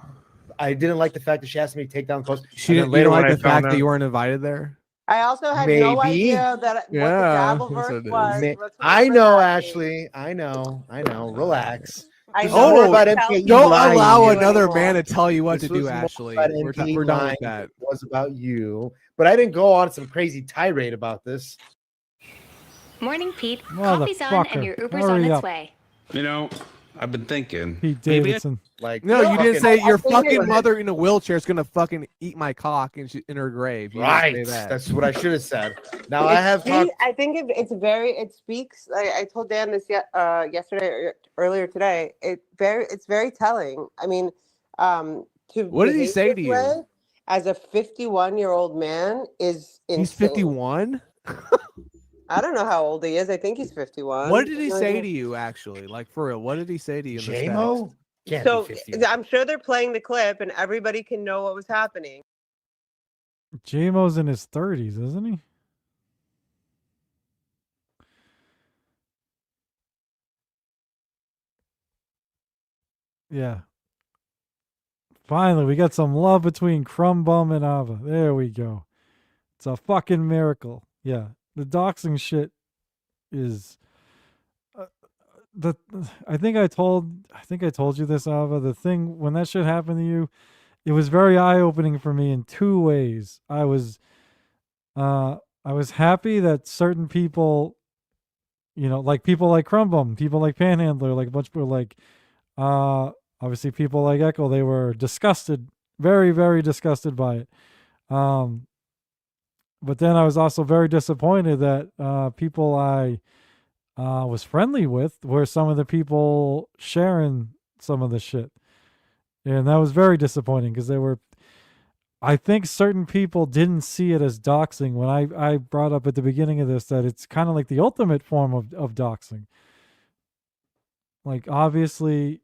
I didn't like the fact that she asked me to take down the post. She didn't. You don't like the fact that you weren't invited there. I also had no Maybe. idea that what the Yeah, Dabbleverse yes, it was. is. I know, Ashley. I know. Relax. I This know is more that about tells MKE you Don't lying. allow you another anymore. man to tell you what This to do, was more Ashley. about We're MKE done lying with that. than it was about you, but I didn't go on some crazy tirade about this. Morning, Pete. Coffee's on and your Uber's Hurry on its up. way. You know, I've been thinking. Pete maybe Davidson. Like, No, you didn't say your think fucking it- mother in a wheelchair is gonna fucking eat my cock in her grave. You didn't Right. say that. That's what I should have said. Now I have talked. I think it speaks. I told Dan this yesterday or earlier today. It's very telling. I mean, to What did he behave say this to you? way as a 51-year-old man is insane. He's 51. I don't know how old he is. I think he's 51. What did he say to you, actually? Like, for real, what did he say to you in the Jay text? Moe? Can't So be 51. I'm sure they're playing the clip, and everybody can know what was happening. Jay Moe's in his 30s, isn't he? Yeah. Finally, we got some love between Crumb Bum and Ava. There we go. It's a fucking miracle. Yeah. The doxing shit is I think I told you this, Ava. The thing when that shit happened to you, it was very eye-opening for me in two ways. I was happy that certain people, you know, like people like Crumbum, people like Panhandler, like a bunch of people like obviously people like Echo, they were disgusted, very, very disgusted by it. But then I was also very disappointed that people I was friendly with were some of the people sharing some of the shit. And that was very disappointing because I think certain people didn't see it as doxing when I brought up at the beginning of this that it's kind of like the ultimate form of doxing. Like, obviously,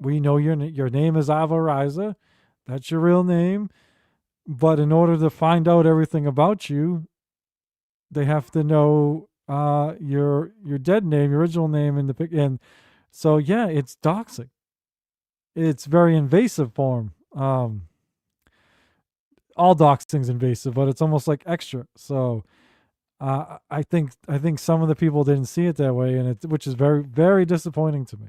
we know your name is Ava Riza. That's your real name. But in order to find out everything about you, they have to know your dead name, your original name in the pic. And so, yeah, it's doxing. It's very invasive form. All doxing's invasive, but it's almost like extra. So I think some of the people didn't see it that way, and which is very, very disappointing to me.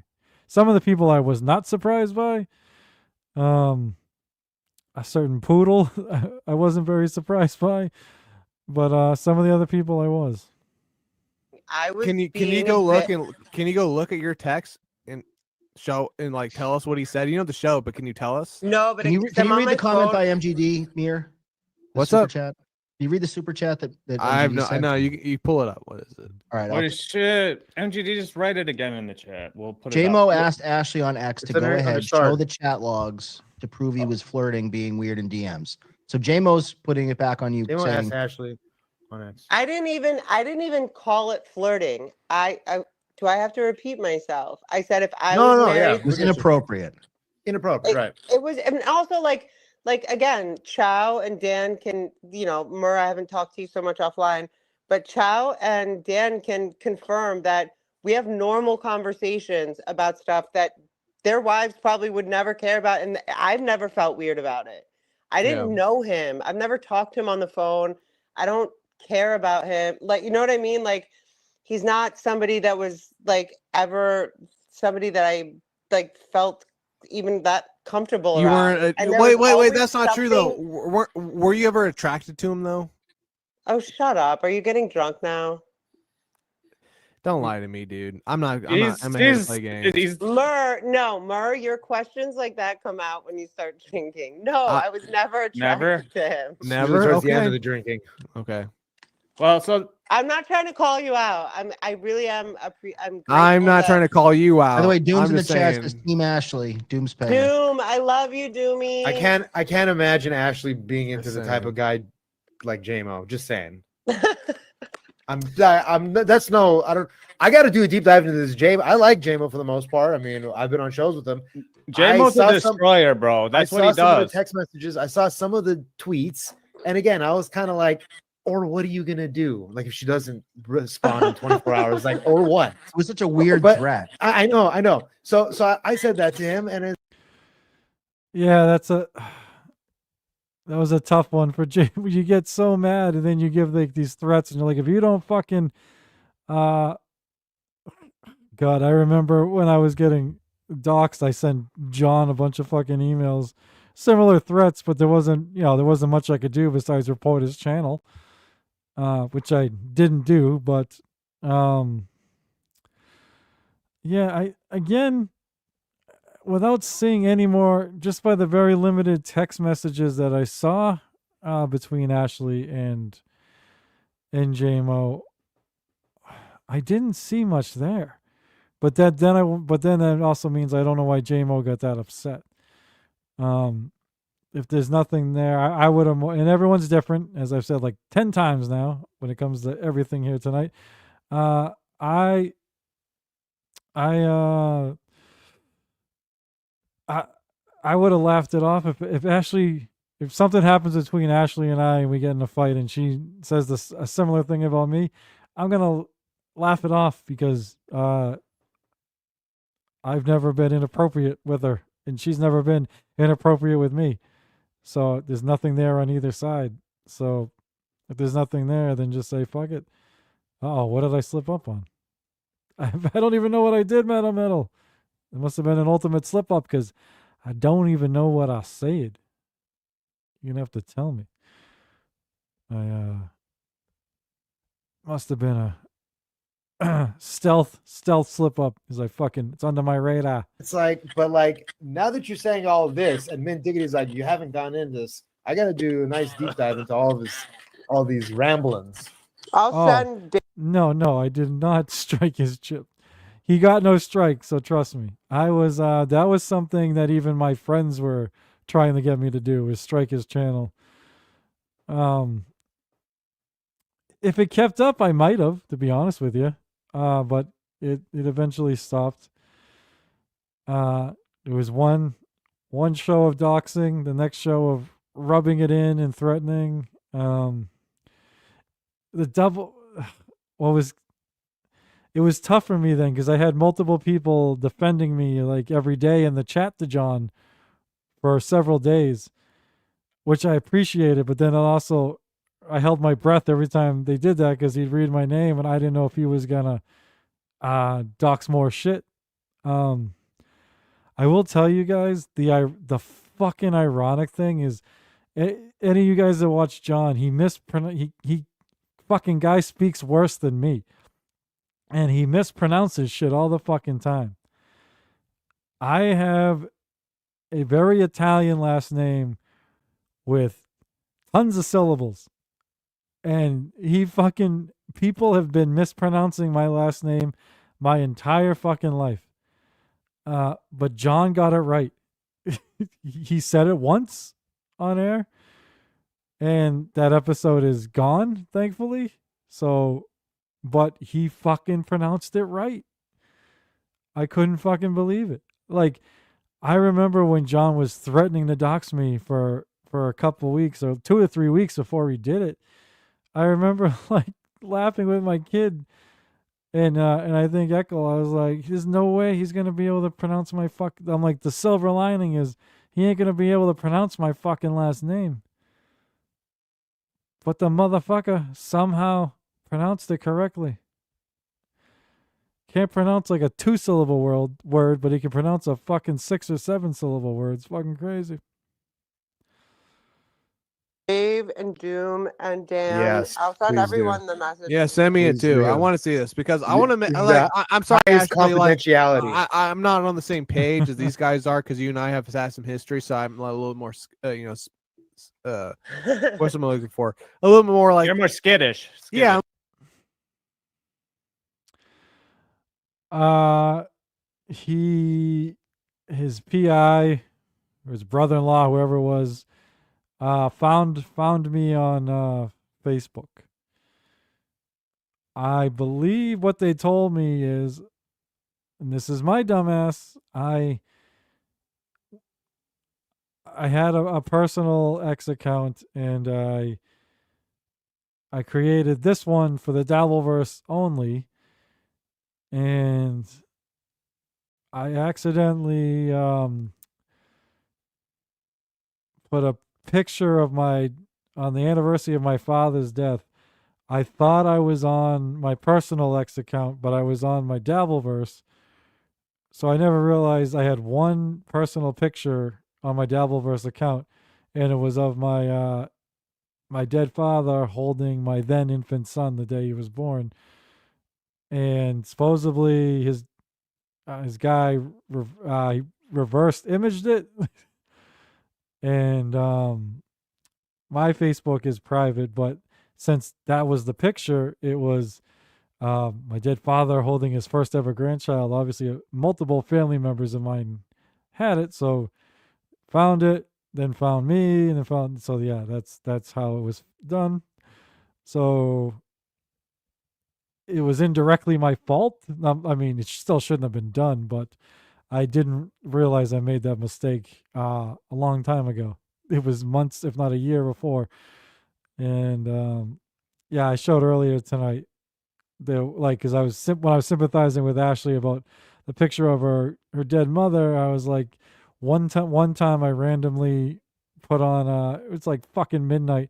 Some of the people I was not surprised by. A certain poodle I wasn't very surprised by, but some of the other people I was. I was. Can you being go a look bit- and can you go look at your text and show and like tell us what he said? You know the show, but can you tell us? No, but Can you I'm on read my the comment phone. by MGD, Mir? The What's super up? Chat? Can you read the super chat that I have MGD no. I sent? know you pull it up. What is it? All right. What is shit? MGD, just write it again in the chat. We'll put it J up. Mo asked Ashley on X to It's go under ahead, start. show the chat logs to prove he was flirting, being weird in DMs. So J Mo's putting it back on you, They won't saying ask Ashley on X. I didn't even call it flirting. Do I have to repeat myself? I said if I was married, it was inappropriate. Inappropriate, right? it was, and also like again, Chow and Dan can, Mur, I haven't talked to you so much offline, but Chow and Dan can confirm that we have normal conversations about stuff that their wives probably would never care about, and I've never felt weird about it. I didn't know him. I've never talked to him on the phone. I don't care about him. Like, you know what I mean? Like, he's not somebody that was like ever somebody that I like felt even that comfortable You around. weren't. And there Wait, was wait, wait. always That's not true though. something- Were you ever attracted to him though? Oh, shut up! Are you getting drunk now? Don't lie to me, dude. I'm not. I'm not. I'm here to play games. Mur, your questions like that come out when you start drinking. No, I was never attracted to him. Never. Towards the end Okay. of the drinking. Okay. Well, so I'm not trying to call you out. I really am. I'm I'm not trying to call you out. By the way, Doom's I'm in the just chat saying. says Team Ashley. Doom's paying. Doom, I love you, Doomy. I can't imagine Ashley being into the type of guy like Jay Moe. Just saying. That's no. I don't. I got to do a deep dive into this. I like Jay Moe for the most part. I mean, I've been on shows with him. Jay Moe's a destroyer, bro. That's what he some of does. the text messages. I saw some of the tweets, and again, I was kind of like, "Or what are you gonna do? Like if she doesn't respond in 24 hours, like or what?" It was such a weird threat. I know. So I said that to him, and Yeah, that was a tough one for Jay. You get so mad, and then you give like these threats, and you're like, if you don't fucking, God, I remember when I was getting doxxed, I sent John a bunch of fucking emails, similar threats, but there wasn't much I could do besides report his channel, which I didn't do. But yeah, without seeing any more, just by the very limited text messages that I saw between Ashley and Jay Moe, I didn't see much there. But then that also means I don't know why Jay Moe got that upset. If there's nothing there, I would have. And everyone's different, as I've said like 10 times now when it comes to everything here tonight. I would have laughed it off if something happens between Ashley and I and we get in a fight and she says a similar thing about me. I'm gonna laugh it off because I've never been inappropriate with her and she's never been inappropriate with me. So there's nothing there on either side. So if there's nothing there, then just say fuck it. What did I slip up on? I don't even know what I did, Metal. It must have been an ultimate slip up because I don't even know what I said. You're gonna have to tell me. I must have been a stealth slip up because it's under my radar. it's like, but like now that you're saying all of this, and Mint Diggity's like, you haven't gone into this. I got to do a nice deep dive into all these ramblings. I'll send. No, I did not strike his chip. He got no strike, so trust me. I was that was something that even my friends were trying to get me to do, was strike his channel. If it kept up, I might have, to be honest with you. But it eventually stopped. There was one show of doxing, the next show of rubbing it in and threatening. It was tough for me then because I had multiple people defending me like every day in the chat to John for several days, which I appreciated. But then I held my breath every time they did that because he'd read my name and I didn't know if he was gonna dox more shit. I will tell you guys the fucking ironic thing is, any of you guys that watch John, he fucking guy speaks worse than me. And he mispronounces shit all the fucking time. I have a very Italian last name with tons of syllables. And people have been mispronouncing my last name my entire fucking life. But John got it right. He said it once on air. And that episode is gone, thankfully. But he fucking pronounced it right. I couldn't fucking believe it. Like, I remember when John was threatening to dox me for a couple weeks or 2 or 3 weeks before he did it. I remember like laughing with my kid And I think Eckel, I was like, there's no way he's gonna be able to pronounce my fuck. I'm like, the silver lining is he ain't gonna be able to pronounce my fucking last name. But the motherfucker somehow pronounced it correctly. Can't pronounce like a 2-syllable word, but he can pronounce a fucking 6 or 7-syllable word. It's fucking crazy. Dave and Doom and Dan. Yes, I'll send please everyone do. the message. Yeah, send me it Please too. I do. want to see this because I You- want to the like. I'm sorry, highest Ashley. Like, confidentiality. I'm not on the same page as these guys are because you and I have had some history, so I'm a little more, what's I'm looking for? A little more like You're more skittish. Yeah. His PI, or his brother-in-law, whoever it was, found me on Facebook. I believe what they told me is, and this is my dumbass, I had a personal X account, and I created this one for the Dabbleverse only, and I accidentally put a picture of on the anniversary of my father's death. I thought I was on my personal X account, but I was on my Dabbleverse. So I never realized I had one personal picture on my Dabbleverse account, and it was of my my dead father holding my then infant son the day he was born. And supposedly his guy reversed imaged it. And my Facebook is private, but since that was the picture, it was my dead father holding his first ever grandchild. Obviously, multiple family members of mine had it, so found it, then found me, and then found. So yeah, that's how it was done. So it was indirectly my fault. I mean, it still shouldn't have been done, but I didn't realize I made that mistake a long time ago. It was months, if not a year before. And yeah, I showed earlier tonight because I was when I was sympathizing with Ashley about the picture of her dead mother. I was like, one time I randomly put on it's like fucking midnight,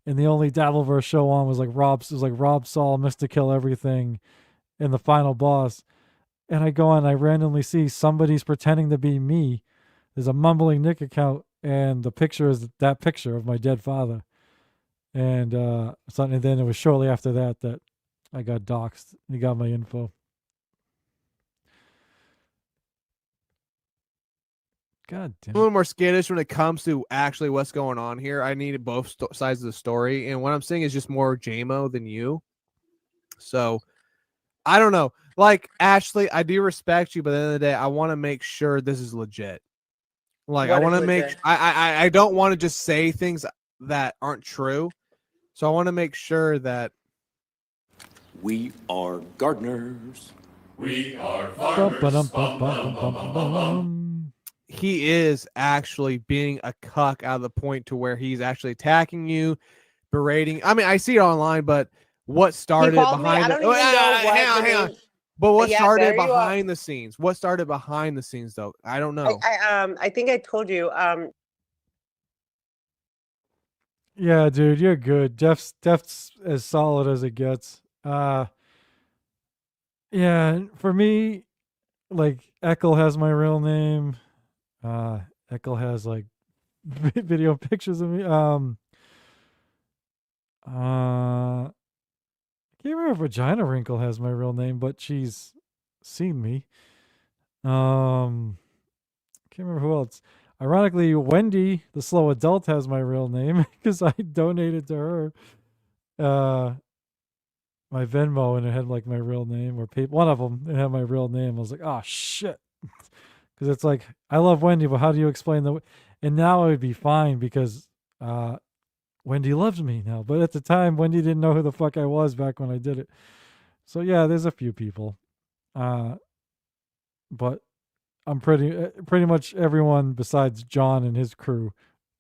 and the only Dabbleverse show on was like Rob Saul, Mr. Kill Everything, and the final boss. And I go on, I randomly see somebody's pretending to be me. There's a Mumbling Nick account, and the picture is that picture of my dead father. And and then it was shortly after that I got doxxed. He got my info. God damn. a little more skittish when it comes to actually what's going on here. I needed both sides of the story, and what I'm saying is just more Jay Moe than you. So I don't know. Like, Ashley, I do respect you, but at the end of the day, I want to make sure this is legit. Like, I want to make I don't want to just say things that aren't true. So I want to make sure that we are gardeners. We are farmers. He is actually being a cuck out of the point to where he's actually attacking you, berating. I mean, I see it online, but what started behind hang on. But what started behind the scenes? What started behind the scenes, though? I don't know. I think I told you. Yeah, dude, you're good. Def's as solid as it gets. Yeah, for me, like Eckel has my real name. Eckel has like video pictures of me. I can't remember if Vagina Wrinkle has my real name, but she's seen me. Can't remember who else. Ironically, Wendy, the slow adult, has my real name because I donated to her my Venmo, and it had like my real name, or one of them, it had my real name. I was like, oh shit, because it's like, I love Wendy, but how do you explain the? And now it would be fine because Wendy loves me now, but at the time, Wendy didn't know who the fuck I was back when I did it. So yeah, there's a few people, but I'm pretty much everyone besides John and his crew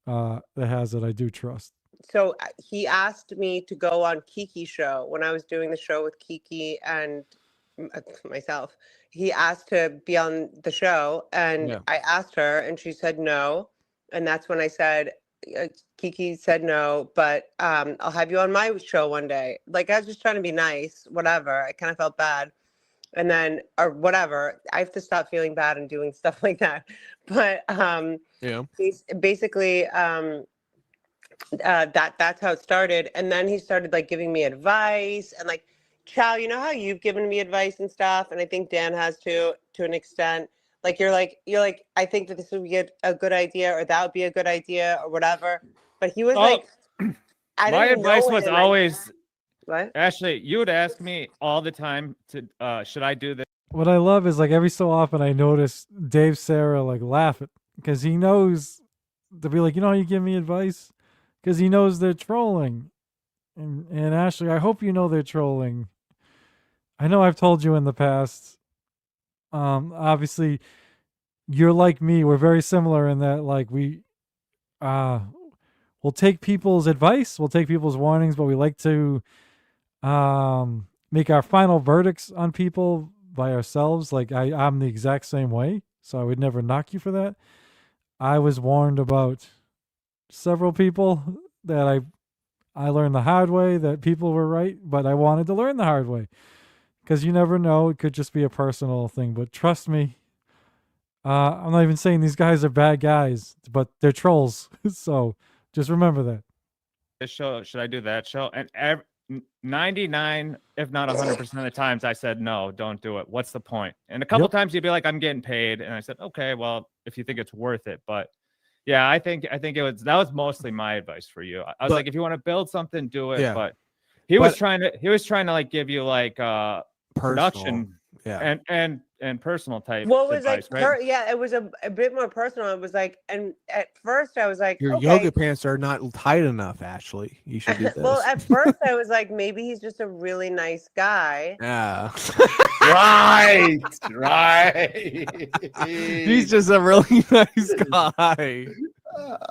that has it, I do trust. So he asked me to go on Kiki's show when I was doing the show with Kiki and myself. He asked to be on the show, and Yeah. I asked her, and she said no. And that's when I said, Kiki said no, but I'll have you on my show one day. Like, I was just trying to be nice, whatever. I kind of felt bad. And then, or whatever, I have to stop feeling bad and doing stuff like that. But Yeah. basically, that's how it started. And then he started like giving me advice and like, Chow, you know how you've given me advice and stuff, and I think Dan has to an extent. Like you're like I think that this would be a good idea, or that would be a good idea, or whatever. But he was like, I my didn't advice know was him. always, what? Ashley, you would ask me all the time to should I do this? What I love is like every so often I notice Dave Sarah like laughing because he knows to be like, you know how you give me advice? Because he knows they're trolling. And Ashley, I hope you know they're trolling. I know I've told you in the past. Obviously you're like me. We're very similar in that like we'll take people's advice, we'll take people's warnings, but we like to make our final verdicts on people by ourselves. Like I'm the exact same way, so I would never knock you for that. I was warned about several people that I learned the hard way that people were right, but I wanted to learn the hard way because you never know. It could just be a personal thing, but trust me, I'm not even saying these guys are bad guys, but they're trolls. So just remember that. This show? Should I do that show? And 99, if not 100% of the times, I said no, don't do it. What's the point? And a couple times you'd be like, I'm getting paid, and I said, okay, well, if you think it's worth it. But yeah, I think that was mostly my advice for you. I was like, if you want to build something, do it. Yeah. But he was trying to like give you like production, and personal type. Well, it was advice, like, right? it was a bit more personal. It was like, and at first I was like, Your okay. yoga pants are not tight enough, Ashley. You should do this. Well, at first I was like, maybe he's just a really nice guy. Yeah. Right. He's just a really nice guy.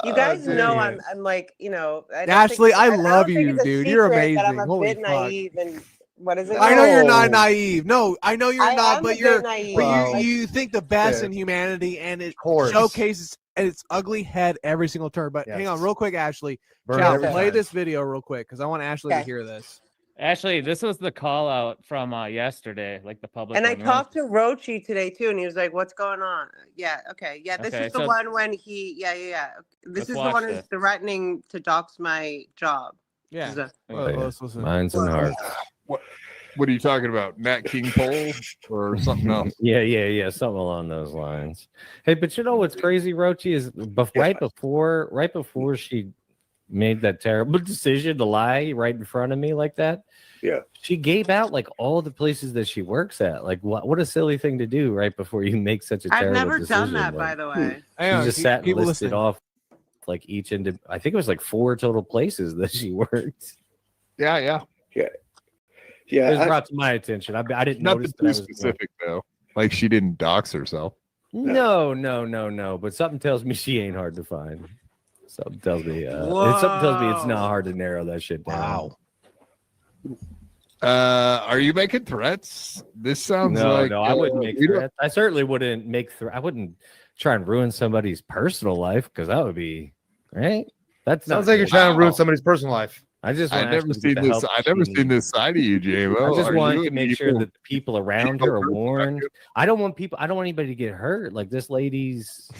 You guys know dude. I'm like, you know, Ashley, I love don't think you, it's a dude. You're secret that amazing. I'm a Holy bit fuck. naive and what is it? I know you're not naive. No, I know you're I not, am but a bit you're naive. but Well, you think the best yeah. in humanity, and it course. showcases its ugly head every single turn. But hang on, Yes. real quick, Ashley. Burn Chow, every play time. this video real quick because I want Ashley to Okay. hear this. Ashley, this was the call out from yesterday, like the public. And I one. You wanna- talked to Rochi today too, and he was like, "What's going on?" Yeah, okay, yeah. This Okay, is the so- one when he, yeah. This Let's is the watch one who's this. threatening to dox my job. Yeah. This is a- Let's listen. Minds and hearts. What are you talking about? Nat King Cole or something else? Yeah, something along those lines. Hey, but you know what's crazy, Rochi, is right before she made that terrible decision to lie right in front of me like that. Yeah, she gave out like all the places that she works at. Like, what a silly thing to do right before you make such a I've terrible never decision. done that, like, by the way. she just sat and listed off like each I think it was like 4 total places that she worked. Yeah. It was brought to my attention. I didn't Nothing notice that too I was specific though. Like she didn't dox herself. No. But something tells me she ain't hard to find. Something tells me it's not hard to narrow that shit down. Are you making threats? This sounds like I wouldn't make threats. I certainly wouldn't make threats. I wouldn't try and ruin somebody's personal life because that would be right. That Sounds like you're trying to ruin somebody's personal life. I just I've want never Ashley to seen get the this. help I've never she seen needs. this side of you, Jay Moe. I just Are want you to make sure that the people around her are warned. I don't want anybody to get hurt. Like this lady's.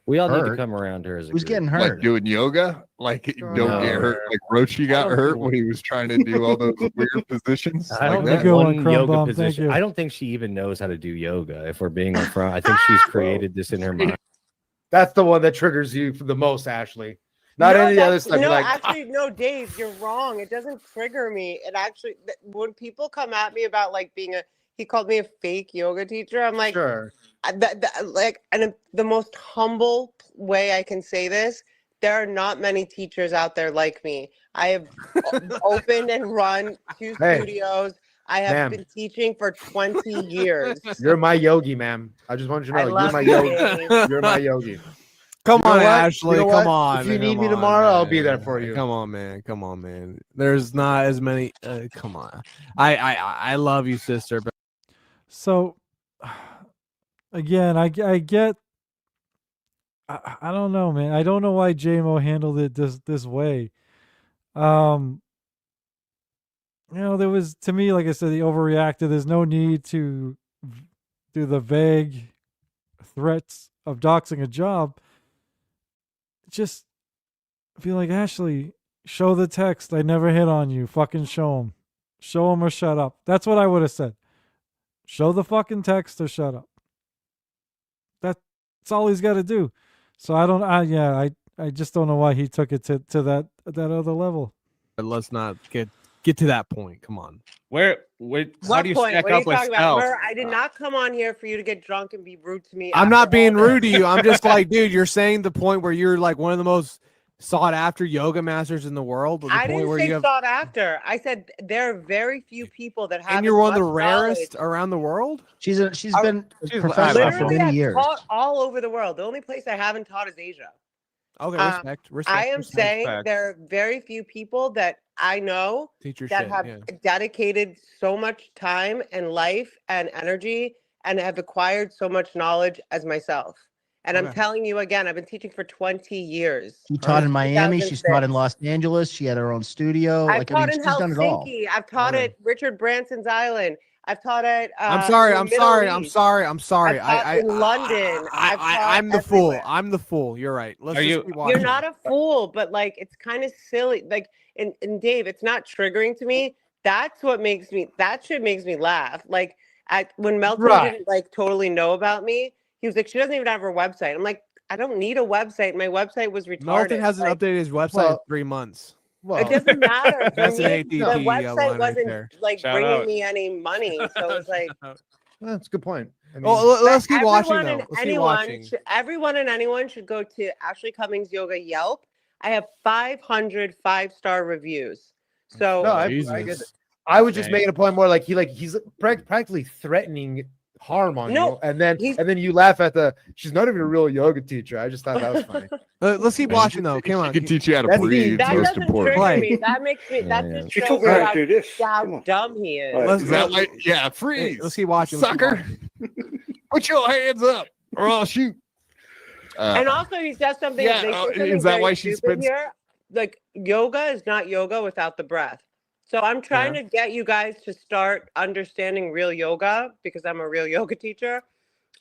We all need to come around her as a Who's group. getting hurt? like doing yoga? Like don't get hurt. Like Rochi got hurt when he was trying to do all those weird positions. I don't like think that. one yoga position. I don't think she even knows how to do yoga. If we're being upfront, I think she's created this in her mind. That's the one that triggers you the most, Ashley. Not any other stuff. No, You're like, actually, no, Dave, you're wrong. It doesn't trigger me. It actually, when people come at me about like he called me a fake yoga teacher. I'm like, sure. And the most humble way I can say this, there are not many teachers out there like me. I have opened and run 2 studios. I have ma'am. been teaching for 20 years. You're my yogi, ma'am. I just want you to know, you're love my you, yogi. Dave. You're my yogi. Come You know on, what? Ashley. You know Come what? on. If you man, need come me on, tomorrow, I'll be man. there for you. Come on, man. Come on, man. There's not as many. Come on. I love you, sister. But So again, I get. I don't know, man. I don't know why Jay Moe handled it this way. There was, to me, like I said, he overreacted. There's no need to do the vague threats of doxing a job. Just feel like, Ashley, show the text. I never hit on you. Fucking show him. Show him or shut up. That's what I would have said. Show the fucking text or shut up. That's all he's got to do. So I just don't know why he took it to that other level. But let's not get to that point. Come on. How What do you point? stack What are up you with talking about? Stealth? Mur, I did not come on here for you to get drunk and be rude to me. I'm after not being all rude to this. you. I'm just like, dude, you're saying the point where you're like one of the most sought after yoga masters in the world. The I point didn't where say you have, sought after. I said there are very few people that have. and you're one as of the much knowledge. rarest around the world. She's been She's a professional for Literally, many I've years. taught all over the world. The only place I haven't taught is Asia. Okay, respect. I am saying there are very few people that I know Teach your that shit, have yeah. dedicated so much time and life and energy and have acquired so much knowledge as myself. And I'm Okay. telling you again, I've been teaching for 20 years. She taught in Miami. She's taught in 2006. Los Angeles. She had her own studio. I've taught in she's done it all. Helsinki. I've taught at Richard Branson's Island. I've taught at. I'm sorry. in the I'm Middle sorry. I'm East. sorry. I'm sorry. I've taught in London. I've taught I'm the fool. everywhere. I'm the fool. You're right. Let's Are just you- keep watching. You're not a fool, but like it's kind of silly. Like and Dave, it's not triggering to me. That's what makes me. That shit makes me laugh. Like when Melton Right. didn't like totally know about me, he was like, she doesn't even have her website. I'm like, I don't need a website. My website was retarded. Melton hasn't Like, updated his website in 3 months. it doesn't matter. For That's an me, ADD the line website right wasn't there. like Shout bringing out. me any money, so it was like. That's a good point. I mean, Let's keep watching Everyone though. and Let's keep anyone, watching. everyone and anyone should go to Ashley Cummings Yoga Yelp. I have 500 5-star reviews. So no, I guess I was just Dang. making a point more like he's practically threatening harm on No, you, and then you laugh at she's not even a real yoga teacher. I just thought that was funny. Let's keep watching though. Come on. She can teach you how to That's breathe. that Most doesn't important. trigger Right. me. That makes me. That Yeah. just She shows told you me how, to do this. how dumb he is. Let's Is that like, yeah, freeze. Let's keep watching. Let's keep Sucker. watching. Put your hands up or I'll shoot. And also, he says something. yeah, they say something is that very why she stupid spends- here? Like yoga is not yoga without the breath. So I'm trying to get you guys to start understanding real yoga because I'm a real yoga teacher.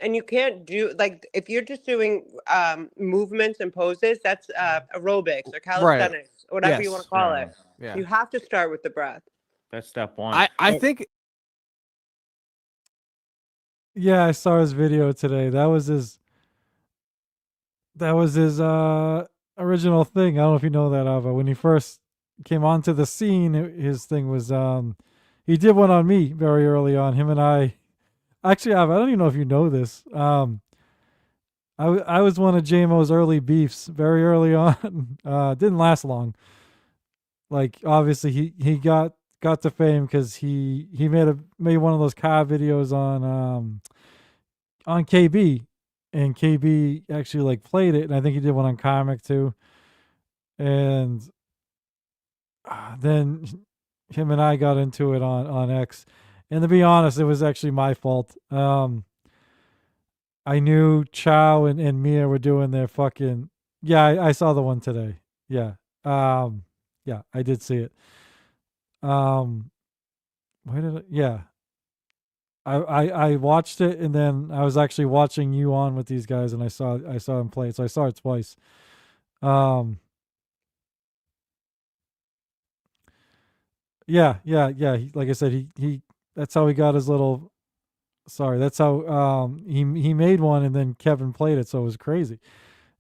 And you can't do like if you're just doing movements and poses, that's aerobics or calisthenics or whatever you Yes. want to call it. Yeah. You have to start with the breath. That's step one. I think Yeah, I saw his video today. That was his original thing. I don't know if you know that, Ava. When he first came onto the scene, his thing was he did one on me very early on. Him and I actually, Ava, I don't even know if you know this. I was one of Jay Moe's early beefs very early on. Didn't last long. Like obviously he got to fame because he made one of those car videos on KB, and KB actually like played it, and I think he did one on Comic too. And then him and I got into it on X, and to be honest, it was actually my fault. I knew Chow and Mia were doing their fucking I saw the one today. Yeah. Yeah, I did see it. Where did I watched it, and then I was actually watching you on with these guys, and I saw him play it, so I saw it twice. Yeah. Like I said, he that's how he got his little. Sorry, that's how he made one, and then Kevin played it, so it was crazy,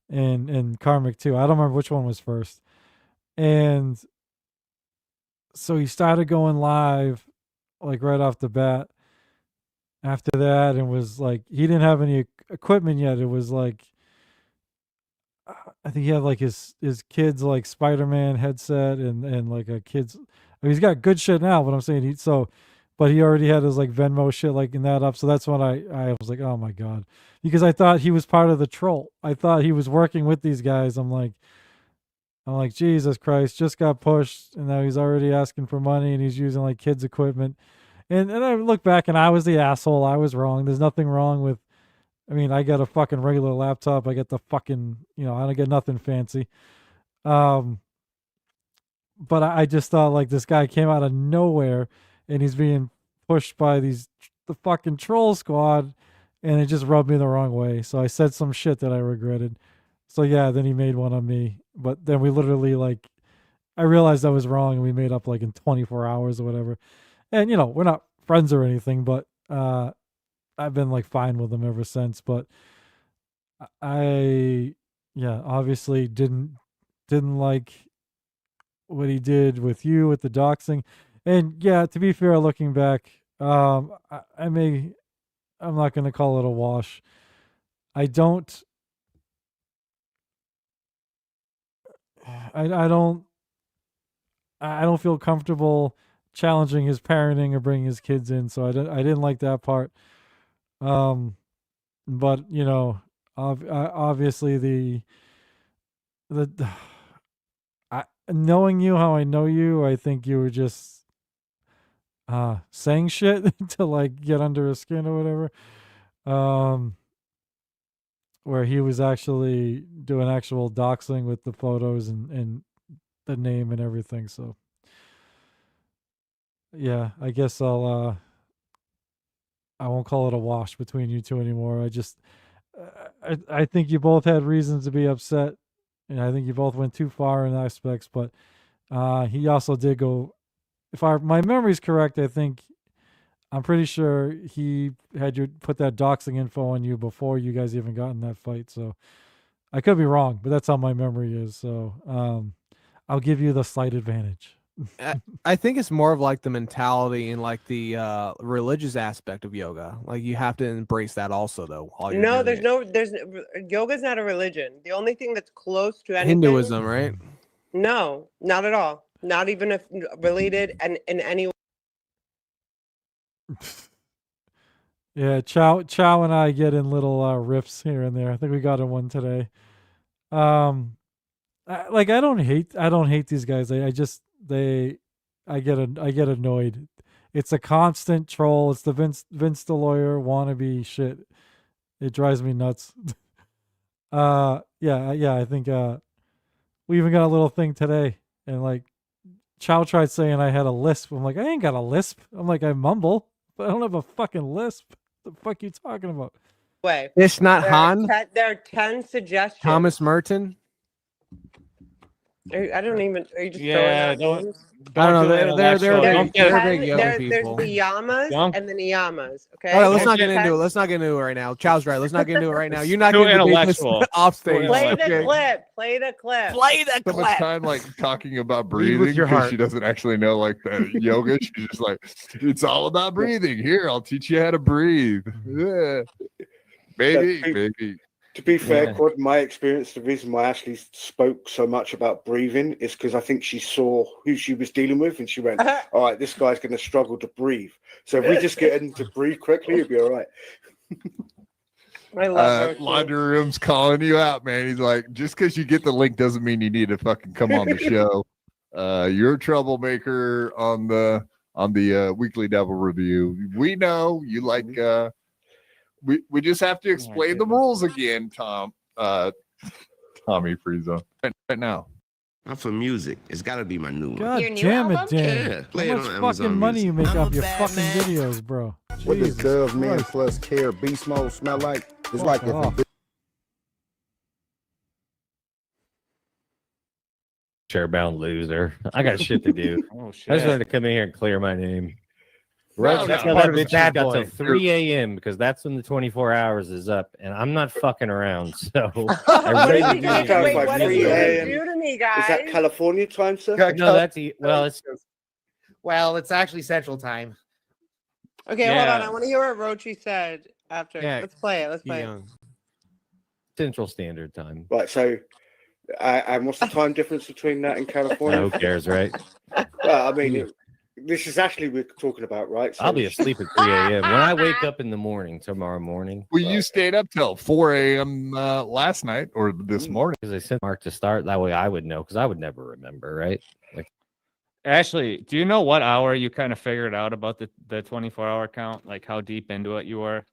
and Karmic too. I don't remember which one was first, and so he started going live, like right off the bat. After that, and was like he didn't have any equipment yet. It was like I think he had like his kids like Spider-Man headset and like a kid's. I mean, he's got good shit now, but I'm saying but he already had his like Venmo shit like in that up. So that's when I was like, oh my god, because I thought he was part of the troll. I thought he was working with these guys. I'm like Jesus Christ, just got pushed, and now he's already asking for money, and he's using like kids equipment. And I look back and I was the asshole. I was wrong. There's nothing wrong with, I mean, I got a fucking regular laptop. I got the fucking, I don't get nothing fancy. But I just thought like this guy came out of nowhere and he's being pushed by the fucking troll squad, and it just rubbed me the wrong way. So I said some shit that I regretted. So yeah, then he made one on me. But then we literally like, I realized I was wrong and we made up like in 24 hours or whatever. And we're not friends or anything, but I've been like fine with him ever since. But I obviously didn't like what he did with you with the doxing. And yeah, to be fair, looking back, I'm not going to call it a wash. I don't feel comfortable challenging his parenting or bringing his kids in, so I didn't like that part. But obviously the knowing you how I know you, I think you were just saying shit to like get under his skin or whatever. Where he was actually doing actual doxing with the photos and the name and everything. So yeah, I guess I won't call it a wash between you two anymore. I think you both had reasons to be upset, and I think you both went too far in aspects, but he also did go, if my memory's correct, I'm pretty sure he had you put that doxing info on you before you guys even got in that fight. So I could be wrong, but that's how my memory is. So I'll give you the slight advantage. I think it's more of like the mentality and like the religious aspect of yoga. Like you have to embrace that also, though. No, yoga's not a religion. The only thing that's close to anything, Hinduism, right? No, not at all. Not even if related and in any way. Yeah, Chow and I get in little riffs here and there. I think we got in one today. I don't hate these guys. I get annoyed. It's a constant troll. It's the Vince the lawyer wannabe shit. It drives me nuts. I think we even got a little thing today, and like Chow tried saying I had a lisp. I'm like, I ain't got a lisp. I'm like, I mumble, but I don't have a fucking lisp. The fuck you talking about? Way. It's not Han. There are 10 suggestions. Thomas Merton. I don't even. Are you just Yeah, throwing out names? I don't know. They're big yoga There's people. the Yamas and the Niyamas. Okay. All right, let's not get into it. Let's not get into it right now. Chow's right. Let's not get into it right now. You're not going to debate this off stage. Play the clip. Play the clip. Play the So clip. much time like talking about Lead breathing with your because heart. she doesn't actually know like the yoga. She's just like, it's all about breathing. Here, I'll teach you how to breathe. Yeah. Baby. To be fair, Yeah. Quad, my experience, the reason why Ashley spoke so much about breathing is because I think she saw who she was dealing with and she went, all right, this guy's going to struggle to breathe. So if we just get him to breathe quickly, it'll be all right. I love her. Laundry room's calling you out, man. He's like, just because you get the link doesn't mean you need to fucking come on the show. You're a troublemaker on the Weekly Devil Review. We know you like we just have to explain the rules again, Tommy Frieza. Right now. I'm for music. It's got to be my new one. God Your new damn it, album? Dan. Yeah, play How it much on fucking Amazon money you Music. make I'm off a your bad fucking man. videos, bro? What does Jesus Dove Man Christ. plus Care Beast Mode smell like? It's Fuck like if off. a Chairbound loser. I got shit to do. Oh, I just shit. wanted to come in here and clear my name. No, that's Tell part that of his bitch bad she's got boy. till 3 a.m. because that's when the 24 hours is up, and I'm not fucking around. So I What really is he do gonna need do? to Wait, get what is he these gonna videos. do to me, Is that guys? California time, sir? No, it's Well, it's actually Central Time. Okay, hold on. Yeah. I want to hear what Rochi said after. Yeah, Let's play it. Let's play it. Central Standard Time. Right, so and what's the time difference between that and California? Who cares, right? Well, I mean, this is actually we're talking about, right? So I'll be asleep at 3 a.m. When I wake up in the morning tomorrow morning. Well, you stayed up till 4 a.m. Last night or this morning. Because I sent Mark to start. That way I would know because I would never remember, right? Like, Ashley, do you know what hour you kind of figured out about the 24-hour count? Like how deep into it you were?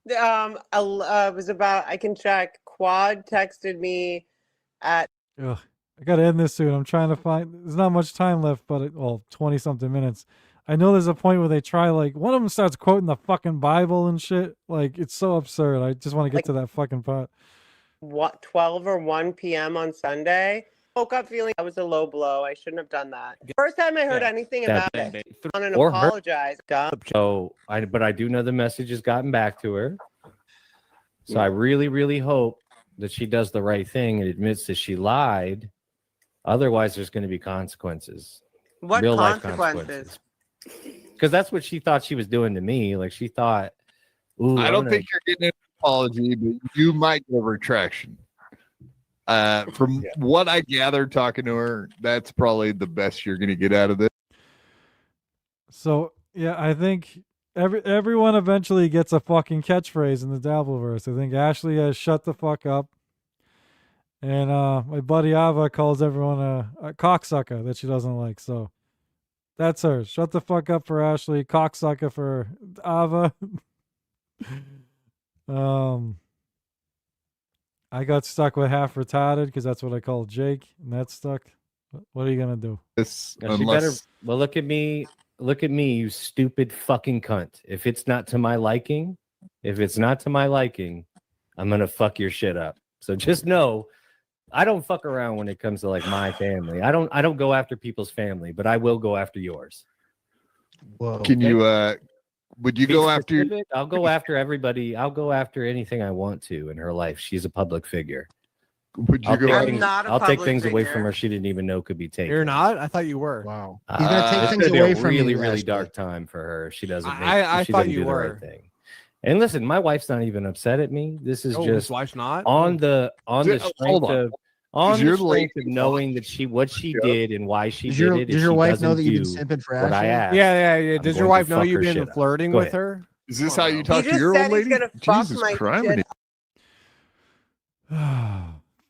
It was about, I can check. Quad texted me at Ugh, I gotta end this soon. I'm trying to find. There's not much time left, but 20 something minutes. I know there's a point where they try, like, one of them starts quoting the fucking Bible and shit. Like, it's so absurd. I just want to get to that fucking part. 12 or 1 p.m. on Sunday. Woke up feeling that was a low blow. I shouldn't have done that. First time I heard anything about it. On and Or her. apologize. Dumb. So but I do know the message has gotten back to her. So I really, really hope that she does the right thing and admits that she lied. Otherwise, there's going to be consequences. What Real life consequences? Because that's what she thought she was doing to me. Like she thought, ooh, I don't think you're getting an apology, but you might get a retraction. From what I gathered talking to her, that's probably the best you're going to get out of this. So, yeah, I think everyone eventually gets a fucking catchphrase in the Dabbleverse. I think Ashley has shut the fuck up. And my buddy Ava calls everyone a cocksucker that she doesn't like. So that's her. Shut the fuck up for Ashley. Cocksucker for Ava. I got stuck with half retarded because that's what I call Jake, and that's stuck. What are you gonna do? Well, look at me, you stupid fucking cunt. If it's not to my liking, I'm gonna fuck your shit up. So just know, I don't fuck around when it comes to like my family. I don't go after people's family, but I will go after yours. Whoa. Can you would you go after your... I'll go after everybody. I'll go after anything I want to in her life. She's a public figure. Would you I'll take things away from her she didn't even know could be taken. You're not? I thought you were. Wow. He's gonna take things be away a from really, you, really Ashley. dark time for her. She doesn't. I she thought doesn't you do the were. right thing. And listen, my wife's not even upset at me. This is Oh, just his wife's not? on the Hold strength on. of Your strength of lady- knowing that what she did and why she Does did your, it. does if your she wife know doesn't that you've been do simping for what I Ashley? asked, Yeah. I'm Does your going wife to know fuck you've her been shit up. flirting Go with ahead. her? Is this how you talk to just your said old he's lady? gonna fuck Jesus my Christ. shit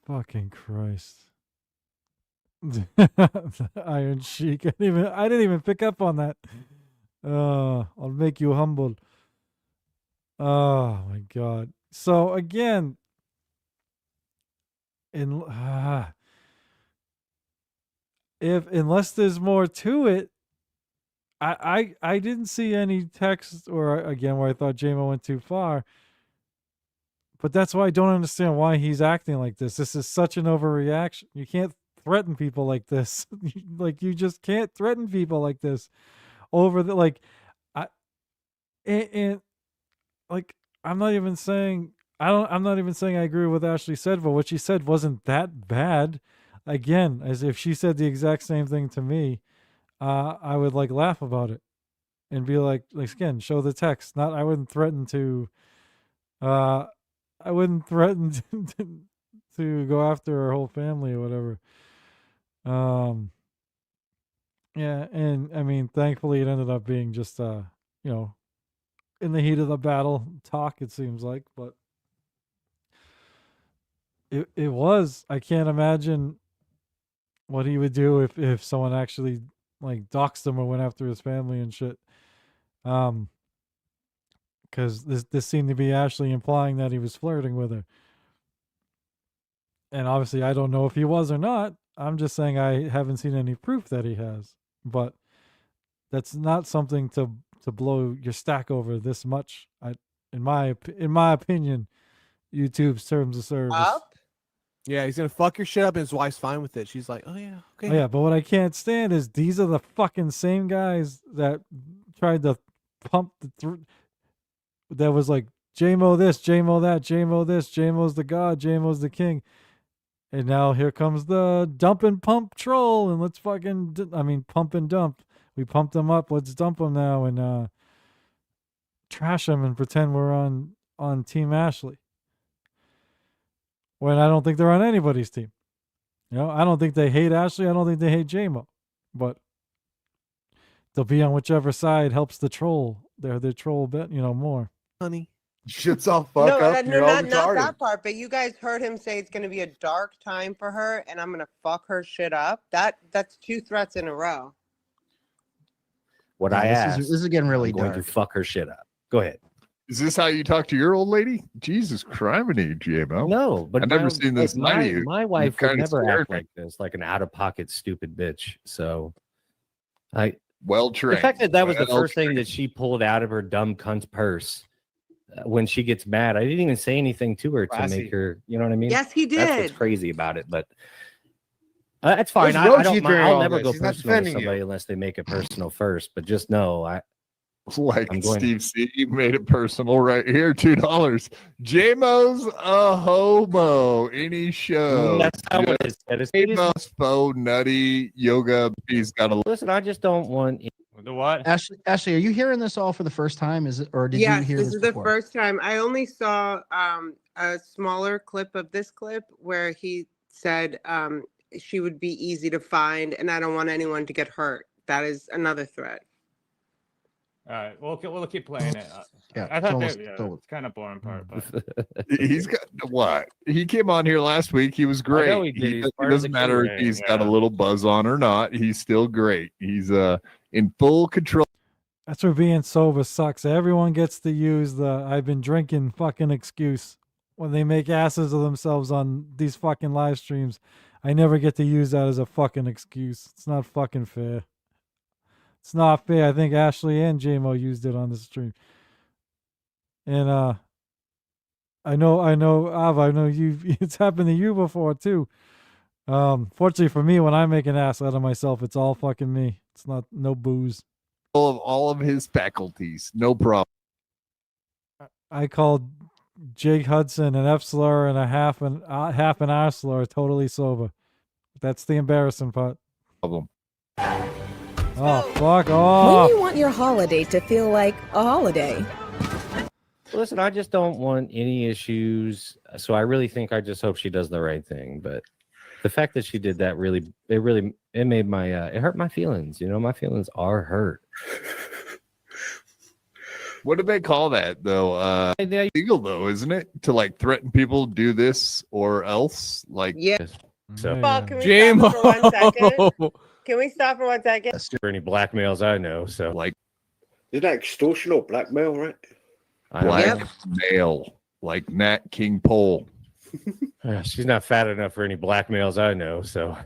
Fucking Christ. The Iron Sheik. I didn't even pick up on that. I'll make you humble. Oh my God. So again, unless there's more to it, I didn't see any text or again where I thought Jay Moe went too far. But that's why I don't understand why he's acting like this. This is such an overreaction. You can't threaten people like this. Like you just can't threaten people like this over the like and like I'm not even saying I'm not even saying I agree with what Ashley said, but what she said wasn't that bad. Again, as if she said the exact same thing to me, I would like laugh about it and be like again, show the text. Not I wouldn't threaten to to go after her whole family or whatever. Yeah, and I mean, thankfully it ended up being just in the heat of the battle talk, it seems like, but it was. I can't imagine what he would do if someone actually like doxed him or went after his family and shit. Because this seemed to be Ashley implying that he was flirting with her. And obviously, I don't know if he was or not. I'm just saying I haven't seen any proof that he has. But that's not something to blow your stack over this much. In my opinion, YouTube's terms of service. Yeah, he's gonna fuck your shit up, and his wife's fine with it. She's like, "Oh yeah, okay." Oh, yeah, but what I can't stand is these are the fucking same guys that tried to pump that was like Jay Moe this, Jay Moe that, Jay Moe this, Jay Moe's the god, Jay Moe's the king. And now here comes the dump and pump troll, and let's fucking pump and dump. We pumped them up, let's dump them now and trash them and pretend we're on Team Ashley. When I don't think they're on anybody's team. I don't think they hate Ashley. I don't think they hate Jay Moe. But they'll be on whichever side helps the troll. They're the troll bit, more. Honey. Shits all fuck up. You're all not retarded. that part, but you guys heard him say it's going to be a dark time for her and I'm going to fuck her shit up. That's 2 threats in a row. what Yeah, I this asked. is getting really I'm going to dark. fuck her shit up. Go ahead. Is this how you talk to your old lady? Jesus criminy, Jay Moe. No, but I've never seen this side of you. my You wife would kinda never scared act me. like this, like an out of pocket stupid bitch. So well the trained. fact that that was the Well first thing that she pulled out of her dumb cunt's purse when she gets mad. I didn't even say anything to her to Classy. make her, you know what I mean? Yes, he That's what's did. crazy about it. But that's fine. Where's I Rochi don't. during I'll all never this? go He's not personal with defending you. somebody unless they make it personal first. But just know, Like I'm going- Steve C made it personal right here. $2. J Mo's a homo. Any show. That's not what it said. J Mo's faux nutty yoga. He's got a Listen, I just don't want The what? Ashley, are you hearing this all for the first time? Is it, or did you Yes, hear this this is before? the first time. I only saw a smaller clip of this clip where he said she would be easy to find, and I don't want anyone to get hurt. That is another threat. All right, we'll keep playing it. Yeah, I it's thought almost- that, it's over. it's kind of boring part, but He's got what? He came on here last week. He was great. know he did. He's It part of doesn't the matter if community, he's got a yeah. little buzz on or not. He's still great. He's in full control. That's where being sober sucks. Everyone gets to use the "I've been drinking" fucking excuse when they make asses of themselves on these fucking live streams. I never get to use that as a fucking excuse. It's not fucking fair. It's not fair. I think Ashley and J Moe used it on the stream. And I know Av, I know you it's happened to you before too. Fortunately for me, when I make an ass out of myself, it's all fucking me. It's not no booze. Of all of his faculties. No problem. I called Jake Hudson an F slur and a half an R slur totally sober. That's the embarrassing part. Problem. Oh, fuck off. When do you want your holiday to feel like a holiday? Listen, I just don't want any issues. So I really think I just hope she does the right thing. But the fact that she did that it made my it hurt my feelings. You know, my feelings are hurt. What do they call that though? Illegal though, isn't it? To like threaten people, do this or else. Like Yeah. So Paul, can we J stop for 1 second? Moe. Can we stop for 1 second? for any blackmails I know. So like Isn't that extortion or blackmail, right? blackmail, like Nat King Cole. She's not fat enough for any blackmails I know. So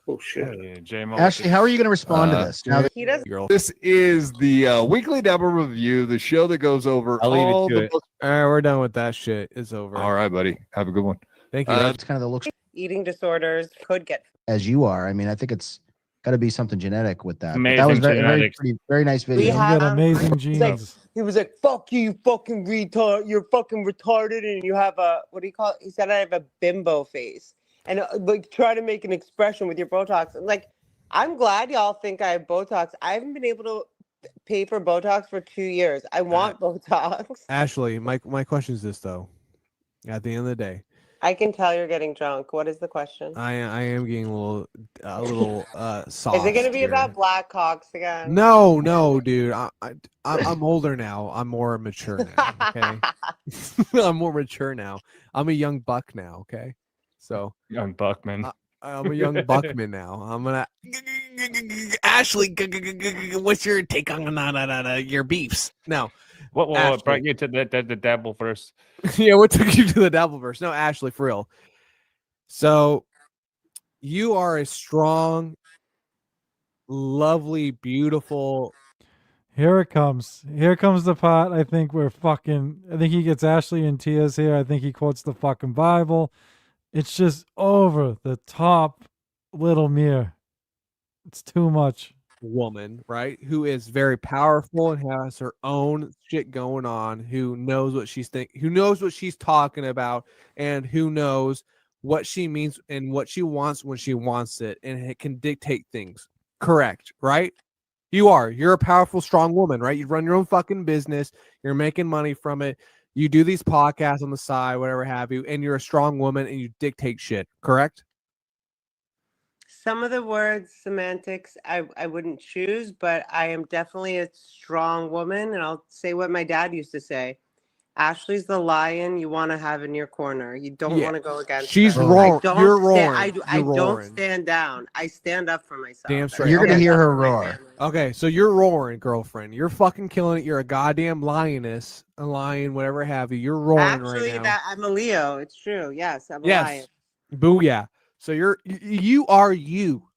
Oh shit. yeah, Jay Moe. Ashley, how are you going to respond to this? Now that He does. This is the Weekly Double Review, the show that goes over I'll leave it all to the it. most. All right, we're done with that shit. It's over. All right, buddy. Have a good one. Thank you. it's kind of the looks Eating disorders could get. as you are. I mean, I think it's got to be something genetic with that. But that Amazing was very, genetics. very nice We video. You have- got amazing He's like, genes. he was like, "Fuck you, you fucking retard. You're fucking retarded, and you have a what do you call it?" He said, "I have a bimbo face," and like try to make an expression with your Botox. I'm like, I'm glad y'all think I have Botox. I haven't been able to pay for Botox for 2 years. I want Botox. Ashley, my question is this though. At the end of the day, I can tell you're getting drunk. What is the question? I am getting a little soft. Is it going to be here. about black cocks again? No, dude. I'm older now. I'm more mature now. Okay, I'm more mature now. I'm a young buck now. Okay, so Young Buckman. I'm a young buckman now. I'm gonna Ashley. What's your take on your beefs? No, What Ashley. brought you to the dabble first? Yeah, what took you to the Dabbleverse? No, Ashley, for real. So you are a strong, lovely, beautiful. Here it comes. Here comes the part. I think he gets Ashley in tears here. I think he quotes the fucking Bible. It's just over the top, Lil Mir. It's too much. Woman, right? Who is very powerful and has her own shit going on, who knows what who knows what she's talking about, and who knows what she means and what she wants when she wants it, and it can dictate things. Correct, right? You're a powerful, strong woman, right? You run your own fucking business, you're making money from it, you do these podcasts on the side, whatever have you, and you're a strong woman and you dictate shit, correct? Some of the words, semantics, I wouldn't choose, but I am definitely a strong woman, and I'll say what my dad used to say. Ashley's the lion you want to have in your corner. You don't Yeah. want to go against She's her. roaring. I don't You're sta- roaring. I You're don't roaring. stand down. I stand up for myself. Damn and straight. You're gonna Okay. hear stand up her for my roar. family. Okay, so you're roaring, girlfriend. You're fucking killing it. You're a goddamn lioness, a lion, whatever have you. You're roaring Actually, right now. that I'm a Leo. It's true. Yes, I'm a lion. Yes. Booyah. So you are you.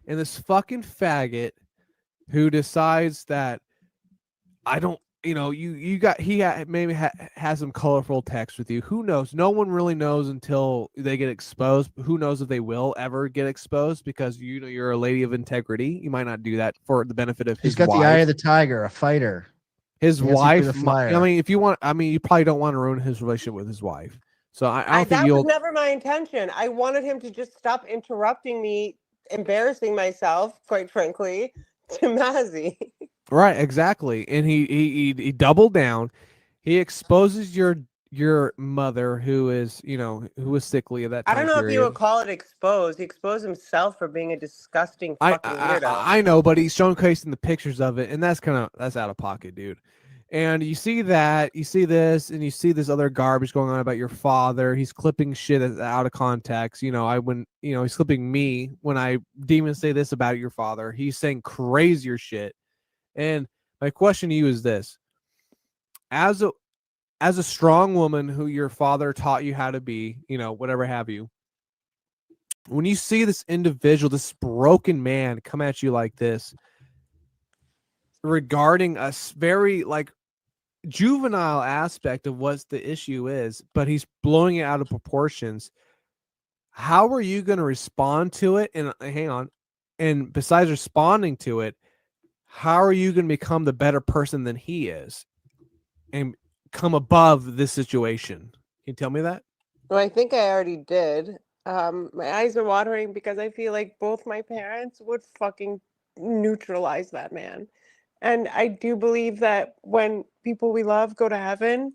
And this fucking faggot who decides that I don't, has some colorful text with you. Who knows? No one really knows until they get exposed. Who knows if they will ever get exposed, because you're a lady of integrity. You might not do that for the benefit of He's his got wife. the eye of the tiger, a fighter. His He has to be wife. the flyer. I mean, you probably don't want to ruin his relationship with his wife. So I don't think that was you'll. never my intention. I wanted him to just stop interrupting me, embarrassing myself, quite frankly, to Mazzy. Right, exactly. And he doubled down. He exposes your mother, who is who was sickly at that time I don't know period. if you would call it exposed. He exposed himself for being a disgusting fucking weirdo. I know, but he's showcasing the pictures of it, and that's out of pocket, dude. And you see that, you see this, and you see this other garbage going on about your father. He's clipping shit out of context. He's clipping me when I demon say this about your father. He's saying crazier shit. And my question to you is this: as a strong woman who your father taught you how to be, whatever have you, when you see this individual, this broken man come at you like this, regarding a very juvenile aspect of what the issue is, but he's blowing it out of proportions, how are you going to respond to it? And hang on, and besides responding to it, how are you going to become the better person than he is and come above this situation? Can you tell me that? Well, I think I already did. My eyes are watering because I feel like both my parents would fucking neutralize that man. And I do believe that when people we love go to heaven,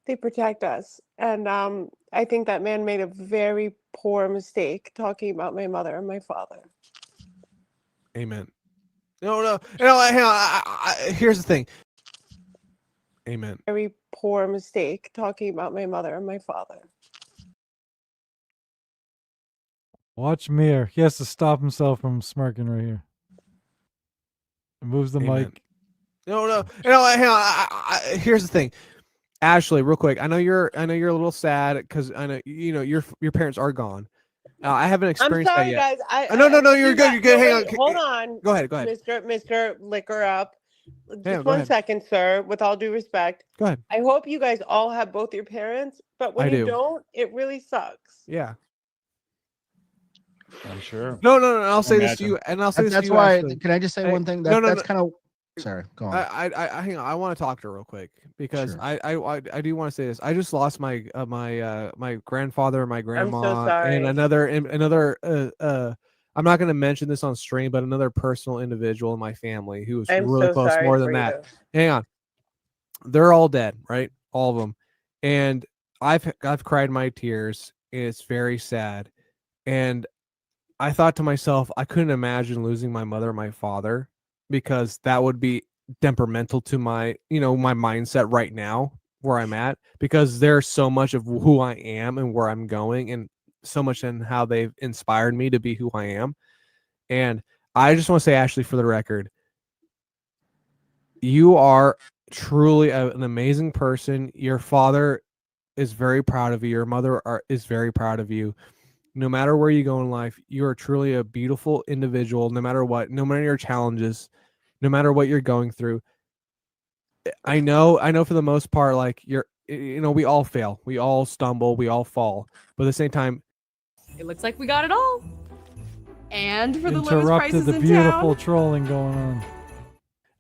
they protect us. And I think that man made a very poor mistake talking about my mother and my father. Amen. No. Hang on. Here's the thing. Amen. Very poor mistake talking about my mother and my father. Watch Mir. He has to stop himself from smirking right here. He moves the mic. No. Hang on. Here's the thing, Ashley. Real quick. I know you're a little sad because I know your parents are gone. I haven't experienced I'm sorry, that yet. guys. No. You're good. You're good. Hang on. Hold on. Go ahead. Mr. Liquor Up. Yeah, Just go one ahead. second, sir. With all due respect. Go ahead. I hope you guys all have both your parents, but when I you do. don't, it really sucks. Yeah. I'm sure. No. I'll say this to you, and I'll say this to That's you. why. Ashley. Can I just say one thing? No. That's kind of. Sorry, go on. I hang on. I want to talk to her real quick because Sure. I do want to say this. I just lost my my grandfather and my grandma sorry. and another I'm not going to mention this on stream, but another personal individual in my family who was I'm really so close. sorry More than for that. you. Hang on. They're all dead, right? All of them. And I've cried my tears. And it's very sad. And I thought to myself, I couldn't imagine losing my mother and my father, because that would be detrimental to my my mindset right now where I'm at, because there's so much of who I am and where I'm going, and so much in how they've inspired me to be who I am. And I just want to say, Ashley, for the record, you are truly an amazing person. Your father is very proud of you. Your mother is very proud of you. No matter where you go in life, you are truly a beautiful individual, no matter what, no matter your challenges, no matter what you're going through. I know for the most part, like we all fail, we all stumble, we all fall. But at the same time, It looks like we got it all. And for the lowest Interrupted prices the in beautiful town. trolling going on.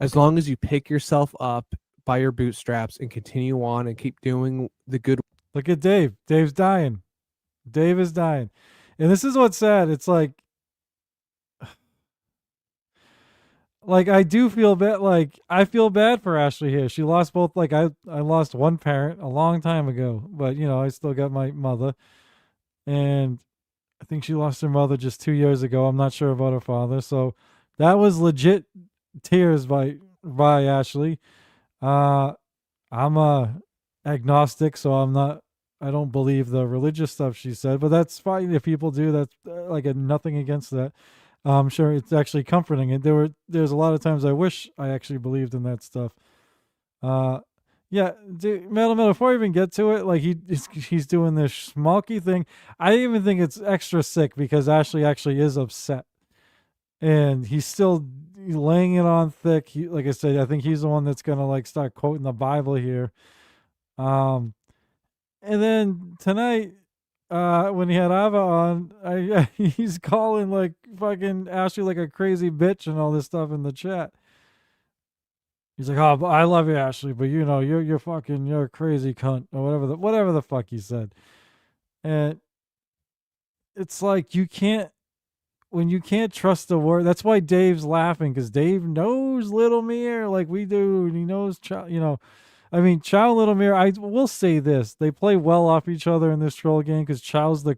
as long as you pick yourself up by your bootstraps and continue on and keep doing the good. Look at Dave. Dave's dying. Dave is dying. And this is what's sad. It's like I do feel bad. Like, I feel bad for Ashley here. She lost both. Like, I lost one parent a long time ago, but I still got my mother. And I think she lost her mother just 2 years ago. I'm not sure about her father. So that was legit tears by Ashley. I'm agnostic, so I don't believe the religious stuff she said, but that's fine if people do. That's nothing against that. I'm sure it's actually comforting. And there's a lot of times I wish I actually believed in that stuff. Yeah, dude, Metal, before I even get to it, like he's doing this schmalky thing. I even think it's extra sick because Ashley actually is upset, and he's still laying it on thick. Like I said, I think he's the one that's gonna start quoting the Bible here. And then tonight, when he had Ava on, he's calling fucking Ashley like a crazy bitch and all this stuff in the chat. He's like, "Oh, I love you, Ashley, but you're a crazy cunt," or whatever the fuck he said. And it's like when you can't trust the word. That's why Dave's laughing, because Dave knows Little Mir like we do, and he knows Chow. I mean, Chow and Little Mir, I will say this. They play well off each other in this troll game because Chow's the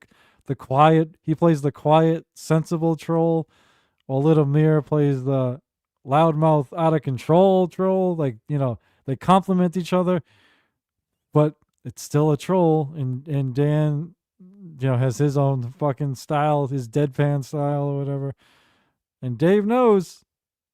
quiet. He plays the quiet, sensible troll, while Little Mir plays the loudmouth, out of control troll. They complement each other, but it's still a troll. And Dan, has his own fucking style, his deadpan style or whatever. And Dave knows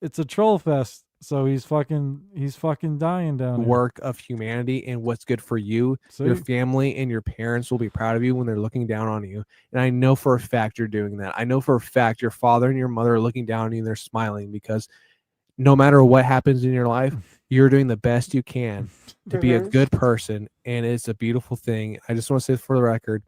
it's a troll fest. So he's fucking dying down here. Work of humanity and what's good for you, your family, and your parents will be proud of you when they're looking down on you. And I know for a fact you're doing that. I know for a fact your father and your mother are looking down on you and they're smiling because no matter what happens in your life, you're doing the best you can to be a good person. And it's a beautiful thing. I just want to say for the record,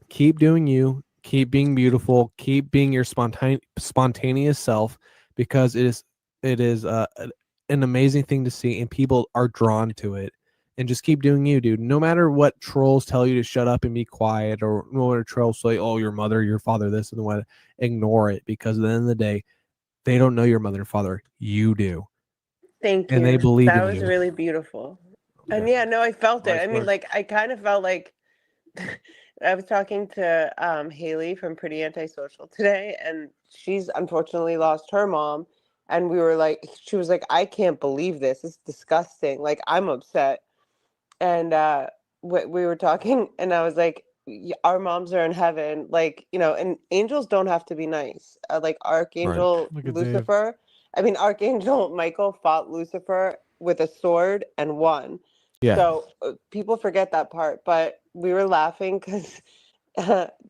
keep doing you, keep being beautiful, keep being your spontaneous self, because it is an amazing thing to see, and people are drawn to it. And just keep doing you, dude. No matter what trolls tell you to shut up and be quiet, or no matter trolls say, "Oh, your mother, your father, this and what," ignore it, because at the end of the day, they don't know your mother and father. You do. Thank you. And they believe that in was you. really beautiful. And no, I felt it. I mean, I kind of felt like I was talking to Haley from Pretty Antisocial today, and she's unfortunately lost her mom. And she was like, "I can't believe this. It's disgusting. Like, I'm upset." And we were talking, and I was like, our moms are in heaven. And angels don't have to be nice. Like Archangel Look at Lucifer. I mean, Archangel Michael fought Lucifer with a sword and won. Yeah. So people forget that part. But we were laughing because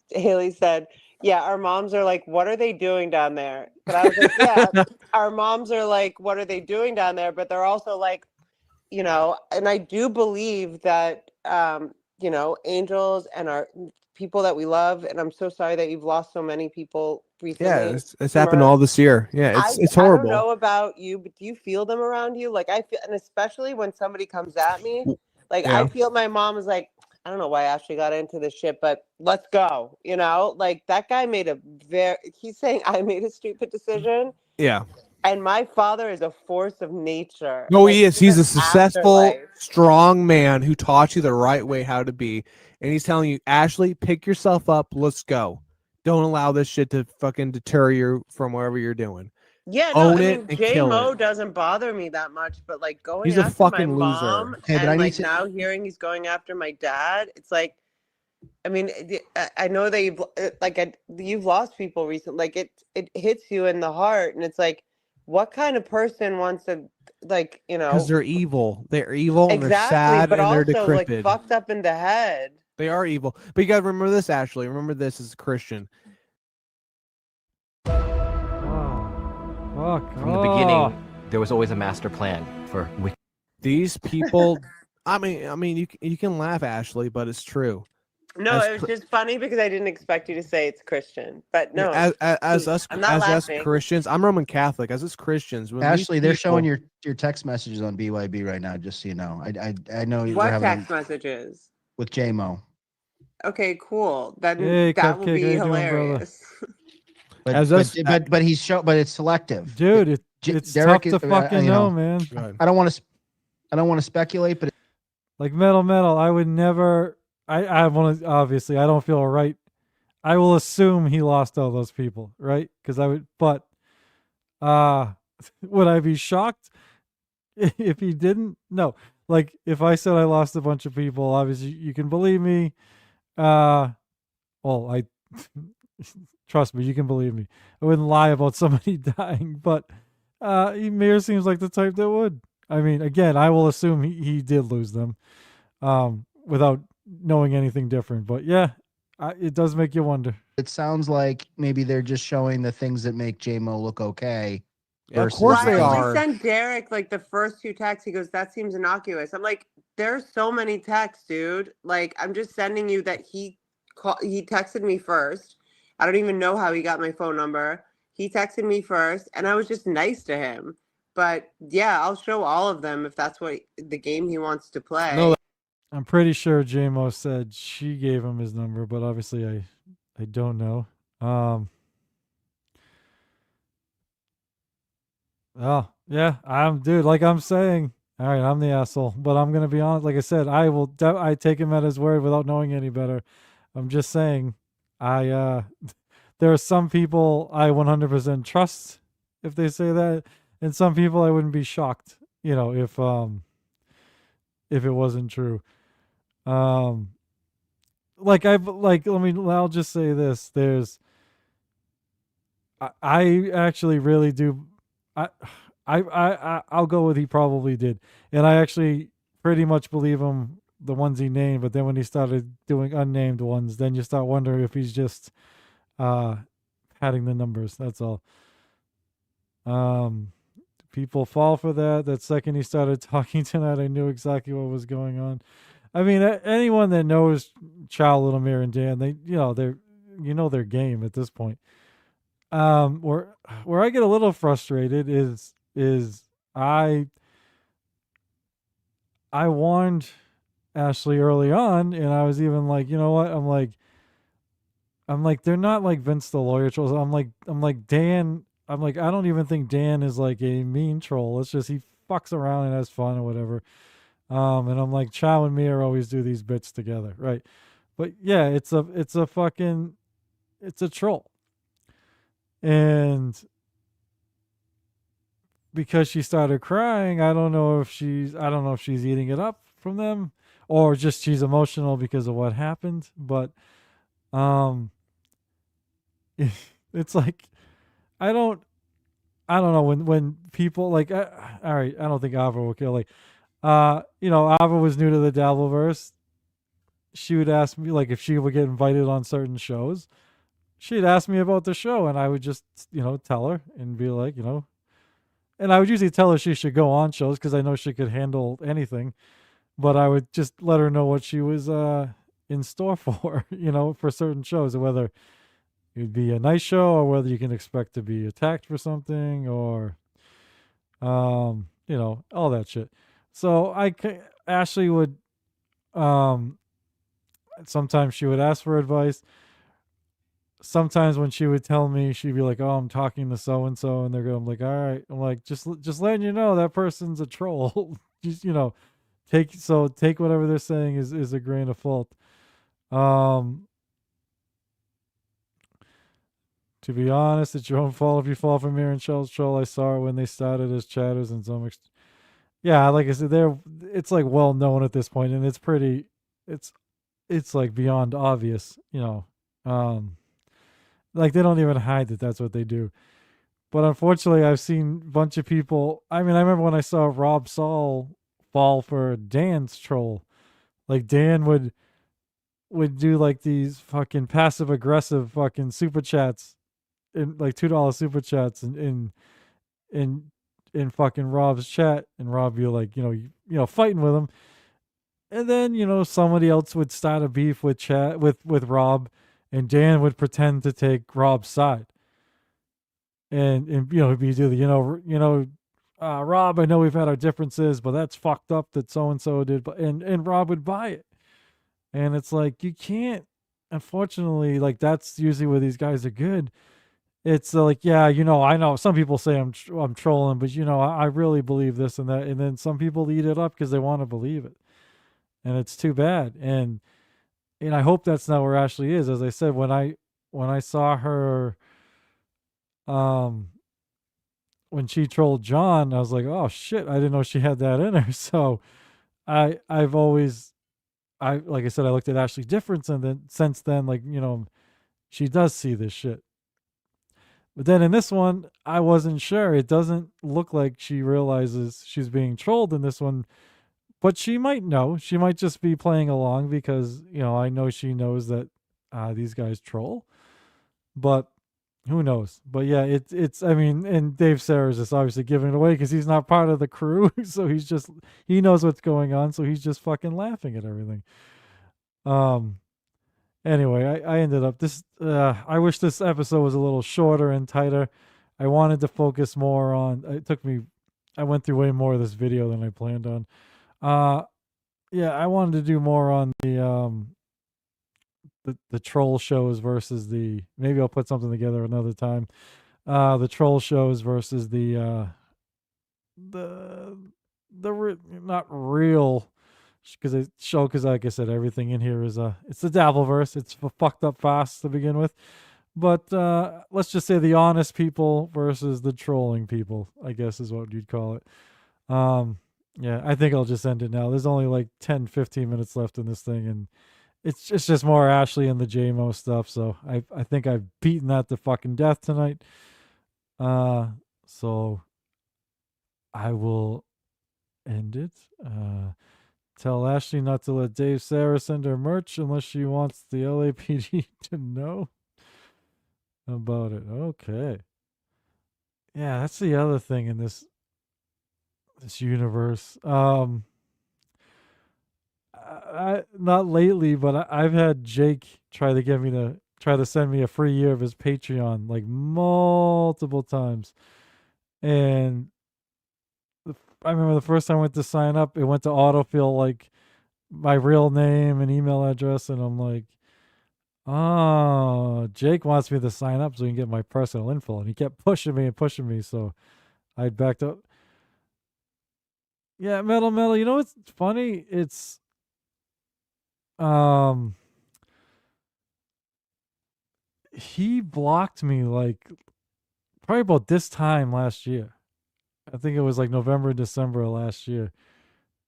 Haley said, "Yeah, our moms are like, what are they doing down there?" But I was like, "Yeah, our moms are like, what are they doing down there?" But they're also like, and I do believe that, angels and our people that we love. And I'm so sorry that you've lost so many people recently. Yeah, it's happened all this year. Yeah, it's horrible. I don't know about you, but do you feel them around you? Like I feel, and especially when somebody comes at me, I feel my mom is like, "I don't know why Ashley got into this shit, but let's go." Like that guy he's saying I made a stupid decision. Yeah. And my father is a force of nature. No, he is. He's a even successful, afterlife. strong man who taught you the right way how to be. And he's telling you, Ashley, pick yourself up. Let's go. Don't allow this shit to fucking deter you from whatever you're doing. Yeah, Own I it mean, and Jay kill Moe it. doesn't bother me that much, but going He's a after fucking my loser. mom Hey, but I and need to- now hearing he's going after my dad, it's like, I mean, I know that you've lost people recently. Like it hits you in the heart, and it's like, what kind of person wants to Because they're evil. They're evil and they're exactly, sad but and they're also decrepit. fucked up in the head. They are evil. But you gotta remember this, Ashley. Remember this as a Christian. Fuck. From the beginning, there was always a master plan for These people. I mean, you can laugh, Ashley, but it's true. No, it was just funny because I didn't expect you to say it's Christian, but no. As us I'm not laughing. Christians, I'm Roman Catholic. As us Christians, when Ashley, they're showing people- your text messages on BYB right now, just so you know. I know you're What having text messages? with Jay Moe. Okay, cool. Then Hey, that will Cupcake, be how you doing, hilarious. But As but, us- but he's but it's selective, dude. It's Derek tough to fucking know, man. I don't want to speculate, but Like metal, I would never. I want to. Obviously, I don't feel right. I will assume he lost all those people, right? Because I would. But, would I be shocked if he didn't? No. like if I said I lost a bunch of people, obviously you can believe me. Well, I trust me, you can believe me. I wouldn't lie about somebody dying, but Mir seems like the type that would. I mean, again, I will assume he did lose them, without knowing anything different. But yeah, it does make you wonder. It sounds like maybe they're just showing the things that make J Mo look okay. Yeah, of course they I are. sent Derek like the first 2 texts. He goes, "That seems innocuous." I'm like, "There's so many texts, dude. Like, I'm just sending you that he texted me first. I don't even know how he got my phone number. He texted me first, and I was just nice to him. But yeah, I'll show all of them if that's what the game he wants to play." No, I'm pretty sure Jay Moe said she gave him his number, but obviously I don't know. Oh yeah, dude. Like I'm saying, all right, I'm the asshole, but I'm gonna be honest. Like I said, I take him at his word without knowing any better. I'm just saying, I there are some people I 100% trust if they say that, and some people I wouldn't be shocked, if it wasn't true. Like I'll just say this. I actually really do. I, I'll go with he probably did, and I actually pretty much believe him the ones he named. But then when he started doing unnamed ones, then you start wondering if he's just padding the numbers. That's all. People fall for that. That second he started talking tonight, I knew exactly what was going on. I mean, anyone that knows Chow, Lil Mir, and Dan, they're their game at this point. Where I get a little frustrated is I warned Ashley early on, and I was even like, you know what? I'm like they're not like Vince the lawyer trolls. I'm like Dan. I'm like I don't even think Dan is like a mean troll. It's just he fucks around and has fun or whatever. And I'm like Chow and Mir always do these bits together, right? But yeah, it's a troll. And because she started crying, I don't know if she's eating it up from them or just she's emotional because of what happened. But it's like I don't know when people like all right, I don't think Ava will kill Ava was new to the Dabbleverse. She would ask me like if she would get invited on certain shows. She'd ask me about the show, and I would just, tell her and be like, and I would usually tell her she should go on shows because I know she could handle anything, but I would just let her know what she was in store for, for certain shows, whether it would be a nice show or whether you can expect to be attacked for something or, all that shit. So Ashley would, sometimes she would ask for advice. Sometimes when she would tell me, she'd be like, "Oh, I'm talking to so and so," and they're going, "I'm like, all right." I'm like, just letting you know that person's a troll. Just take whatever they're saying is a grain of salt. To be honest, it's your own fault if you fall for Mir and Shell's troll. I saw it when they started as chatters and some. Yeah, like I said, it's like well known at this point, and it's like beyond obvious, Like they don't even hide that that's what they do. But unfortunately, I've seen a bunch of people. I mean, I remember when I saw Rob Saul fall for Dan's troll. Like Dan would do like these fucking passive aggressive fucking super chats, in like $2 super chats in fucking Rob's chat, and Rob be like, fighting with him. And then, somebody else would start a beef with Rob, and Dan would pretend to take Rob's side. And he'd be do the, Rob, I know we've had our differences, but that's fucked up that so and so did. But and Rob would buy it. And it's like you can't, unfortunately, like that's usually where these guys are good. It's like, yeah, I know some people say I'm trolling, but I really believe this and that, and then some people eat it up because they want to believe it, and it's too bad. And I hope that's not where Ashley is. As I said, when I saw her, when she trolled John, I was like, oh shit, I didn't know she had that in her. So, I've always, like I said, I looked at Ashley different, and then since then, like, you know, she does see this shit. But then in this one, I wasn't sure. It doesn't look like she realizes she's being trolled in this one, but she might know. She might just be playing along because, you know, I know she knows that these guys troll. But who knows? But yeah, it's. I mean, and Dave Sayers is obviously giving it away because he's not part of the crew, so he knows what's going on, so he's just fucking laughing at everything. Anyway, I ended up this. I wish this episode was a little shorter and tighter. I wanted to focus more on. It took me. I went through way more of this video than I planned on. Yeah, I wanted to do more on the troll shows versus the. Maybe I'll put something together another time. The troll shows versus the not real, because it show, because like I said, everything in here is it's the Dabbleverse. It's fucked up fast to begin with, but let's just say the honest people versus the trolling people, I guess is what you'd call it. Yeah, I think I'll just end it now. There's only like 10-15 minutes left in this thing, and it's just more Ashley and the J Moe stuff, so I think I've beaten that to fucking death tonight. So I will end it. Tell Ashley not to let Dave Sarah send her merch unless she wants the LAPD to know about it. Okay. Yeah, that's the other thing in this universe. I not lately, but I've had Jake try to send me a free year of his Patreon like multiple times, and I remember the first time I went to sign up, it went to autofill like my real name and email address, and I'm like, oh, Jake wants me to sign up so he can get my personal info, and he kept pushing me, so I backed up. Yeah, metal. You know what's funny? It's he blocked me like probably about this time last year. I think it was like November, December of last year.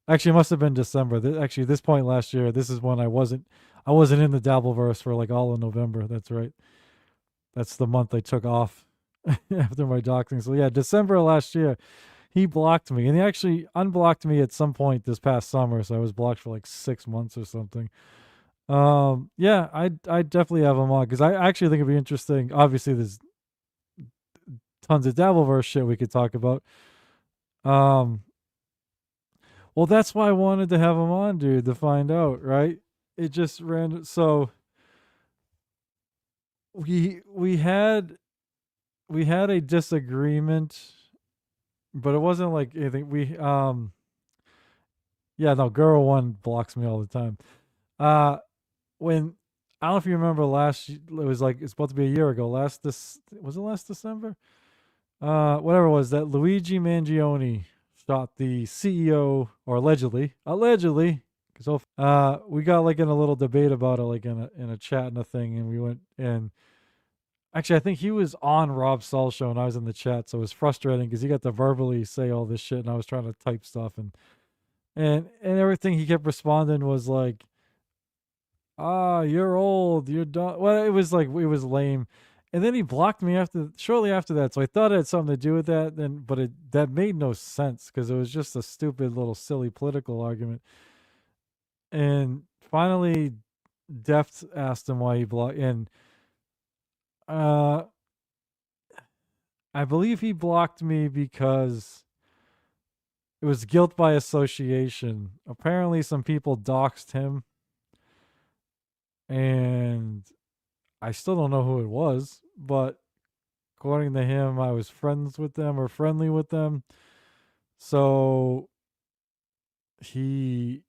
Actually, it must have been December. Actually, this point last year, this is when I wasn't in the Dabbleverse for like all of November. That's right. That's the month I took off after my doxing. So yeah, December of last year, he blocked me, and he actually unblocked me at some point this past summer. So I was blocked for like 6 months or something. Yeah, I definitely have him on because I actually think it'd be interesting. Obviously, there's tons of Dabbleverse shit we could talk about. Well, that's why I wanted to have him on, dude, to find out, right? It just ran. So we had a disagreement, but it wasn't like anything. Yeah, no, girl one blocks me all the time. When I don't know if you remember it was like it's supposed to be a year ago. Was it last December? Whatever it was, that Luigi Mangione shot the CEO, or allegedly, because we got like in a little debate about it, like in a chat and a thing, and we went, and actually I think he was on Rob Saul's show and I was in the chat, so it was frustrating because he got to verbally say all this shit and I was trying to type stuff, and everything he kept responding was like, you're old, you're done. Well, it was lame. And then he blocked me shortly after that. So I thought it had something to do with that. But that made no sense because it was just a stupid little silly political argument. And finally, Deft asked him why he blocked. And I believe he blocked me because it was guilt by association. Apparently, some people doxed him. And I still don't know who it was, but according to him, I was friends with them or friendly with them. So I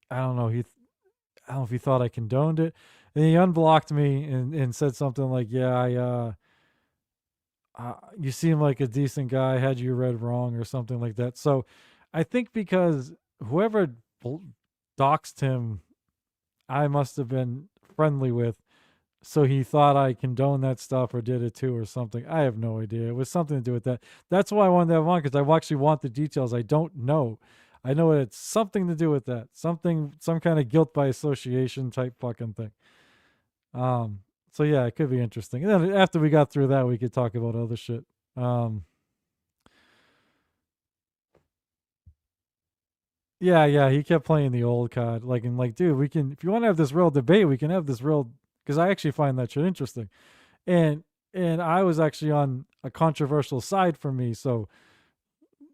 don't know, I don't know if he thought I condoned it. And he unblocked me and said something like, yeah, you seem like a decent guy, I had you read wrong or something like that. So I think because whoever doxed him, I must have been friendly with. So he thought I condoned that stuff or did it too or something. I have no idea. It was something to do with that. That's why I wanted to have him on, because I actually want the details. I don't know. I know it's something to do with that. Some kind of guilt by association type fucking thing. So yeah, it could be interesting. And then after we got through that, we could talk about other shit. Yeah, he kept playing the old card. Like, dude, we can, if you want to have this real debate, we can have this real, because I actually find that shit interesting. And I was actually on a controversial side for me, so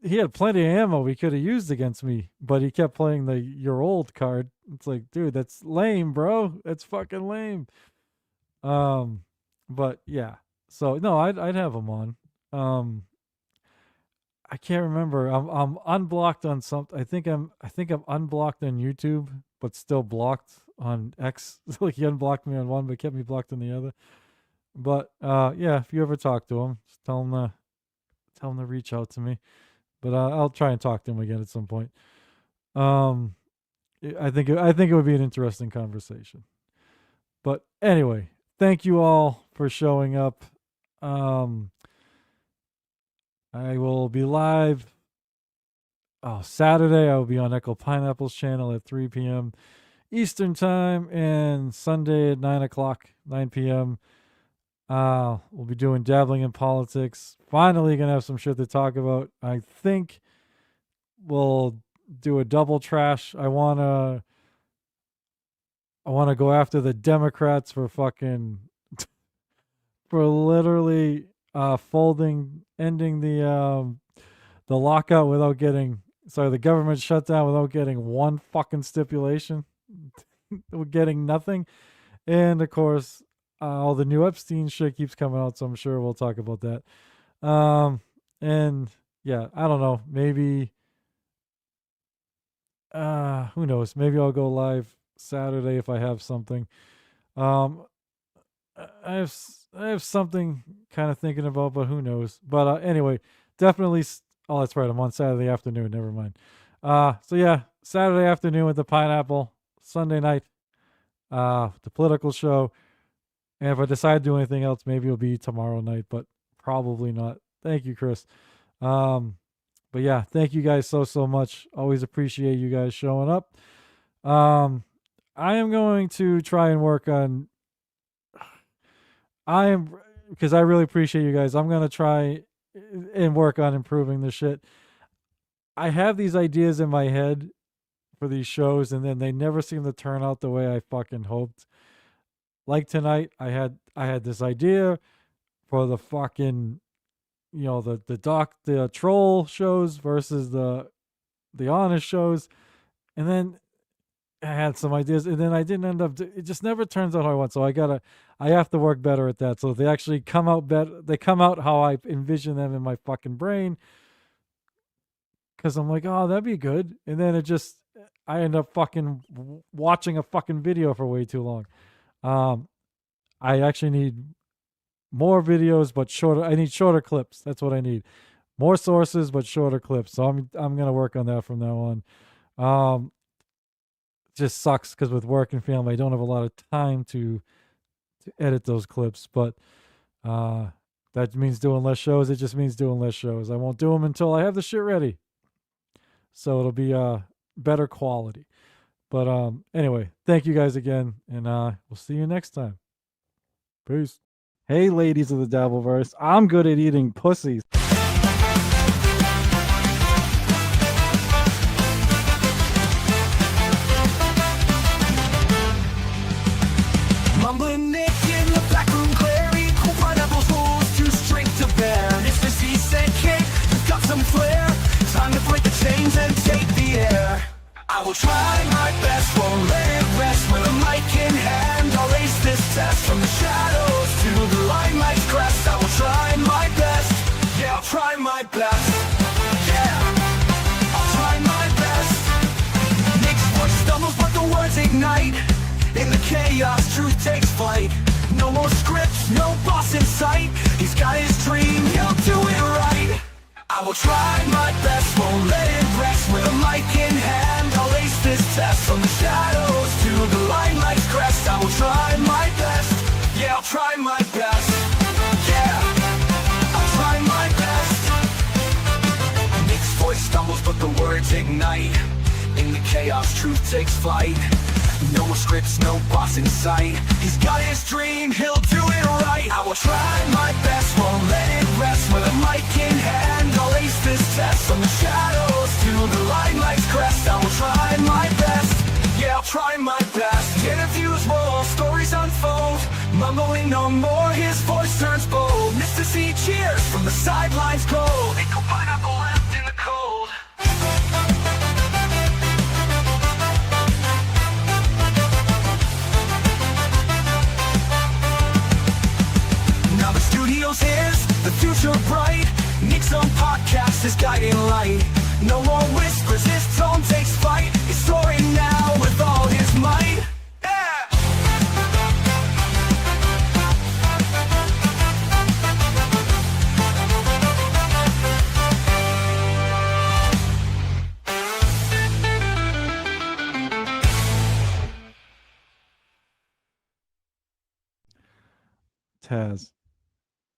he had plenty of ammo he could have used against me, but he kept playing the "you're old" card. It's like, dude, that's lame, bro. That's fucking lame. But yeah, so no, I'd have him on. I can't remember. I'm unblocked on something. I think I'm unblocked on YouTube, but still blocked on X. Like, he unblocked me on one, but kept me blocked on the other. But yeah, if you ever talk to him, just tell him to reach out to me. But I'll try and talk to him again at some point. I think it would be an interesting conversation. But anyway, thank you all for showing up. I will be live. Saturday I will be on Echo Pineapple's channel at 3 p.m. Eastern time, and Sunday at 9 p.m. We'll be doing Dabbling in Politics. Finally gonna have some shit to talk about. I think we'll do a double trash. I wanna go after the Democrats for fucking for literally ending the lockout without getting the government shutdown without getting one fucking stipulation. We're getting nothing. And of course, all the new Epstein shit keeps coming out, so I'm sure we'll talk about that. And yeah, I don't know, maybe who knows, maybe I'll go live Saturday if I have something. I have something kind of thinking about, but who knows. But anyway, definitely. Oh, that's right. I'm on Saturday afternoon. Never mind. So yeah, Saturday afternoon with the Pineapple. Sunday night, the political show. And if I decide to do anything else, maybe it'll be tomorrow night, but probably not. Thank you, Chris. But yeah, thank you guys so much. Always appreciate you guys showing up. I am going to try and work on. Because I really appreciate you guys. I'm going to try and work on improving this shit. I have these ideas in my head for these shows, and then they never seem to turn out the way I fucking hoped. Like tonight, I had this idea for the fucking, the troll shows versus the honest shows, and then I had some ideas, and then I didn't end up. It just never turns out how I want. So I have to work better at that. So if they actually come out better, they come out how I envision them in my fucking brain. Because I'm like, oh, that'd be good, and then I end up fucking watching a fucking video for way too long. I actually need more videos, but shorter. I need shorter clips. That's what I need. More sources, but shorter clips. So I'm gonna work on that from now on. Just sucks because with work and family, I don't have a lot of time to edit those clips. But that means doing less shows. It just means doing less shows. I won't do them until I have the shit ready. So it'll be better quality. But anyway, thank you guys again, and we'll see you next time. Peace. Hey, ladies of the Dabbleverse, I'm good at eating pussies. Mumbling Nick in the back room, Clary, cool pineapples rolls too straight to bear. It's this he said cake, you've got some flair. Time to break the chains and take the air. I will try my best, won't let it rest. With a mic in hand, I'll ace this test. From the shadows to the limelight's crest, I will try my best. Yeah, I'll try my best. Yeah, I'll try my best. Nick's voice stumbles, but the words ignite. In the chaos, truth takes flight. No more scripts, no boss in sight. He's got his dream, he'll do it right. I will try my best, won't let it rest. With a mic in hand, I'll ace this test. From the shadows to the limelight's crest, I will try my best. Yeah, I'll try my best. Yeah, I'll try my best. Nick's voice stumbles, but the words ignite. In the chaos, truth takes flight. No more scripts, no boss in sight. He's got his dream, he'll do it right. I will try my best, won't let it rest. With a mic in hand, I'll ace this test. From the shadows to the limelight's crest, I will try my best. Yeah, I'll try my best. Interviews roll, stories unfold. Mumbling no more, his voice turns bold. Mr. C cheers from the sidelines cold. Ain't no pineapple left in the cold. Now the studio's his, the future bright. Nick's own podcast, his guiding light. No more whispers, his tone takes flight. He's soaring now with all his might. Taz,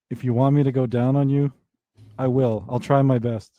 if you want me to go down on you, I will. I'll try my best.